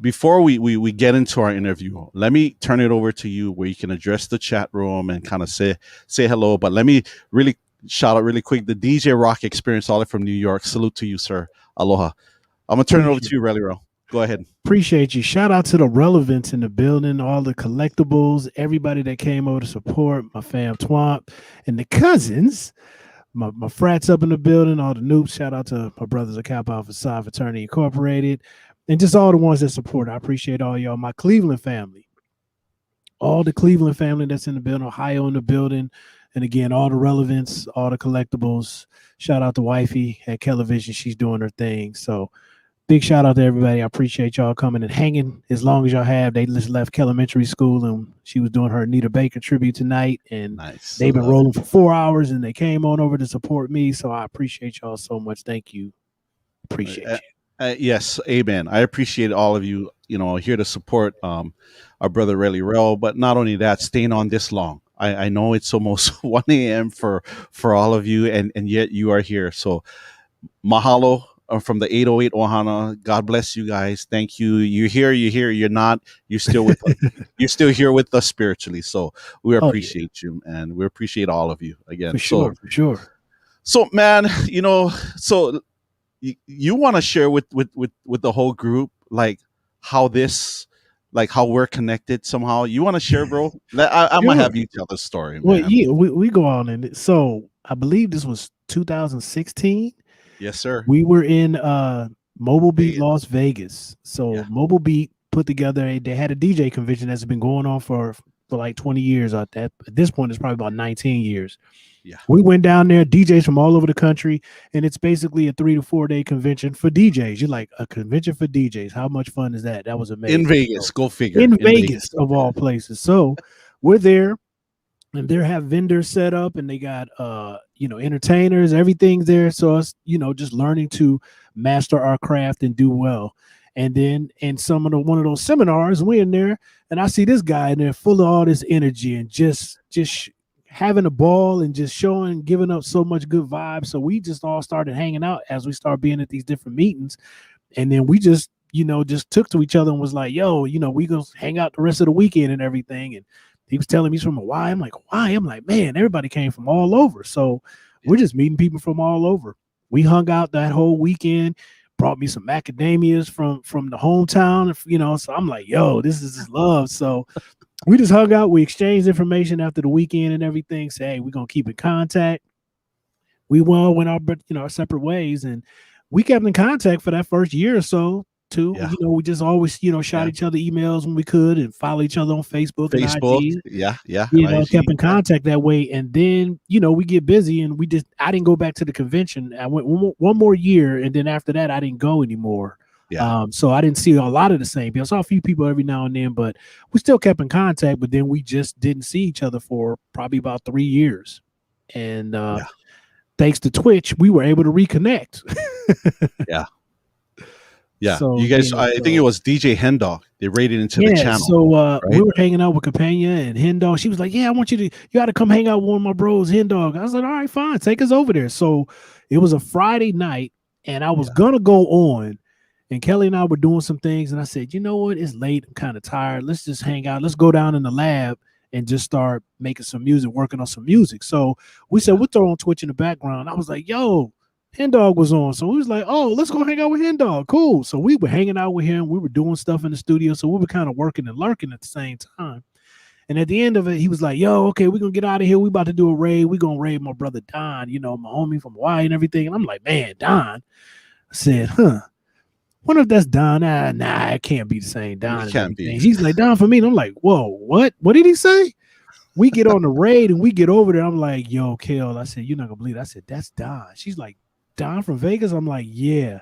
Before we get into our interview, let me turn it over to you where you can address the chat room and kind of say hello. But let me really shout out really quick the DJ Rock Experience, all from New York. Salute to you, sir. Aloha. I'm gonna turn it over to you, Rell E Rell. Go ahead. Appreciate you. Shout out to the relevance in the building, all the collectibles, everybody that came over to support, my fam Twomp and the cousins, my frats up in the building, all the noobs. Shout out to my brothers at Kappa Alpha Psi Fraternity Incorporated, and just all the ones that support. I appreciate all y'all. My Cleveland family, all the Cleveland family that's in the building, Ohio in the building, and again, all the relevance, all the collectibles. Shout out to Wifey at Kayleanne. She's doing her thing. So big shout out to everybody. I appreciate y'all coming and hanging as long as y'all have. They just left elementary school and she was doing her Anita Baker tribute tonight. And nice. They've been rolling for 4 hours and they came on over to support me. So I appreciate y'all so much. Thank you. Appreciate you. Yes, amen. I appreciate all of you, here to support our brother Rell E Rell. But not only that, staying on this long. I know it's almost 1 a.m. for all of you, and yet you are here. So mahalo. From the 808 Ohana, God bless you guys. Thank you. You're here. You're not. You're still with us. You're still here with us spiritually. So we appreciate you, and we appreciate all of you again. For sure. So, man, so you want to share with the whole group like how we're connected somehow. You want to share, bro? I'm gonna have you tell the story. Well, man. yeah, we go on in it. So I believe this was 2016. Yes, sir. We were in Mobile Beat, Las Vegas. So Mobile Beat put together, they had a DJ convention that's been going on for like 20 years. At this point, it's probably about 19 years. Yeah. We went down there, DJs from all over the country, and it's basically a 3 to 4 day convention for DJs. You're like, a convention for DJs. How much fun is that? That was amazing. In Vegas, go figure. In Vegas, of all places. So we're there. And they have vendors set up and they got, entertainers, everything's there. So us, just learning to master our craft and do well. And then in one of those seminars, we're in there and I see this guy in there full of all this energy and just having a ball and just giving up so much good vibes. So we just all started hanging out as we started being at these different meetings. And then we just took to each other and was like, yo, we gonna hang out the rest of the weekend and everything. And he was telling me he's from Hawaii. I'm like, Hawaii? I'm like, man, everybody came from all over. So we're just meeting people from all over. We hung out that whole weekend, brought me some macadamias from the hometown, so I'm like, yo, this is just love. So we just hung out. We exchanged information after the weekend and everything. Say, hey, we're going to keep in contact. We all went our separate ways. And we kept in contact for that first year or so. Too, we just always, shot each other emails when we could and follow each other on Facebook. And IG. Kept in contact that way. And then, we get busy and I didn't go back to the convention. I went one more year. And then after that, I didn't go anymore. Yeah. So I didn't see a lot of the same people. I saw a few people every now and then, but we still kept in contact. But then we just didn't see each other for probably about 3 years. And thanks to Twitch, we were able to reconnect. Yeah. Yeah, so, you guys, I think it was DJ Hendog. They raided into the channel. So right? We were hanging out with Kayleanne and Hendog. She was like, yeah, you got to come hang out with one of my bros, Hendog. I was like, all right, fine, take us over there. So it was a Friday night and I was going to go on and Kelly and I were doing some things. And I said, you know what? It's late. I'm kind of tired. Let's just hang out. Let's go down in the lab and just start making some music, working on some music. So we said, we'll throw on Twitch in the background. I was like, yo, Hen Dog was on. So we was like, oh, let's go hang out with Hen Dog. Cool. So we were hanging out with him. We were doing stuff in the studio. So we were kind of working and lurking at the same time. And at the end of it, he was like, yo, okay, we're going to get out of here. We about to do a raid. We're going to raid my brother Don, you know, my homie from Hawaii and everything. And I'm like, man, Don. I said, wonder if that's Don. Nah, it can't be the same Don. It can't be. He's like, Don for me. And I'm like, whoa, what? What did he say? We get on the raid and we get over there. I'm like, yo, Kale. I said, you're not going to believe it. I said, that's Don. She's like, Don from Vegas? I'm like, yeah.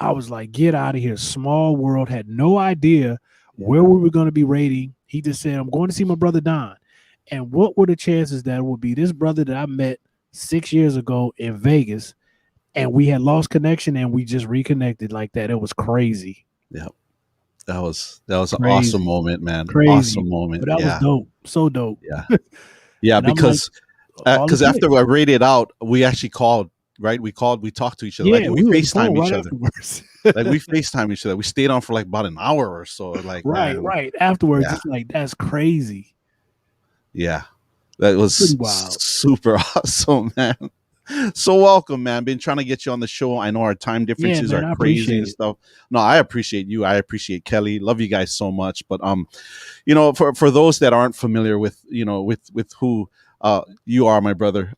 I was like, get out of here. Small world. Had no idea where we were going to be raiding. He just said, I'm going to see my brother Don. And what were the chances that it would be this brother that I met 6 years ago in Vegas, and we had lost connection and we just reconnected like that? It was crazy. Yeah. That was an awesome moment, man. Crazy. Awesome moment. But that was dope. So dope. Yeah. Yeah, because after I raided out, we actually called, right? We talked to each other. Yeah, like we FaceTime each other. Afterwards. Like we FaceTime each other. We stayed on for like about an hour or so. Like right. Afterwards, it's like, that's crazy. Yeah. That was super awesome, man. So welcome, man. Been trying to get you on the show. I know our time differences are crazy and stuff. No, I appreciate you. I appreciate Kelly. Love you guys so much. But you know, for those that aren't familiar with, you know, with who you are, my brother,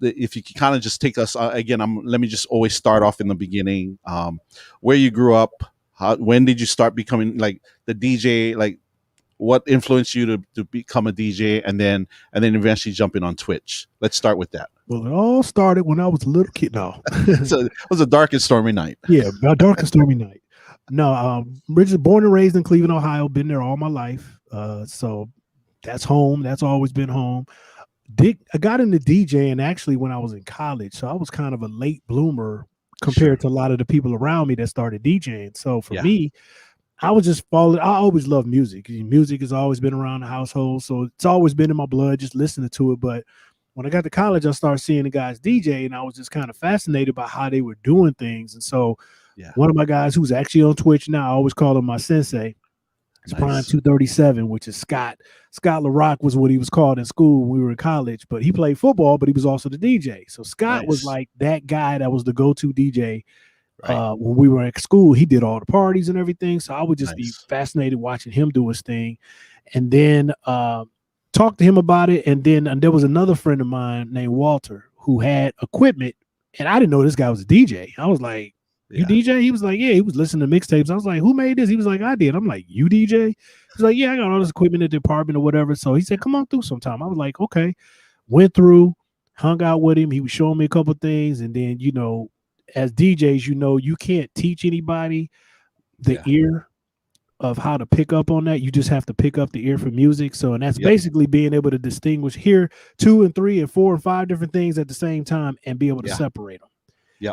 if you can kind of just take us again, let me just always start off in the beginning. Where you grew up, when did you start becoming like the DJ? Like, what influenced you to become a DJ, and then eventually jumping on Twitch? Let's start with that. Well, it all started when I was a little kid. No, it was a dark and stormy night. Yeah, a dark and stormy night. No, originally born and raised in Cleveland, Ohio. Been there all my life. So that's home. That's always been home. I got into DJing actually when I was in college. So I was kind of a late bloomer compared to a lot of the people around me that started DJing. So for me, I was just following. I always loved music. Music has always been around the household. So it's always been in my blood, just listening to it. But when I got to college, I started seeing the guys DJ, and I was just kind of fascinated by how they were doing things. And so one of my guys who's actually on Twitch now, I always call him my sensei. It's Prime 237, which is Scott. Scott LaRock was what he was called in school when we were in college, but he played football, but he was also the DJ. So Scott was like that guy that was the go-to DJ. When we were at school. He did all the parties and everything. So I would just be fascinated watching him do his thing. And then talk to him about it. And then there was another friend of mine named Walter who had equipment, and I didn't know this guy was a DJ. I was like, you DJ? He was like, yeah, he was listening to mixtapes. I was like, who made this? He was like, I did. I'm like, you DJ? He's like, yeah, I got all this equipment at the apartment or whatever. So he said, come on through sometime. I was like, okay. Went through, hung out with him. He was showing me a couple of things. And then, you know, as DJs, you know, you can't teach anybody the ear of how to pick up on that. You just have to pick up the ear for music. So, and that's basically being able to distinguish, hear 2 and 3 and 4 and 5 different things at the same time and be able to separate them.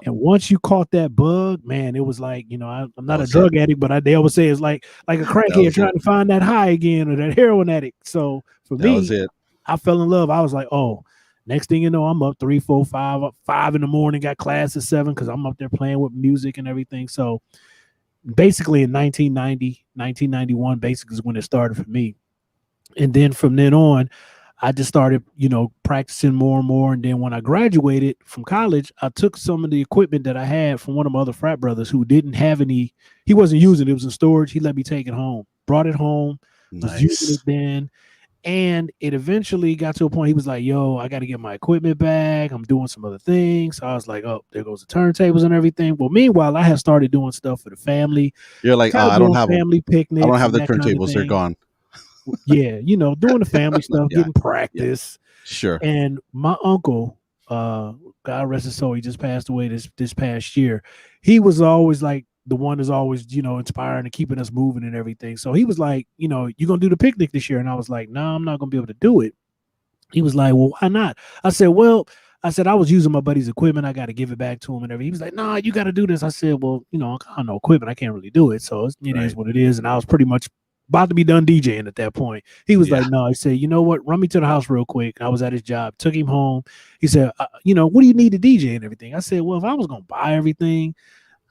And once you caught that bug, man, it was like, you know, I'm not a drug addict, but they always say it's like a crackhead trying to find that high again, or that heroin addict. So for me, I fell in love. I was like, oh, next thing you know, I'm up 3, 4, 5 in the morning, got class at 7 because I'm up there playing with music and everything. So basically in 1991, basically is when it started for me. And then from then on, I just started, you know, practicing more and more. And then when I graduated from college, I took some of the equipment that I had from one of my other frat brothers who didn't have any, he wasn't using it. It was in storage. He let me take it home, brought it home, was using it then. And it eventually got to a point he was like, yo, I got to get my equipment back. I'm doing some other things. So I was like, oh, there goes the turntables and everything. Well, meanwhile, I had started doing stuff for the family. You're like, oh, I don't have family picnics. I don't have the turntables. They're gone. Yeah, you know, doing the family stuff, getting practice. Sure. And my uncle, God rest his soul, he just passed away this past year. He was always like the one that's always, you know, inspiring and keeping us moving and everything. So he was like, you know, you're going to do the picnic this year. And I was like, no, I'm not going to be able to do it. He was like, well, why not? I said, I was using my buddy's equipment. I got to give it back to him and everything. He was like, nah, you got to do this. I said, well, you know, I don't know equipment. I can't really do it. So it is what it is. And I was pretty much about to be done DJing at that point. He was like, no, he said, you know what? Run me to the house real quick. I was at his job, took him home. He said, you know, what do you need to DJ and everything? I said, well, if I was going to buy everything,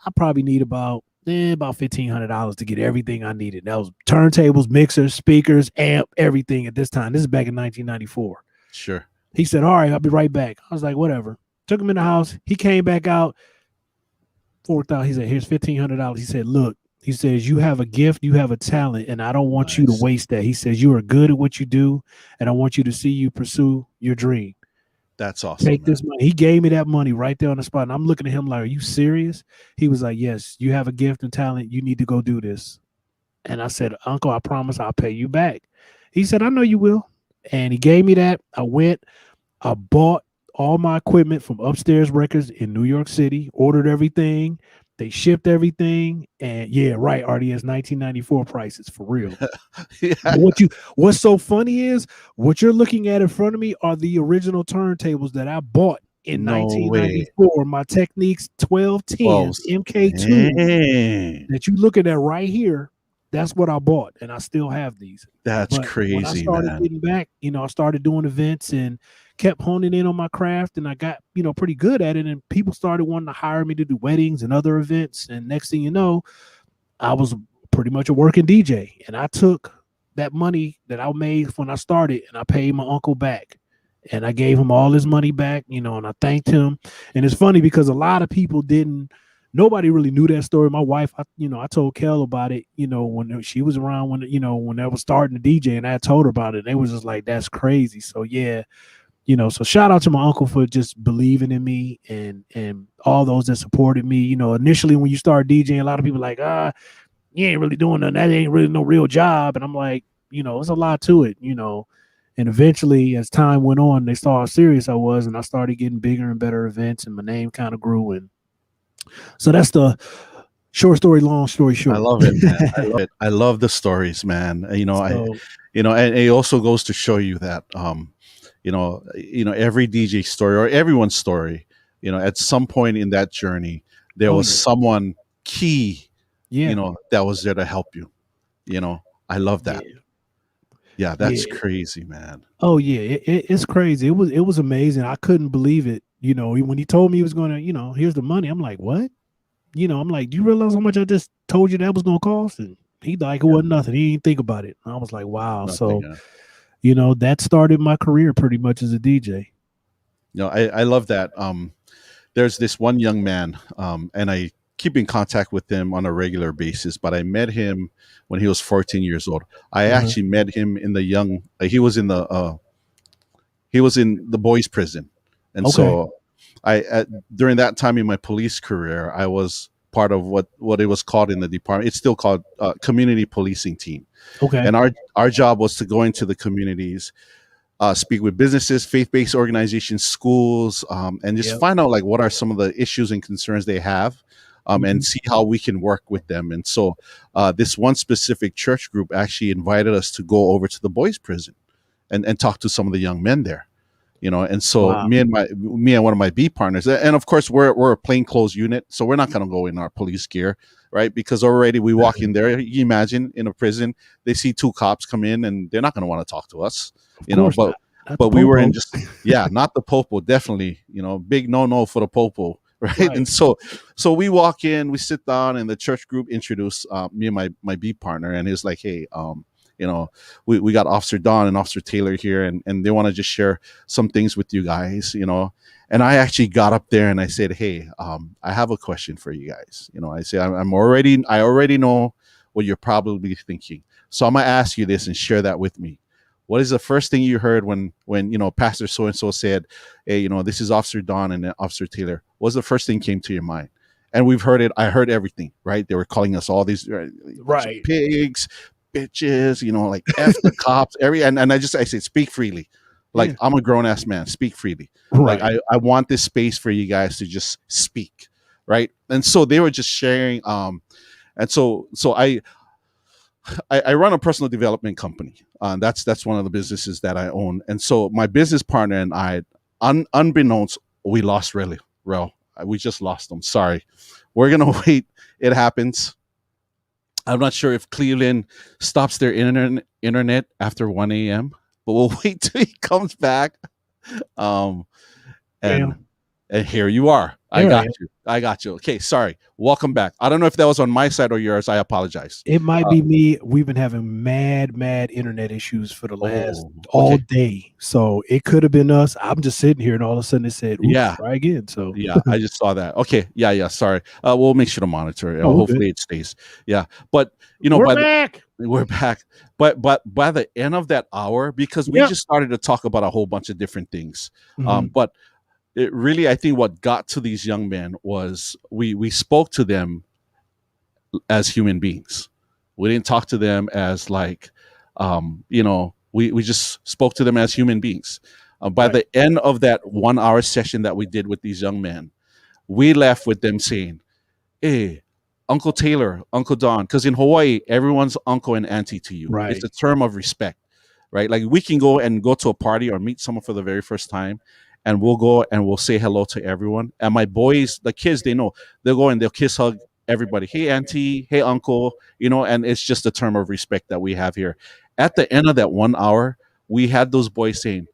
I probably need about $1,500 to get everything I needed. That was turntables, mixers, speakers, amp, everything at this time. This is back in 1994. Sure. He said, all right, I'll be right back. I was like, whatever. Took him in the house. He came back out. 4,000. He said, here's $1,500. He said, look, he says, you have a gift, you have a talent, and I don't want you to Nice. waste that. He says, you are good at what you do, and I want you to see you pursue your dream. That's awesome, Take man. this money. He gave me that money right there on the spot. And I'm looking at him like, are you serious? He was like, yes, you have a gift and talent. You need to go do this. And I said, Uncle, I promise I'll pay you back. He said, I know you will. And he gave me that. I went, I bought all my equipment from Upstairs Records in New York City, ordered everything. They shipped everything. And yeah, right, RDS 1994 prices for real. Yeah. What's so funny is what you're looking at in front of me are the original turntables that I bought in No way. 1994. My Techniques 1210s MK2 Dang. that you're looking at right here. That's what I bought, and I still have these. That's But when I crazy, started man. getting back, I started doing events and kept honing in on my craft, and I got, pretty good at it. And people started wanting to hire me to do weddings and other events. And next thing you know, I was pretty much a working DJ. And I took that money that I made when I started and I paid my uncle back. And I gave him all his money back, and I thanked him. And it's funny because a lot of people nobody really knew that story. My wife, I told Kel about it, when she was around when I was starting to DJ, and I told her about it. And they was just like, that's crazy. So yeah, so shout out to my uncle for just believing in me and all those that supported me. Initially when you start DJing, a lot of people like, you ain't really doing nothing. That ain't really no real job. And I'm like, it's a lot to it, And eventually, as time went on, they saw how serious I was, and I started getting bigger and better events, and my name kind of grew. And so that's the short story, long story short. I love it, man. I love it. I love the stories, man. And it also goes to show you that, every DJ story or everyone's story, at some point in that journey, there was someone key, that was there to help you. I love that. Yeah, that's crazy, man. Oh yeah, it's crazy. It was amazing. I couldn't believe it. When he told me he was gonna, here's the money. I'm like, what? I'm like, do you realize how much I just told you that was gonna cost? And he like, it wasn't nothing. He didn't think about it. And I was like, wow. Nothing, So, that started my career pretty much as a DJ. I love that. There's this one young man, and I keep in contact with him on a regular basis, but I met him when he was 14 years old. I actually met him in he was in the boys' prison. And so during that time in my police career, I was part of what it was called in the department. It's still called community policing team. Okay. And our job was to go into the communities, speak with businesses, faith-based organizations, schools, and just find out like what are some of the issues and concerns they have. And see how we can work with them. And so this one specific church group actually invited us to go over to the boys' prison and talk to some of the young men there. And so me and one of my B partners, and of course we're a plainclothes unit, so we're not going to go in our police gear, right? Because already we walk in there. You imagine in a prison, they see two cops come in, and they're not going to want to talk to us, But we were in not the popo, definitely, big no for the popo, right? And so we walk in, we sit down, and the church group introduced me and my B partner, and it's like, hey, we got Officer Don and Officer Taylor here, and they want to just share some things with you guys, And I actually got up there and I said, hey, I have a question for you guys. I said, I already know what you're probably thinking. So I'm going to ask you this and share that with me. What is the first thing you heard when Pastor so-and-so said, hey, this is Officer Don and Officer Taylor? What was the first thing came to your mind? And we've heard it. I heard everything, right? They were calling us all these pigs, bitches, like F the cops, and I said, speak freely. Like, I'm a grown-ass man, speak freely. Right. Like, I want this space for you guys to just speak, right? And so they were just sharing. And so I run a personal development company. That's one of the businesses that I own. And so my business partner and I, unbeknownst, we lost Rell. We just lost him. Sorry. We're going to wait. It happens. I'm not sure if Kayleanne stops their internet after 1 a.m., but we'll wait till he comes back. And And here you are. I There I got am. you. I got you. Okay, sorry. Welcome back. I don't know if that was on my side or yours. I apologize. It might be me. We've been having mad internet issues for the last all okay. day. So it could have been us. I'm just sitting here and all of a sudden it said, oops, Yeah. try again. So Yeah, I just saw that. Okay. Yeah. Sorry. We'll make sure to monitor it. Oh, we're Hopefully it stays. Yeah. But you know, We're back. we're back. But by the end of that hour, because we Yep. just started to talk about a whole bunch of different things. Mhm. But it really, I think what got to these young men was we spoke to them as human beings. We didn't talk to them as like, we just spoke to them as human beings. By Right. the end of that 1 hour session that we did with these young men, we left with them saying, hey, Uncle Taylor, Uncle Don, because in Hawaii, everyone's uncle and auntie to you. Right. It's a term of respect, right? Like we can go to a party or meet someone for the very first time, and we'll go and we'll say hello to everyone. And my boys, the kids, they know they'll go and they'll kiss, hug everybody. Hey, auntie, hey, uncle, and it's just a term of respect that we have here. At the end of that 1 hour, we had those boys saying,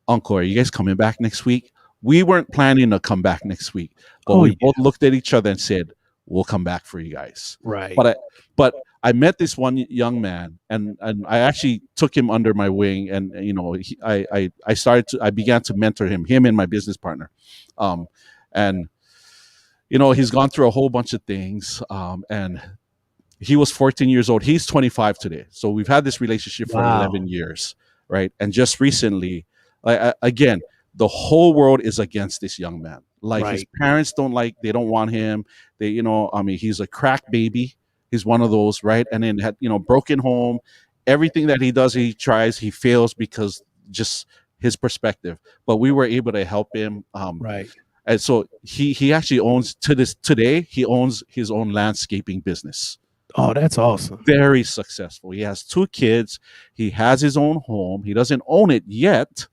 Uncle, are you guys coming back next week? We weren't planning to come back next week, but we both looked at each other and said, we'll come back for you guys. Right. But I met this one young man, and I actually took him under my wing, and I began to mentor him and my business partner, and he's gone through a whole bunch of things, and he was 14 years old. He's 25 today, so we've had this relationship for 11 years, right? And just recently, again, the whole world is against this young man. Like his parents they don't want him. He's a crack baby. He's one of those, right? And then had, broken home. Everything that he does, he tries, he fails because just his perspective. But we were able to help him. Right. And so he actually he owns his own landscaping business. Oh, that's awesome. Very successful. He has 2 kids. He has his own home. He doesn't own it yet,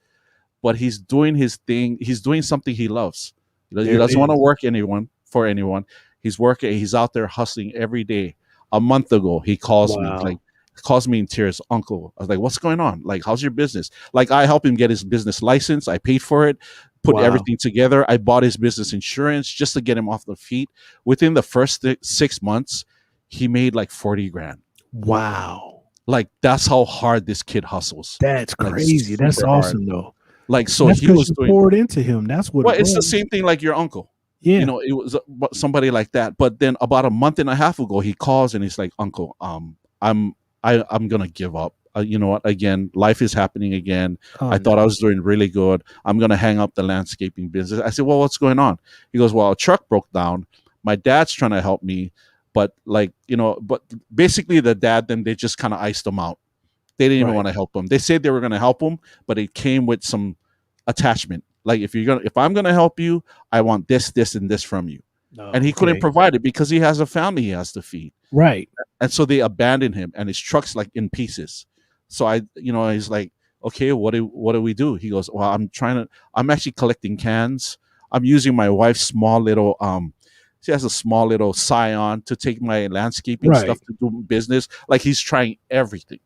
but he's doing his thing. He's doing something he loves. He doesn't want to work for anyone. He's working. He's out there hustling every day. A month ago, he calls me in tears. Uncle, I was like, what's going on? Like, how's your business? Like, I helped him get his business license. I paid for it, put everything together. I bought his business insurance just to get him off the feet. Within the first 6 months, he made like 40 grand. Wow. Like, that's how hard this kid hustles. That's crazy. That's awesome, though. Like, so that's he was poured into him. That's what. Well, it's the same thing like your uncle. Yeah. It was somebody like that. But then about a month and a half ago, he calls and he's like, Uncle, I'm gonna give up. You know what? Again, life is happening again. I thought I was doing really good. I'm gonna hang up the landscaping business. I said, well, what's going on? He goes, well, a truck broke down. My dad's trying to help me, but but basically the dad, then they just kind of iced him out. They didn't even want to help him. They said they were going to help him, but it came with some attachment. Like, if I'm going to help you, I want this, and this from you. And he couldn't provide it because he has a family he has to feed. Right. And so they abandoned him, and his truck's like in pieces. So he's like, okay, what do we do? He goes, well, I'm actually collecting cans. I'm using my wife's small little, she has a small little Scion to take my landscaping stuff to do business. Like, he's trying everything.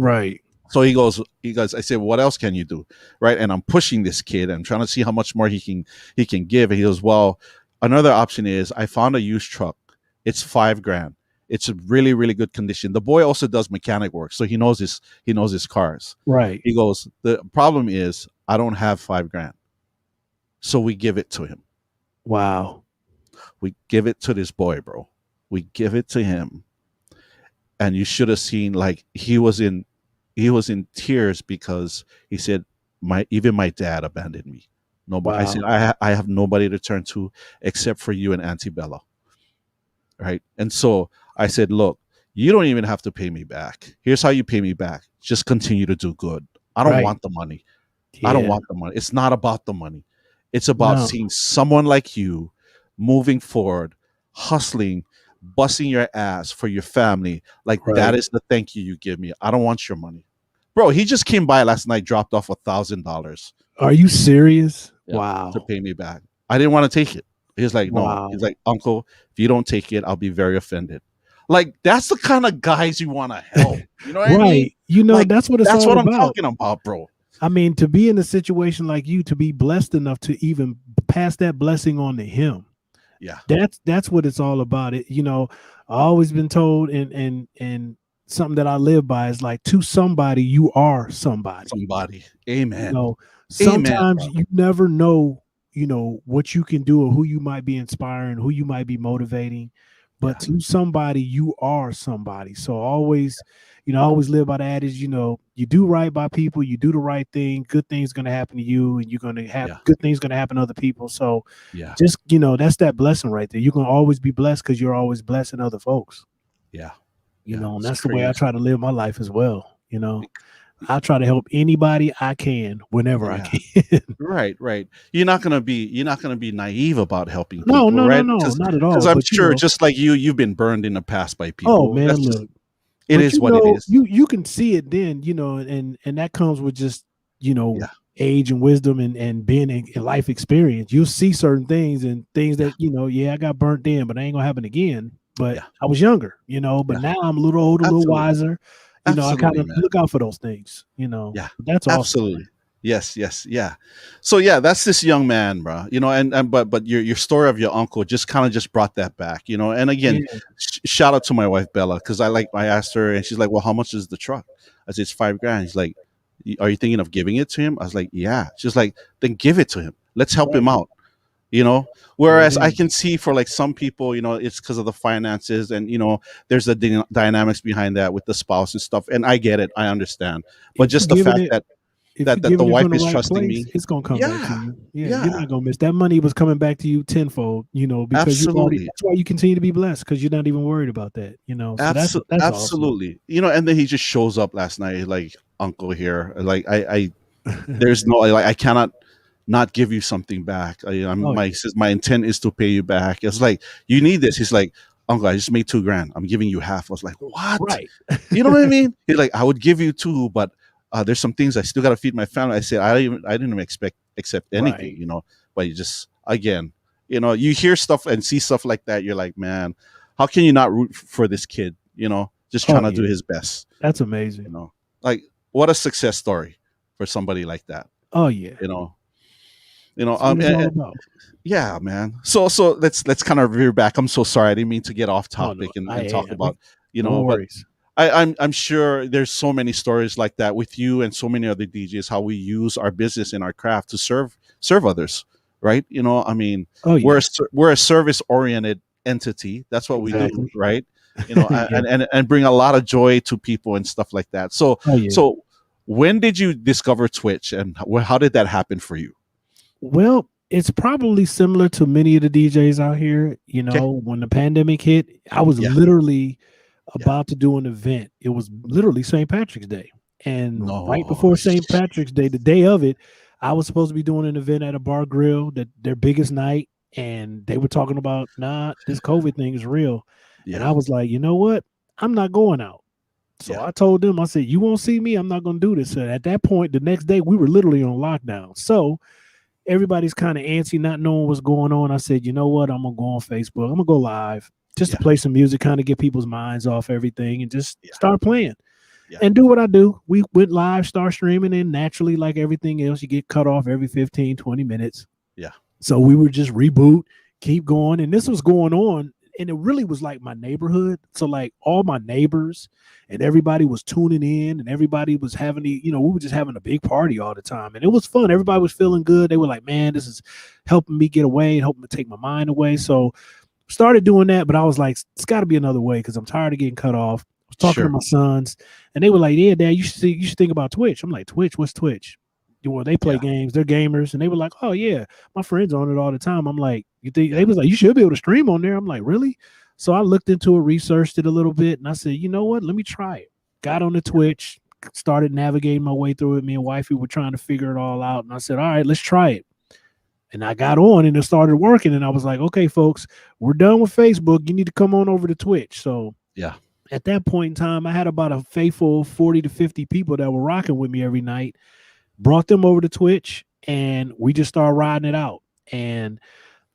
Right. So he goes, I said, what else can you do? Right. And I'm pushing this kid. I'm trying to see how much more he can give. And he goes, well, another option is I found a used truck. It's $5 grand. It's a really, really good condition. The boy also does mechanic work, so he knows his cars. Right. He goes, the problem is I don't have $5 grand. So we give it to him. Wow. We give it to this boy, bro. We give it to him. And you should have seen, like, he was in tears because he said, even my dad abandoned me. Nobody. Wow. I said, I have nobody to turn to except for you and Auntie Bella. Right. And so I said, look, you don't even have to pay me back. Here's how you pay me back. Just continue to do good. I don't want the money. Yeah. I don't want the money. It's not about the money. It's about seeing someone like you moving forward, hustling, busting your ass for your family. Like, that is the thank you give me. I don't want your money. Bro, he just came by last night, dropped off $1,000. Are you serious? Wow. To pay me back. I didn't want to take it. He's like, no. He's like, Uncle, if you don't take it, I'll be very offended. Like, that's the kind of guys you want to help. You know what I mean? You know, like, that's what it's all about. That's what I'm talking about, bro. I mean, to be in a situation like you, to be blessed enough to even pass that blessing on to him, Yeah. that's what it's all about. It, you know, I always been told, and something that I live by is like, to somebody you are somebody. Somebody. You Amen. know, Amen, sometimes bro. you never know, you know, what you can do or who you might be inspiring, who you might be motivating. But Yeah. to somebody, you are somebody. So always, you know, I always live by the adage, you know, you do right by people, you do the right thing, good things gonna happen to you, and you're gonna have Yeah. good things gonna happen to other people. So Yeah. just, you know, that's that blessing right there. You're gonna always be blessed because you're always blessing other folks. Yeah. You Yeah. know, and It's that's the way I crazy. try to live my life as well. You know, I try to help anybody I can whenever I Yeah. can. Right, right. You're not gonna be naive about helping No, people, no, no, right? no, Because not at because all. I'm But you sure know, just like you've been burned in the past by oh people. man, That's just look. it But is you what it know, is. you can see it then, you know, and that comes with just, you know, Yeah. age and wisdom and being in life experience. You'll see certain things and things Yeah. that, you know, yeah, I got burnt in, but it ain't gonna happen again. But Yeah. I was younger, you know, but Yeah. now I'm a little older, a little Absolutely. wiser. You know, I kind Absolutely, of man. look out for those things, you know. Yeah. But that's awesome, Absolutely. man. Yes, yes, yeah. So yeah, that's this young man, bro. You know, and but your story of your uncle just kind of just brought that back, you know. And again, Yeah, shout out to my wife Bella, because I asked her and she's like, "Well, how much is the truck?" I said, "It's 5 grand." She's like, "Are you thinking of giving it to him?" I was like, "Yeah." She's like, "Then give it to him. Let's help him right. out." You know, whereas I Amen. can see for like some people, you know, it's because of the finances, and you know, there's the dynamics behind that with the spouse and stuff, and I get it, I understand. But If you just the giving fact it that if you're the giving it wife from the is right trusting place, me. it's gonna come back to Yeah, you. Yeah, you're yeah, not gonna miss that money was coming back to you tenfold, you know, because you've already absolutely. that's why you continue to be blessed because you're not even worried about that, you know. So that's awesome. Absolutely. You know, and then he just shows up last night, like, "Uncle here." Like, there's no, like, I cannot not give you something back. Oh My yeah. says my intent is to pay you back. It's like, "You need this." He's like, "Uncle, I just made 2 grand. I'm giving you half." I was like, "What?" Right. You know what I mean? He's like, "I would give you two, but there's some things I still got to feed my family." I said, I didn't even accept anything, Right. you know. But you just, again, you know, you hear stuff and see stuff like that. You're like, man, how can you not root for this kid? You know, just Oh trying to do yeah. his best. That's amazing. You know, like, what a success story for somebody like that. Oh yeah. You know, you know. That's what it's all about. Yeah, man. So let's kind of veer back. I'm so sorry. I didn't mean to get off Oh no. topic and I talk about, we you no know, but worries. I'm sure there's so many stories like that with you and so many other DJs, how we use our business and our craft to serve others, right? You know, I mean, Oh yeah. we're a service oriented entity. That's what we do, Exactly. right? You know, Yeah. and bring a lot of joy to people and stuff like that. So Oh yeah. so when did you discover Twitch, and how did that happen for you? Well, it's probably similar to many of the DJs out here. You Okay. know, when the pandemic hit, I was Yeah. literally Yeah. about to do an event. It was literally St. Patrick's Day. And right No. before St. Patrick's Day, the day of it, I was supposed to be doing an event at a bar grill, that their biggest night. And they were talking about, nah, this COVID thing is real. And Yeah. I was like, you know what? I'm not going out. So Yeah. I told them, I said, you won't see me. I'm not going to do this. And at that point, the next day, we were literally on lockdown. So everybody's kind of antsy, not knowing what's going on. I said, you know what? I'm gonna go on Facebook. I'm gonna go live just to Yeah. play some music, kind of get people's minds off everything, and just Yeah. start playing Yeah. and do what I do. We went live, start streaming, and naturally, like everything else, you get cut off every 15, 20 minutes. Yeah. So we would just reboot, keep going. And this was going on. And it really was like my neighborhood. So like all my neighbors and everybody was tuning in, and everybody was having we were just having a big party all the time. And it was fun. Everybody was feeling good. They were like, man, this is helping me get away and helping to take my mind away. So started doing that, but I was like, it's got to be another way because I'm tired of getting cut off. I was talking to Sure. my sons, and they were like, yeah, Dad, you should think about Twitch. I'm like, Twitch? What's Twitch? Well, they play Yeah. games, they're gamers, and they were like, oh yeah, my friends on it all the time. I'm like, you think? Yeah. They was like, you should be able to stream on there. I'm like, really? So I looked into it, researched it a little bit, and I said, you know what? Let me try it. Got on the Twitch, started navigating my way through it. Me and wifey were trying to figure it all out, and I said, all right, let's try it. And I got on, and it started working, and I was like, okay, folks, we're done with Facebook. You need to come on over to Twitch. So Yeah. at that point in time, I had about a faithful 40 to 50 people that were rocking with me every night. Brought them over to Twitch, and we just started riding it out. And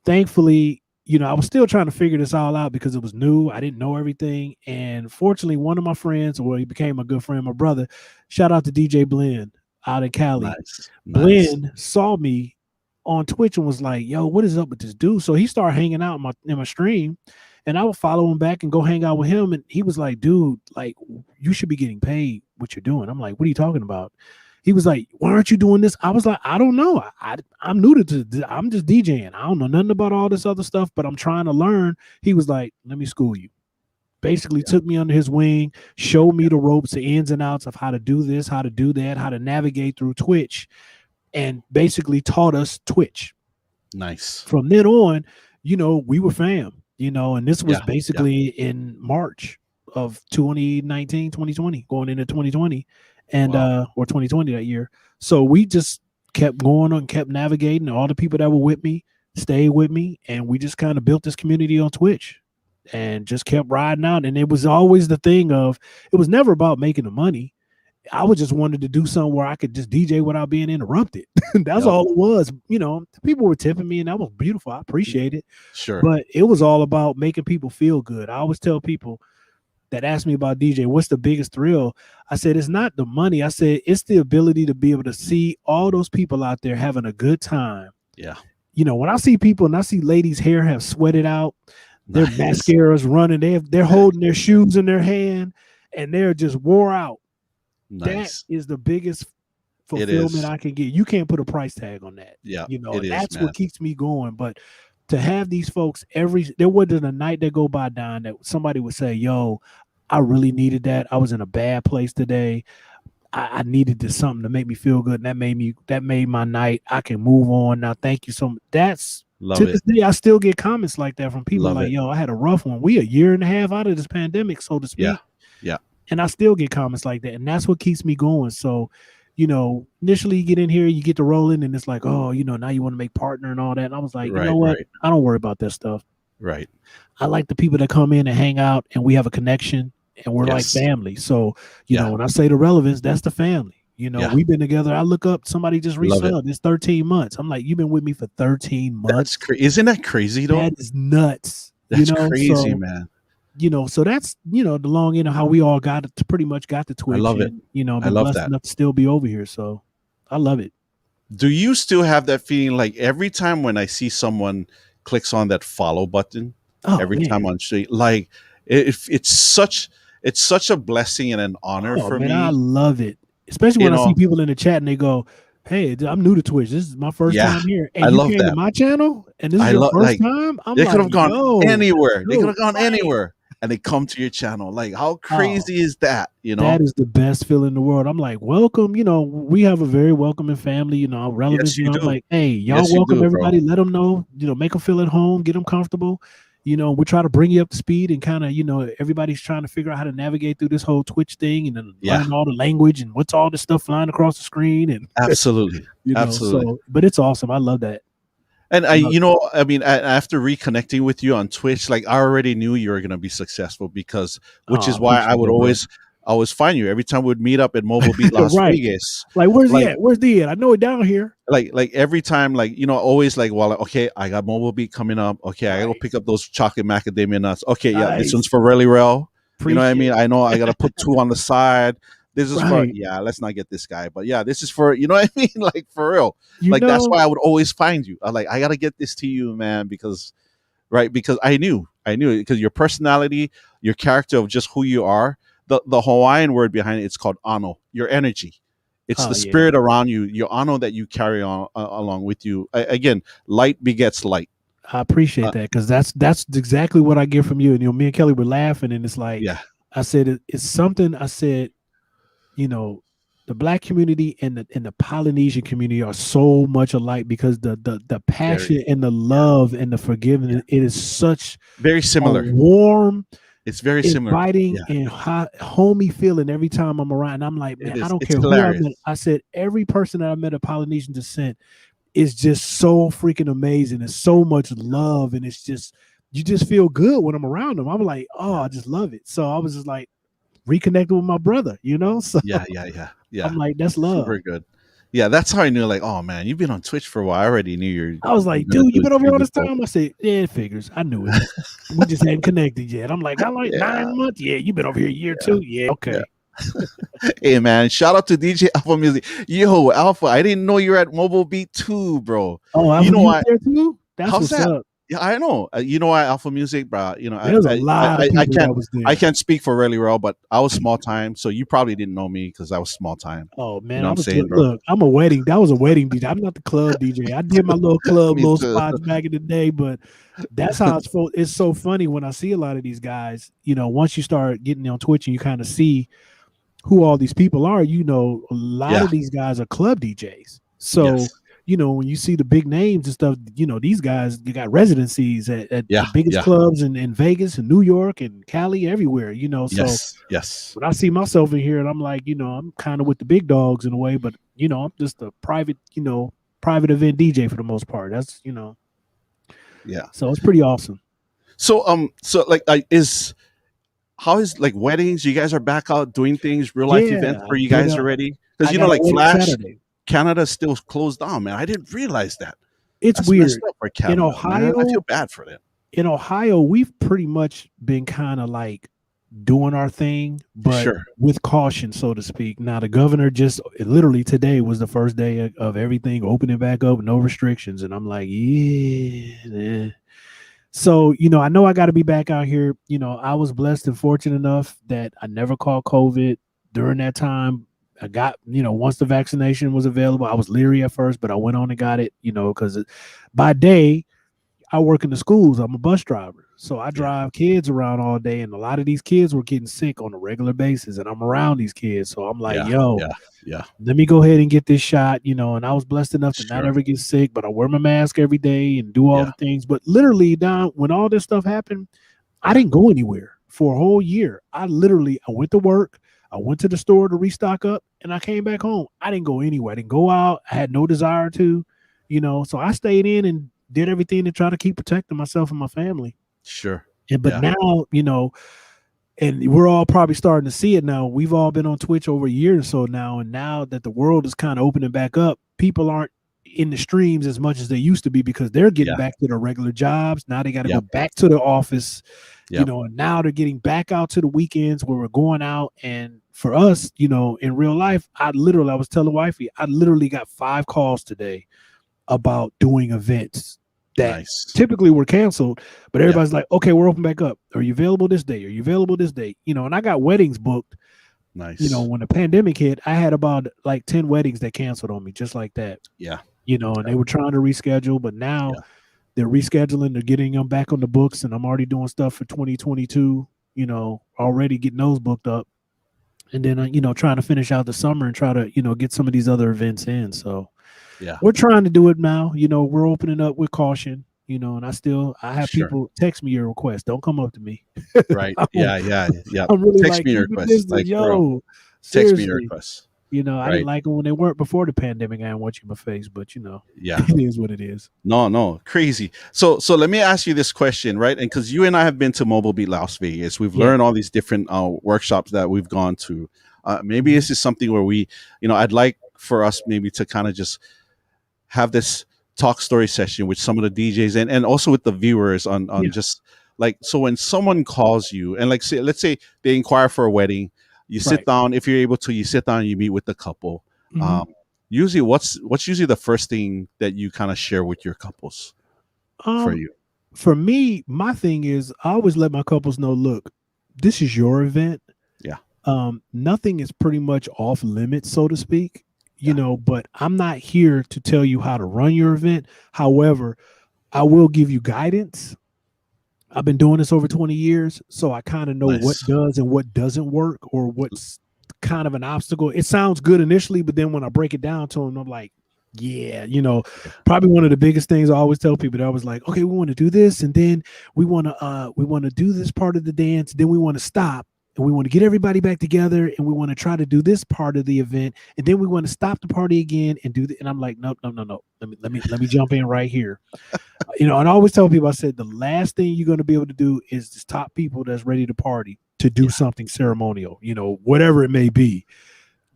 thankfully, I was still trying to figure this all out because it was new. I didn't know everything. And fortunately, one of my friends, well, he became a good friend, my brother, shout out to DJ Blend. out in Cali. Nice. Glenn saw me on Twitch and was like, "Yo, what is up with this dude?" So he started hanging out in my stream, and I would follow him back and go hang out with him. And he was like, "Dude, like, you should be getting paid what you're doing." I'm like, "What are you talking about?" He was like, "Why aren't you doing this?" I was like, "I don't know. I'm new to this. I'm just DJing. I don't know nothing about all this other stuff, but I'm trying to learn." He was like, "Let me school you." Basically took me under his wing, showed me the ropes, the ins and outs of how to do this, how to do that, how to navigate through Twitch, and basically taught us Twitch. Nice. From then on, we were fam, and this was basically in March of 2019, 2020, going into 2020 and or 2020 that year. So we just kept going on, kept navigating. All the people that were with me stayed with me, and we just kind of built this community on Twitch and just kept riding out. And it was always the thing of, it was never about making the money. I was just wanted to do something where I could just DJ without being interrupted. That's all it was. People were tipping me, and that was beautiful. I appreciate it. Sure. But it was all about making people feel good. I always tell people that ask me about DJ, what's the biggest thrill? I said, it's not the money. I said, it's the ability to be able to see all those people out there having a good time. Yeah. When I see people and I see ladies' hair have sweated out, their mascara's running, they're holding their shoes in their hand, and they're just wore out. Nice. That is the biggest fulfillment I can get. You can't put a price tag on that. Yeah. That's what keeps me going. But to have these folks there wasn't a night that go by, Don, that somebody would say, "Yo, I really needed that. I was in a bad place today. I needed this something to make me feel good. And that made my night. I can move on now. Thank you so much." That's to this day, I still get comments like that from people "Yo, I had a rough one. We a year and a half out of this pandemic, so to speak." Yeah. And I still get comments like that. And that's what keeps me going. So, initially you get in here, you get to rolling, and it's like, oh, now you want to make partner and all that. And I was like, you know what? I don't worry about that stuff. Right. I like the people that come in and hang out, and we have a connection, and we're like family. So, when I say the relevance, that's the family. We've been together. I look up, somebody just resubbed. It's 13 months. I'm like, you've been with me for 13 months. Isn't that crazy though? That is nuts. That's crazy, man. So that's, the long end of how we all got it, pretty much got to Twitch. I love it. Been blessed enough to still be over here. So I love it. Do you still have that feeling like every time when I see someone clicks on that follow button, every time on street, like it's such a blessing and an honor for me. I love it. Especially when I see people in the chat and they go, "Hey, I'm new to Twitch. This is my first time here." And I you love came that. to my channel, and this is your first time. They could have gone anywhere. They could have gone anywhere, and they come to your channel. Like, how crazy is that? That is the best feeling in the world. I'm like, welcome. We have a very welcoming family. Relevance. Yes, I'm like, hey, y'all welcome everybody. Let them know. Make them feel at home. Get them comfortable. We try to bring you up to speed, and kind of, everybody's trying to figure out how to navigate through this whole Twitch thing, and then learn all the language and what's all this stuff flying across the screen. And absolutely. So, but it's awesome. I love that. And after reconnecting with you on Twitch, like I already knew you were going to be successful which is why I would always find you every time we'd meet up at Mobile Beat Las Vegas. Like, where's he at? Where's he at? I know it down here. Like every time, always like, well, okay, I got Mobile Beat coming up. Okay, I gotta pick up those chocolate macadamia nuts. Okay, this one's for Rell E Rell. You know what I mean? I know I gotta put 2 on the side. This is for let's not get this guy, but this is for, you know what I mean? Like, for real. That's why I would always find you. I gotta get this to you, man, because I knew because your personality, your character of just who you are, the Hawaiian word behind it's called ano, your energy. It's the spirit around you, your ano that you carry on along with you. Again, light begets light. I appreciate that, because that's exactly what I get from you. And me and Kelly were laughing, and it's like, I said it's something. I said, the Black community and the Polynesian community are so much alike, because the passion and the love and the forgiveness, it is such very similar, warm. It's very similar, inviting and homey feeling every time I'm around. And I'm like, man, I don't care who I met. I said every person that I met of Polynesian descent is just so freaking amazing. It's so much love, and it's just, you just feel good when I'm around them. I'm like, oh, I just love it. So I was just like reconnected with my brother, So yeah. I'm like, that's love. Super good. Yeah, that's how I knew. Like, oh man, you've been on Twitch for a while. I already knew you're. I was like, dude, you been over here all this time? I said, yeah, it figures. I knew it. We just hadn't connected yet. I'm like 9 months. Yeah, you've been over here a year too. Yeah, okay. Hey man, shout out to DJ Alpha Music. Yo, Alpha, I didn't know you're at Mobile Beat too, bro. Oh, You know you what? there too? That's How's what's that? up. Yeah, I know. You know what, Alpha Music, bro. There's a lot of people that was there. I can't speak for Rell E Rell, but I was small time, so you probably didn't know me because I was small time. Oh man, You know I what I'm was saying, bro? look. I'm a wedding. That was a wedding DJ. I'm not the club DJ. I did my little club, Me little too. spots back in the day, but that's how it's so funny when I see a lot of these guys. Once you start getting on Twitch and you kind of see who all these people are, a lot of these guys are club DJs. So Yes. when you see the big names and stuff, these guys, you got residencies at the biggest clubs in Vegas and New York and Cali, everywhere, so Yes. when I see myself in here and I'm like, I'm kind of with the big dogs in a way, but I'm just a private event DJ for the most part. That's, Yeah. so it's pretty awesome. So like how is like weddings? You guys are back out doing things, real life events for you guys already? Because like Flash, Saturday. Canada's still closed down, man. I didn't realize that. That's weird. Messed up for Canada, in Ohio, man. I feel bad for them. In Ohio, we've pretty much been kind of like doing our thing, but with caution, so to speak. Now, the governor just literally today was the first day of everything opening back up, no restrictions, and I'm like, yeah. So, I know I got to be back out here. I was blessed and fortunate enough that I never caught COVID during that time. I got, once the vaccination was available, I was leery at first, but I went on and got it, because by day, I work in the schools. I'm a bus driver. So I drive kids around all day. And a lot of these kids were getting sick on a regular basis. And I'm around these kids. So I'm like, let me go ahead and get this shot, and I was blessed enough to not ever get sick, but I wear my mask every day and do all the things. But literally, Don, when all this stuff happened, I didn't go anywhere for a whole year. I went to work. I went to the store to restock up and I came back home. I didn't go anywhere. I didn't go out. I had no desire to, so I stayed in and did everything to try to keep protecting myself and my family. Sure. But now, and we're all probably starting to see it now. We've all been on Twitch over a year or so now. And now that the world is kind of opening back up, people aren't in the streams as much as they used to be because they're getting back to their regular jobs. Now they got to go back to the office, and now they're getting back out to the weekends where we're going out. And for us, in real life, I was telling wifey, I literally got 5 calls today about doing events that typically were canceled, but everybody's like, okay, we're open back up. Are you available this day? Are you available this day? And I got weddings booked. Nice. When the pandemic hit, I had about like 10 weddings that canceled on me just like that. Yeah. And they were trying to reschedule, but now they're rescheduling, they're getting them back on the books, and I'm already doing stuff for 2022, already getting those booked up. And then, trying to finish out the summer and try to, get some of these other events in. So we're trying to do it now. We're opening up with caution, and I have people text me your request. Don't come up to me. Right. Yeah. I'm really text me your request. Like, text me your request. I didn't like them when they weren't before the pandemic. I didn't want you in my face, but it is what it is. No, crazy. So let me ask you this question, right? And because you and I have been to Mobile Beat Las Vegas, we've learned all these different workshops that we've gone to. Maybe this is something where we, I'd like for us maybe to kind of just have this talk story session with some of the DJs and also with the viewers on just like, so when someone calls you and like, let's say they inquire for a wedding, you sit down, if you're able to, you sit down and you meet with the couple. Usually what's usually the first thing that you kind of share with your couples for you? For me, my thing is I always let my couples know, look, this is your event. Yeah. Nothing is pretty much off limits, so to speak, but I'm not here to tell you how to run your event. However, I will give you guidance. I've been doing this over 20 years, so I kind of know what does and what doesn't work or what's kind of an obstacle. It sounds good initially, but then when I break it down to them, I'm like, probably one of the biggest things I always tell people that I was like, okay, we want to do this, and then we want to do this part of the dance, then we want to stop. And we want to get everybody back together, and we want to try to do this part of the event, and then we want to stop the party again and do that. And I'm like, no. Let me jump in right here. And I always tell people, I said, the last thing you're going to be able to do is to stop people that's ready to party to do something ceremonial, whatever it may be.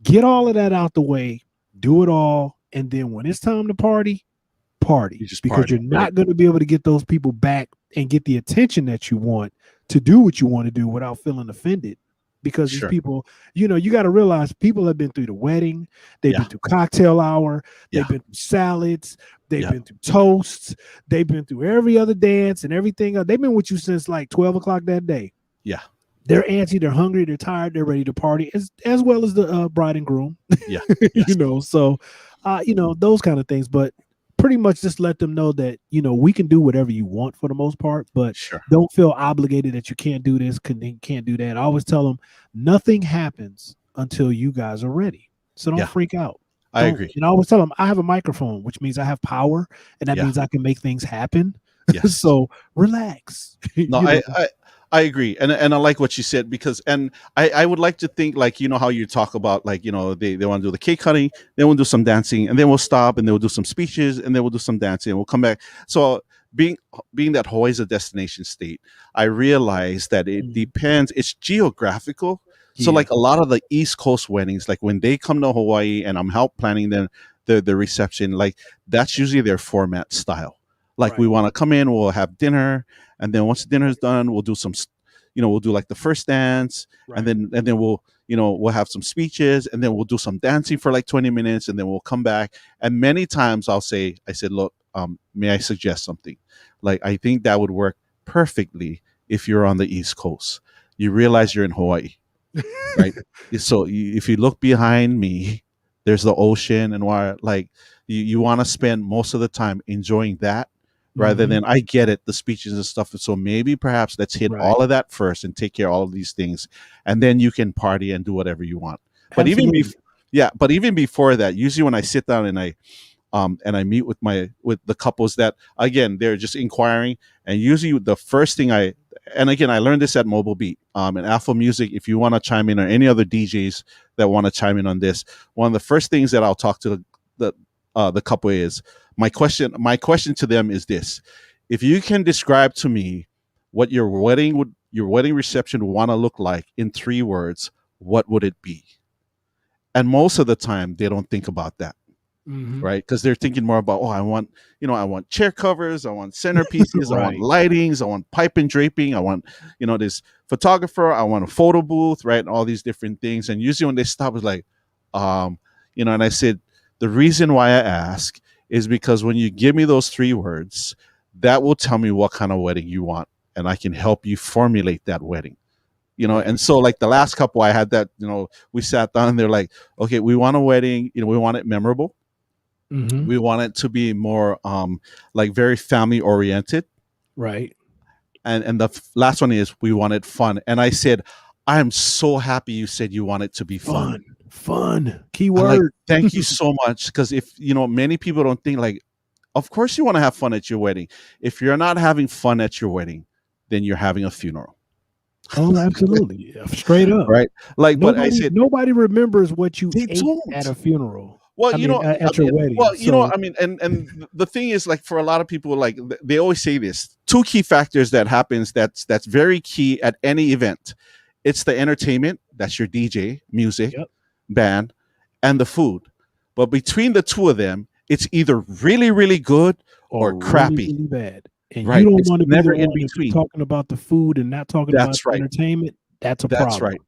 Get all of that out the way, do it all, and then when it's time to party, you're not going to be able to get those people back and get the attention that you want to do what you want to do without feeling offended. because these Sure. people, you got to realize people have been through the wedding, they've Yeah. been through cocktail hour, they've Yeah. been through salads, they've Yeah. been through toasts, they've been through every other dance and everything else. They've been with you since like 12 o'clock that day. Yeah. They're antsy, they're hungry, they're tired, they're ready to party, as well as the bride and groom. Yeah. Yes. So those kind of things. But pretty much just let them know that we can do whatever you want for the most part, but Sure. don't feel obligated that you can't do this, can't do that. I always tell them nothing happens until you guys are ready, so don't Yeah. freak out. I agree. And I always tell them I have a microphone, which means I have power, and that Yeah. means I can make things happen. Yes. So relax. No, I agree, and I like what you said, because, and I would like to think, like, how you talk about, like, they want to do the cake cutting, then we'll do some dancing, and then we'll stop, and then we'll do some speeches, and then we'll do some dancing, and we'll come back. So being that Hawaii is a destination state, I realize that it depends. It's geographical. So like a lot of the East Coast weddings, like when they come to Hawaii and I'm help planning the reception, like that's usually their format style. Like we want to come in, we'll have dinner, and then once dinner is done, we'll do some, we'll do like the first dance, and then we'll, we'll have some speeches, and then we'll do some dancing for like 20 minutes, and then we'll come back. And many times I said, look, may I suggest something? Like, I think that would work perfectly if you're on the East Coast. You realize you're in Hawaii, right? So if you look behind me, there's the ocean, and why, like, you want to spend most of the time enjoying that, rather than, I get it, the speeches and stuff. So maybe perhaps let's hit all of that first and take care of all of these things, and then you can party and do whatever you want. But even before that, usually when I sit down and I meet with the couples that, again, they're just inquiring, and usually the first thing I learned this at Mobile Beat, and Alpha Music. If you want to chime in, or any other DJs that want to chime in on this, one of the first things that I'll talk to the couple is, my question to them is this: if you can describe to me what your wedding reception would want to look like in 3 words, what would it be? And most of the time they don't think about that. Right? Because they're thinking more about, I want chair covers, I want centerpieces, I want lightings, I want pipe and draping, I want, this photographer, I want a photo booth, right? And all these different things. And usually when they stop, it's like, and I said, the reason why I ask is because when you give me those 3 words, that will tell me what kind of wedding you want, and I can help you formulate that wedding. And so like the last couple I had that, we sat down and they're like, okay, we want a wedding, we want it memorable. We want it to be more like very family oriented. Right. And the last one is, we want it fun. And I said, I am so happy you said you want it to be fun. Keyword. Like, thank you so much. Because if, many people don't think, like, of course you want to have fun at your wedding. If you're not having fun at your wedding, then you're having a funeral. Oh, absolutely. Straight up. Right. Like, nobody, but I said, nobody remembers what you ate at a funeral. Well, at your wedding. Well, and the thing is, like, for a lot of people, like, they always say this: 2 key factors that happens that's very key at any event. It's the entertainment, that's your DJ, music, band, and the food. But between the 2 of them, it's either really, really good or crappy. Really, really bad. And right. you don't it's want to be never the in one between. Talking about the food and not talking about entertainment. That's a problem. That's right.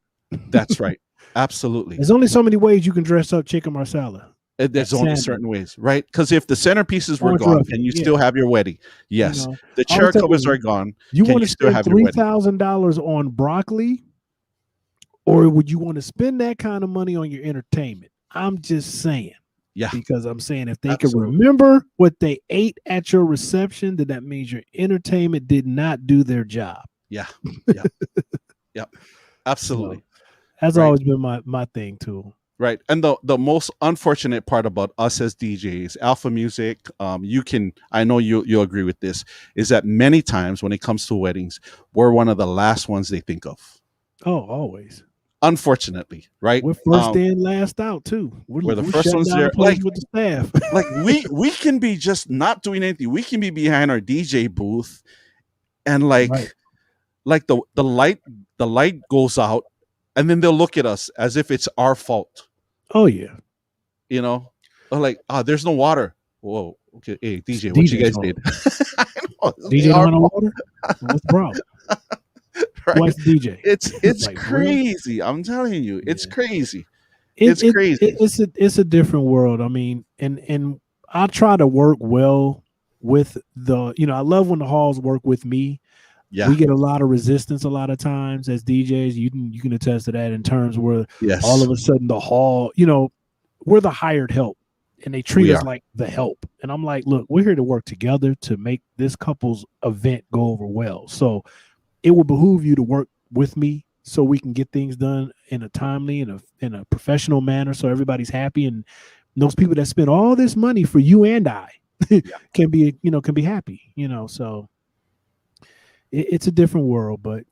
That's right. Absolutely. There's only so many ways you can dress up chicken marsala. There's only certain ways, right? Because if the centerpieces were gone, can you still have your wedding? Yes. The chair covers are gone. You want to spend $3,000 on broccoli, or would you want to spend that kind of money on your entertainment? I'm just saying. Yeah. Because I'm saying, if they can remember what they ate at your reception, then that means your entertainment did not do their job. Yeah. Yeah. Absolutely. So, that's always been my thing too. Right. And the most unfortunate part about us as DJs, Alpha Music, I know you'll agree with this, is that many times when it comes to weddings, we're one of the last ones they think of. Oh, always. Unfortunately, right? We're first in, last out too. We're the first ones there, like with the staff. Like we can be just not doing anything. We can be behind our DJ booth, and like the light goes out, and then they'll look at us as if it's our fault. Oh yeah, like, there's no water. Whoa, okay, hey DJ, what you guys did? DJ don't have no water. What's the problem? right? What's DJ? It's Like for real? crazy. I'm telling you, it's Yeah. crazy. It's crazy. It's a different world. I mean, and I try to work well with the, I love when the halls work with me. Yeah. We get a lot of resistance a lot of times as DJs. You can attest to that in terms where all Yes, of a sudden the hall, we're the hired help and they treat we us are. like the help. And I'm like, look, we're here to work together to make this couple's event go over well. So it will behoove you to work with me so we can get things done in a timely and in a professional manner so everybody's happy, and those people that spend all this money for you and I Yeah. can be happy, so it's a different world. But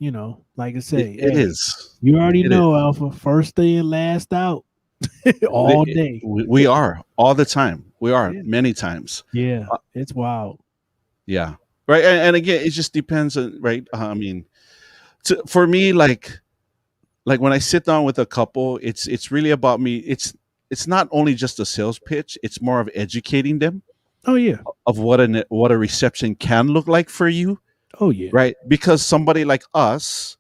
like I say, It hey, is. you already It is. know, Alpha, first in, last out. All day. We are all the time. We are Yeah. many times. Yeah, Uh, it's wild. yeah. Right. And again, it just depends on, right. I mean, for me, like when I sit down with a couple, it's really about me. It's not only just a sales pitch. It's more of educating them Oh yeah. of what a reception can look like for you, Oh yeah. right? Because somebody like us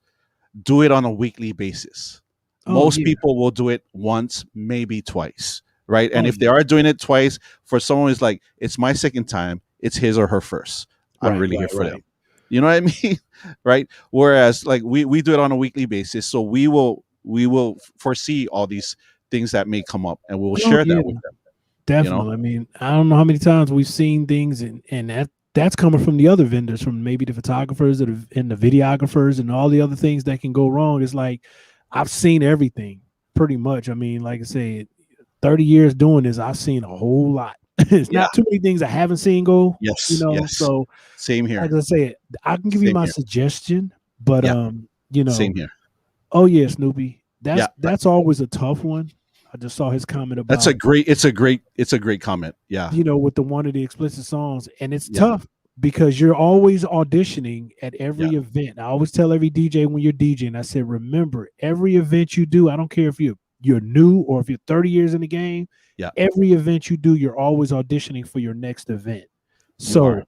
do it on a weekly basis. Oh Most yeah. people will do it once, maybe twice, right? And Oh if they yeah. are doing it twice, for someone who's like, it's my second time, it's his or her first. I'm Right, really here right, for them. right. You know what I mean? Right? Whereas like we do it on a weekly basis, so we will foresee all these things that may come up, and we'll Oh share yeah. that with them. You know? Definitely. I mean, I don't know how many times we've seen things, and that's coming from the other vendors, from maybe the photographers and the videographers and all the other things that can go wrong. It's like I've seen everything pretty much. I mean, like I said, 30 years doing this, I've seen a whole lot. It's Yeah. not too many things I haven't seen go, Yes. Yes. So Same like here. I said, I can give you Same my here. suggestion, but Yeah. Same here. oh yeah, Snoopy. Yeah. That's always a tough one. I just saw his comment That's a about, great. It's a great comment. Yeah. with the one of the explicit songs, and it's Yeah. tough because you're always auditioning at every Yeah. event. I always tell every DJ when you're DJing, I said, remember, every event you do, I don't care if you're new or if you're 30 years in the game, Yeah. every event you do, you're always auditioning for your next event. You are. So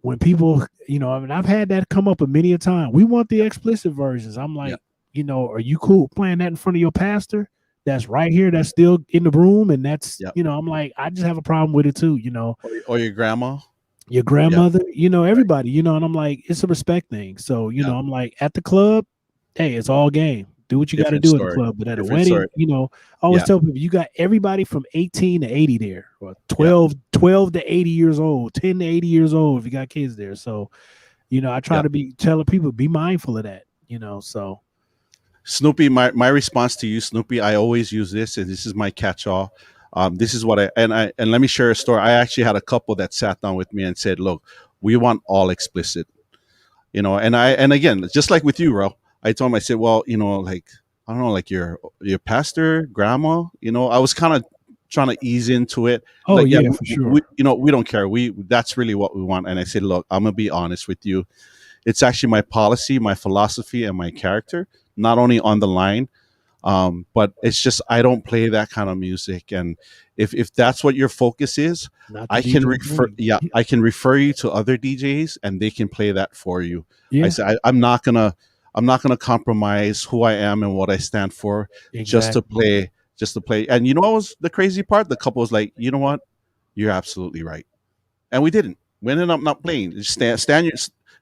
when people, I mean, I've had that come up a many a time. We want the explicit versions. I'm Yeah. like, are you cool playing that in front of your pastor? That's right here. That's still in the room. And that's, Yeah. I'm like, I just have a problem with it too. Or your grandma. Your grandmother, everybody, and I'm like, it's a respect thing. So, Yeah. I'm like, at the club, hey, it's all game. Do what you got to Different do at the story. club. But at a Different story. wedding, I always Yeah. tell people, you got everybody from 18 to 80 there, or Yeah. 12 to 80 years old, 10 to 80 years old if you got kids there. So, I try Yeah. to telling people, be mindful of that, so. Snoopy, my response to you, Snoopy, I always use this, and this is my catch-all. This is what and let me share a story. I actually had a couple that sat down with me and said, "Look, we want all explicit," and again, just like with you, Ro, I told him, I said, "Well, like I don't know, like your pastor, grandma, I was kind of trying to ease into it. Oh Like, yeah, for sure. we don't care. That's really what we want." And I said, "Look, I'm gonna be honest with you. It's actually my policy, my philosophy, and my character, not only on the line, but it's just I don't play that kind of music. And if that's what your focus is, Not the I can DJ refer, thing. yeah, I can refer you to other DJs, and they can play that for you. I Yeah, say I'm not gonna compromise who I am and what I stand for just to exactly. play. And what was the crazy part? The couple was like, you know what, you're absolutely right, and we didn't. We ended up not playing. Just stand your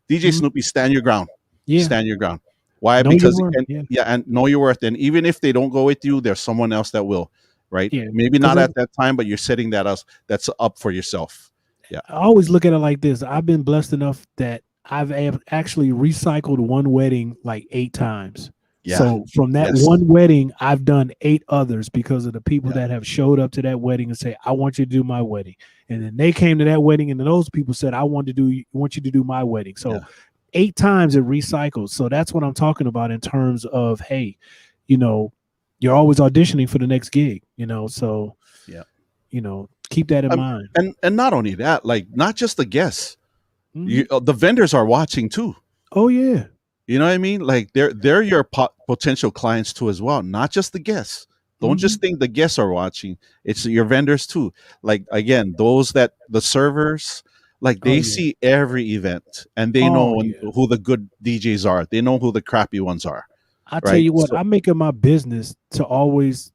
DJ Mhm. Snoopy, stand your ground. Yeah, Stand your ground. Why? know your Because worth. and Yeah, yeah, and know your worth. And even if they don't go with you, there's someone else that will, right? yeah. Maybe Because not at that time, but you're setting that's up for yourself. Yeah. I always look at it like this. I've been blessed enough that I've actually recycled one wedding like 8 times. Yeah. So from that Yes. one wedding, I've done 8 others because of the people Yeah. that have showed up to that wedding and say, "I want you to do my wedding," and then they came to that wedding, and then those people said, "I want you to do my wedding." So Yeah. 8 times it recycles. So that's what I'm talking about in terms of, hey, you're always auditioning for the next gig. So Yeah. keep that in mind. And not only that, like not just the guests, Mhm. the vendors are watching too. Oh yeah. You know what I mean? Like they're your potential clients too as well, not just the guests. Don't just think the guests are watching. It's your vendors too. Like again, the servers, Like Oh they yeah. see every event and they know Oh yeah. who the good DJs are. They know who the crappy ones are, I tell right? you what, So I make it my business to always,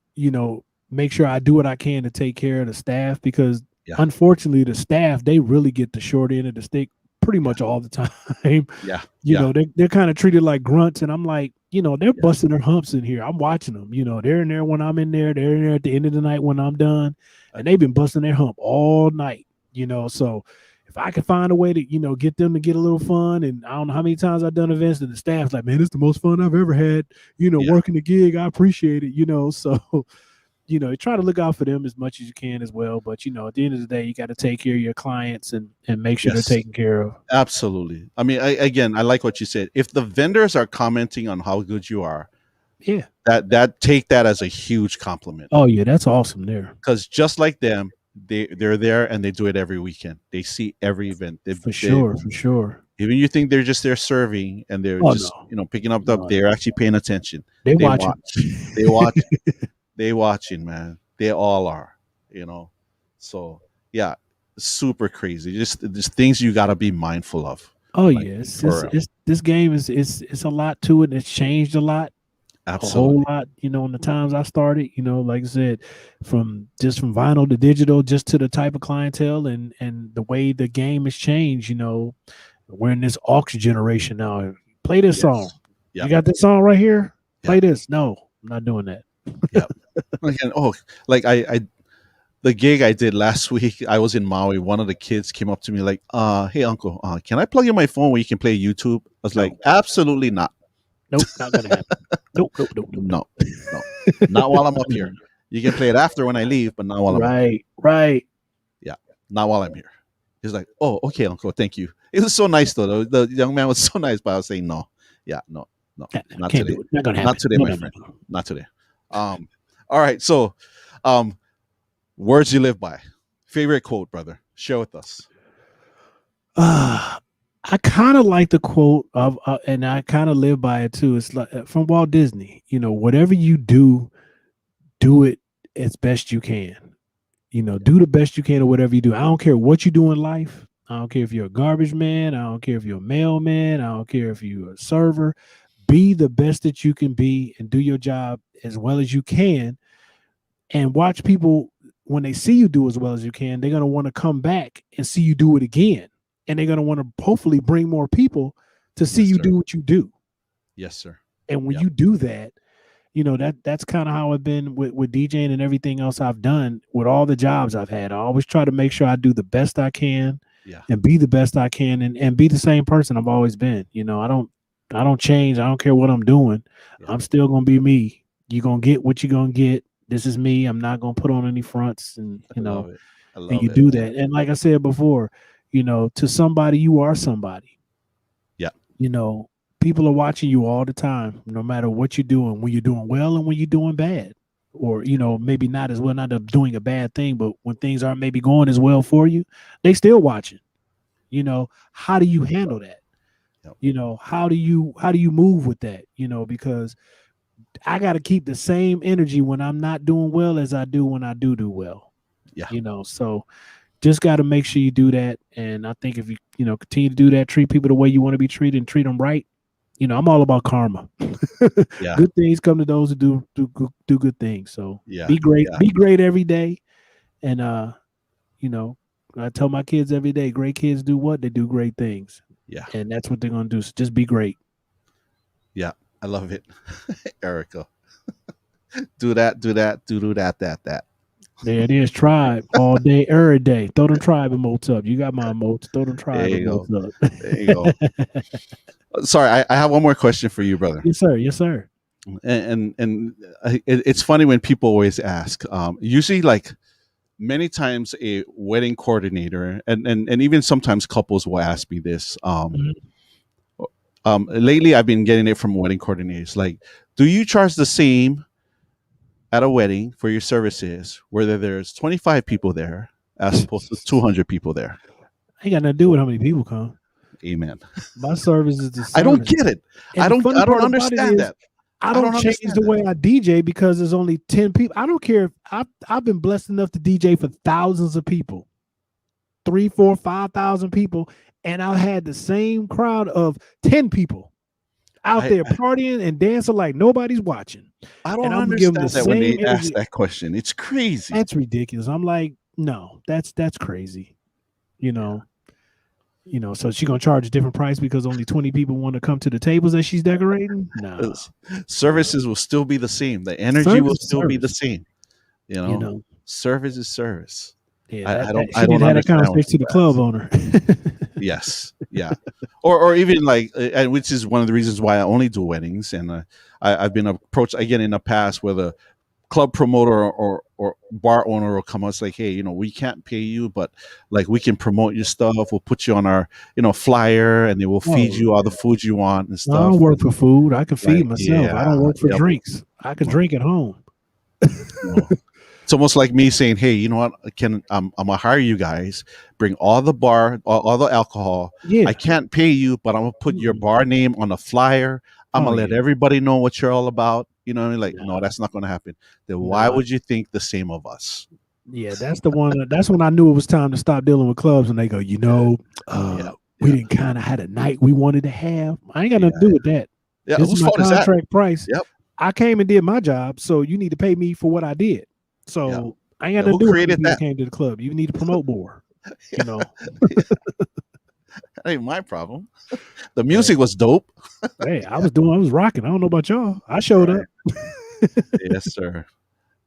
make sure I do what I can to take care of the staff because yeah, unfortunately the staff, they really get the short end of the stick pretty yeah, much all the time. yeah, yeah, They're kind of treated like grunts, and I'm like, they're yeah, busting their humps in here. I'm watching them. They're in there when I'm in there. They're in there at the end of the night when I'm done, and they've been busting their hump all night. So if I can find a way to, get them to get a little fun, and I don't know how many times I've done events, and the staff's like, man, it's the most fun I've ever had. yeah. Working the gig, I appreciate it. So try to look out for them as much as you can as well. But at the end of the day, you got to take care of your clients and make sure they're Yes, taken care of. absolutely. I mean, again, I like what you said. If the vendors are commenting on how good you are, Yeah. that take that as a huge compliment. Oh yeah, that's awesome there. Because just like them, they're there and they do it every weekend. They see every event. For sure. Even you think they're just there serving and they're Oh just no, picking up no, they're actually paying attention. they They watching. watch. They watch. They watching, man. They all are. So yeah, super crazy. Just things you got to be mindful of. Oh Like, yeah, for real. it's this game is it's a lot to it. It's changed a lot, a whole Absolutely. lot. In the times I started, like I said, from vinyl to digital, just to the type of clientele and the way the game has changed. We're in this aux generation now. Play this song. Yes. Yeah. You got this song right here. Play Yeah. this. No, I'm not doing that. Yeah. Again, like I the gig I did last week, I was in Maui. One of the kids came up to me like, hey uncle, can I plug in my phone where you can play YouTube? I was like, absolutely not. Nope, not gonna happen. Nope. No. Not while I'm up here. You can play it after when I leave, but not while I'm up here. Right. Yeah. Not while I'm here. He's like, oh, okay, uncle, thank you. It was so nice though. The young man was so nice, but I was saying no. Yeah, no, not Can't today. do it. Not gonna happen. Not today, my friend. No. Not today. All right. So words you live by. Favorite quote, brother. Share with us. I kind of like the quote of, and I kind of live by it too. It's like from Walt Disney. Whatever you do it as best you can. Do the best you can or whatever you do. I don't care what you do in life. I don't care if you're a garbage man. I don't care if you're a mailman. I don't care if you're a server. Be the best that you can be and do your job as well as you can. And watch people, when they see you do as well as you can, they're going to want to come back and see you do it again. And they're going to want to hopefully bring more people to see you do what you do. Yes, sir. And when you do that, that's kind of how I've been with DJing and everything else I've done with all the jobs I've had. I always try to make sure I do the best I can and be the best I can and be the same person I've always been. I don't change. I don't care what I'm doing. Yeah. I'm still going to be me. You're going to get what you're going to get. This is me. I'm not going to put on any fronts and, I love it. and you do that. And like I said before, to somebody, you are somebody. Yeah. People are watching you all the time, no matter what you're doing, when you're doing well and when you're doing bad, or, maybe not as well, not doing a bad thing, but when things aren't maybe going as well for you, they still watching. How do you handle that? Yep. How do you move with that? Because I got to keep the same energy when I'm not doing well as I do when I do well. Yeah. So just got to make sure you do that. And I think if you, continue to do that, treat people the way you want to be treated and treat them right. I'm all about karma. Yeah. Good things come to those who do good things. So be great. Yeah. Be great every day. And, I tell my kids every day, great kids do what? They do great things. Yeah. And that's what they're going to do. So just be great. Yeah. I love it. Erica. do that. There it is. Tribe all day, every day. Throw them tribe emotes up. You got my emotes. Throw them tribe emotes up. There you go. Sorry, I have one more question for you, brother. Yes, sir. And it's funny when people always ask. Usually, like many times, a wedding coordinator and even sometimes couples will ask me this. Lately, I've been getting it from wedding coordinators. Like, do you charge the same at a wedding for your services, whether there's 25 people there as opposed to 200 people there? Ain't got nothing to do with how many people come. Amen. My service is the service. I don't get it. And I don't understand that. I don't change the way I DJ because there's only 10 people. I don't care if I've been blessed enough to DJ for thousands of people. 3, 4, 5,000 people, and I had the same crowd of 10 people out there partying and dancing like nobody's watching. I don't And I'm gonna give them understand the that when same they ask energy. that question. It's crazy. That's ridiculous. I'm like, no, that's crazy. You know, so she's gonna charge a different price because only 20 people want to come to the tables that she's decorating. No, Services will still be the same. The energy Service will is still be the service. same. Service is service. Yeah, I don't she need to have that understand conversation to the club owner. Yes, yeah, or even like, and which is one of the reasons why I only do weddings, and I've been approached again in the past where the club promoter or bar owner will come. It's like, hey, we can't pay you, but like we can promote your stuff. We'll put you on our flyer, and they will feed you all the food you want and I stuff. don't work for food. I can feed Like, myself. I don't work for yep. drinks. I can drink at home. It's almost like me saying, hey, you know what? I'm gonna hire you guys, bring all the all the alcohol. Yeah, I can't pay you, but I'm gonna put your bar name on a flyer. I'm gonna let everybody know what you're all about. Like, no, that's not gonna happen. Then why would you think the same of us? Yeah, that's the one. That's when I knew it was time to stop dealing with clubs. And they go, we didn't kind of had a night we wanted to have. I ain't got nothing to do with that. Yeah, this whose is my fault is that? contract price. Yep. I came and did my job, so you need to pay me for what I did. So I ain't got nothing to do with it. You came to the club. You need to promote more. That ain't my problem. The music was dope. Hey, I was rocking. I don't know about y'all. I showed up. Yes, sir.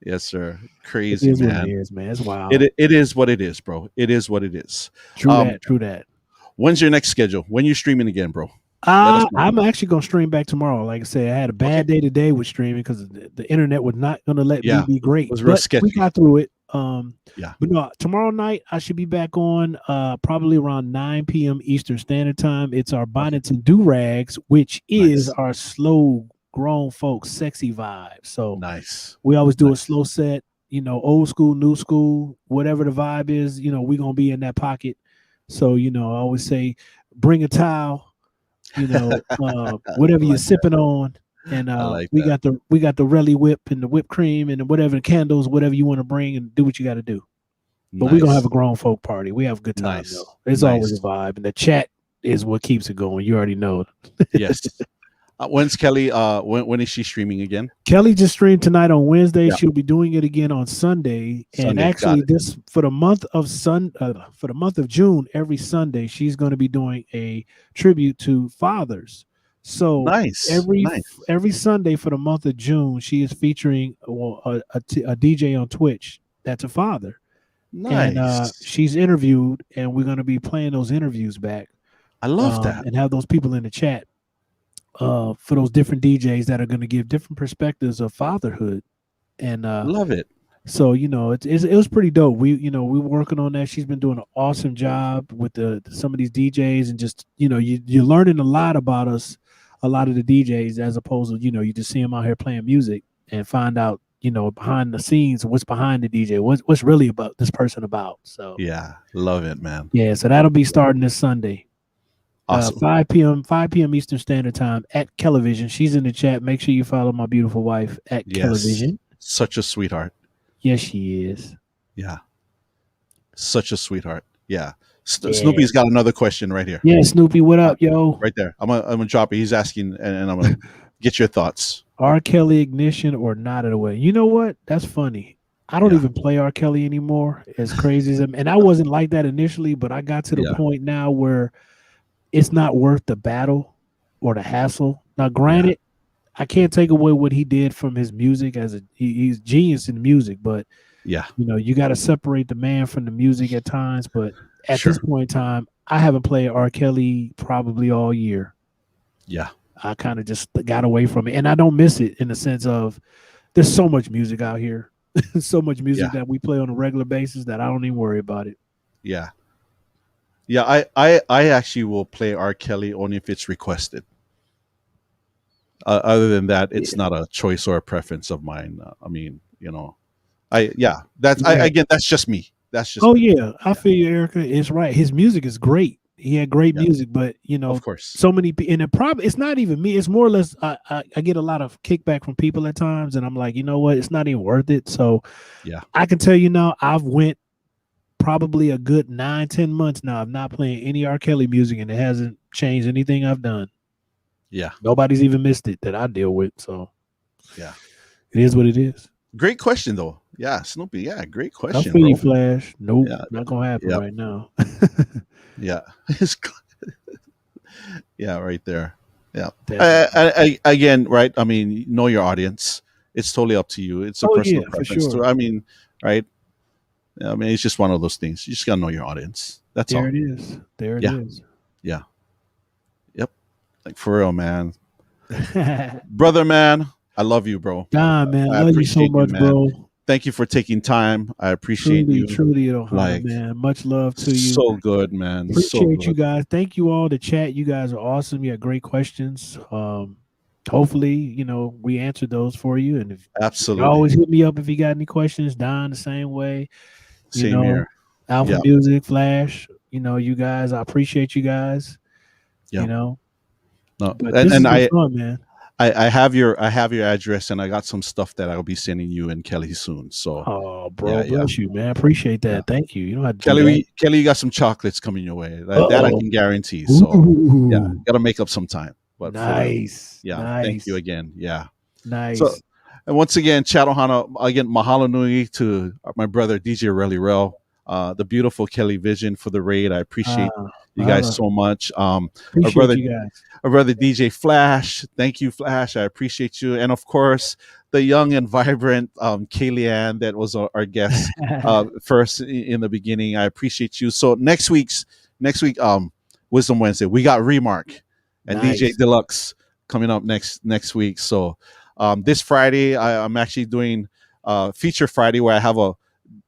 Yes, sir. Crazy, it is man. What it is, man. It's wild. It is what it is, bro. It is what it is. True that. When's your next schedule? When you streaming again, bro? I'm actually gonna stream back tomorrow. Like I said, I had a bad day today with streaming because the internet was not gonna let me be great. It was real sketchy. We got through it. But no, tomorrow night I should be back on probably around 9 p.m. Eastern Standard Time. It's our Bonnets and Do-Rags, which is our slow grown folks sexy vibe. So nice. We always do a slow set, old school, new school, whatever the vibe is, we're gonna be in that pocket. So, I always say bring a towel, whatever you're sipping on. And we got the Relly whip and the whipped cream and whatever, the candles, whatever you want to bring, and do what you got to do. But we're gonna have a grown folk party. We have a good time though. It's always a vibe, and the chat is what keeps it going. You already know. Yes. When's Kelly? When is she streaming again? Kelly just streamed tonight on Wednesday. She'll be doing it again on Sunday. And actually, this for the month of June, every Sunday she's going to be doing a tribute to fathers. So every Sunday for the month of June, she is featuring a DJ on Twitch that's a father. Nice. And she's interviewed, and we're going to be playing those interviews back. I love that. And have those people in the chat for those different DJs that are going to give different perspectives of fatherhood. And love it. So it was pretty dope. We were working on that. She's been doing an awesome job with some of these DJs, and just you're learning a lot about us. A lot of the DJs, as opposed to you just see them out here playing music and find out behind the scenes what's behind the DJ, what's really about this person about. So love it, man. So that'll be starting this Sunday. Awesome. 5 p.m. Eastern Standard Time at Kaylevision. She's in the chat. Make sure you follow my beautiful wife at Kaylevision. Such a sweetheart. Yes, she is. Yeah, such a sweetheart. Yeah. Snoopy's got another question right here. Yeah, Snoopy, what up, yo? Right there. I'm gonna drop it. He's asking, and I'm gonna get your thoughts. R. Kelly ignition or not at a way? You know what? That's funny. I don't even play R. Kelly anymore. As crazy as and I wasn't like that initially, but I got to the point now where it's not worth the battle or the hassle. Now, granted, I can't take away what he did from his music he's genius in music, but you got to separate the man from the music at times. But at this point in time, I haven't played R. Kelly probably all year. Yeah. I kind of just got away from it, and I don't miss it in the sense of there's so much music out here, so much music that we play on a regular basis that I don't even worry about it. Yeah. Yeah, I actually will play R. Kelly only if it's requested. Other than that, it's not a choice or a preference of mine. That's just me. That's just I feel you, Erica. It's right. His music is great. He had great music, but of course, so many. And it's not even me. It's more or less. I get a lot of kickback from people at times, and I'm like, you know what? It's not even worth it. So I can tell you now, I've went probably a good 9-10 months now of not playing any R. Kelly music, and it hasn't changed anything I've done. Yeah. Nobody's even missed it that I deal with. So Yeah. it is what it is. Great question though. Yeah, Snoopy. Yeah, great I question, feel you, bro. Flash. Nope, Yeah. not gonna happen Yep. right now. Yeah. Yeah, right there. Yeah. Definitely. Again, right? I mean, know your audience. It's totally up to you. It's a Oh, personal yeah, for preference sure. too. I mean, right? I mean, it's just one of those things. You just gotta know your audience. That's There all. it is. There it Yeah. is. Yeah. Yep. Like for real, man. Brother, man, I love you, bro. Don, man, I love you so appreciate you, much, man. bro. Thank you for taking time. I appreciate Truly, you. truly, Ohana, Like, man. Much love to you. so good, man. So Appreciate you good. guys. Thank you all to chat. You guys are awesome. You had great questions. Hopefully, we answered those for you. And if you Absolutely. always hit me up if you got any questions, Don, the same way. Same here. Alpha Yeah. Music, Flash, you guys, I appreciate you guys. Yeah. No, and this has been fun, man. I have your address, and I got some stuff that I'll be sending you and Kelly soon. So, oh, bro, bless you, man. Appreciate that. Yeah. Thank you. You know how to Kelly, you got some chocolates coming your way. That I can guarantee. So, yeah, gotta make up some time. But nice. Yeah, nice. Thank you again. Yeah, nice. So, and once again, Chat Ohana, again, mahalo nui to my brother DJRell E Rell, the beautiful Kelly Vision for the raid. I appreciate you guys so much. Appreciate you guys. Our brother DJ Flash, thank you, Flash. I appreciate you, and of course, the young and vibrant Kayleanne that was our guest first in the beginning. I appreciate you. So next week, Wisdom Wednesday, we got Remark and Nice. DJ Deluxe coming up next week. So this Friday, I'm actually doing Feature Friday where I have a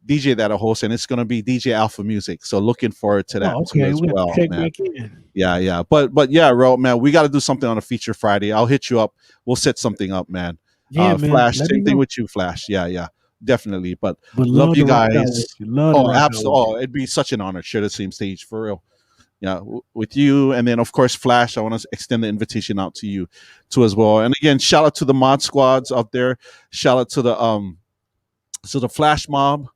DJ that I host, and it's going to be DJ Alpha Music. So looking forward to that too as well, check man. back in. Yeah. But yeah, Ro, man, we got to do something on a Feature Friday. I'll hit you up. We'll set something up, man. Yeah, man. Flash, same thing with you, Flash. Yeah. Definitely. But love to you rock out guys. with you. Love to Oh, rock out with absolutely. you. It'd be such an honor to share the same stage for real. Yeah, with you, and then of course Flash. I want to extend the invitation out to you too as well. And again, shout out to the mod squads out there. Shout out to the Flash Mob.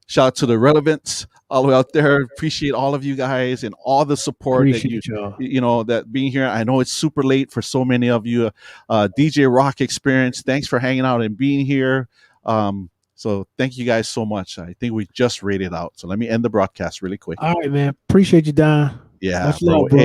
Shout out to the Relevance all the way out there. Appreciate all of you guys and all the support Appreciate that y'all. that being here. I know it's super late for so many of you. DJ Rock Experience, thanks for hanging out and being here. So thank you guys so much. I think we just rated out. So let me end the broadcast really quick. All right, man. Appreciate you, Don. Yeah, Much bro. love, bro.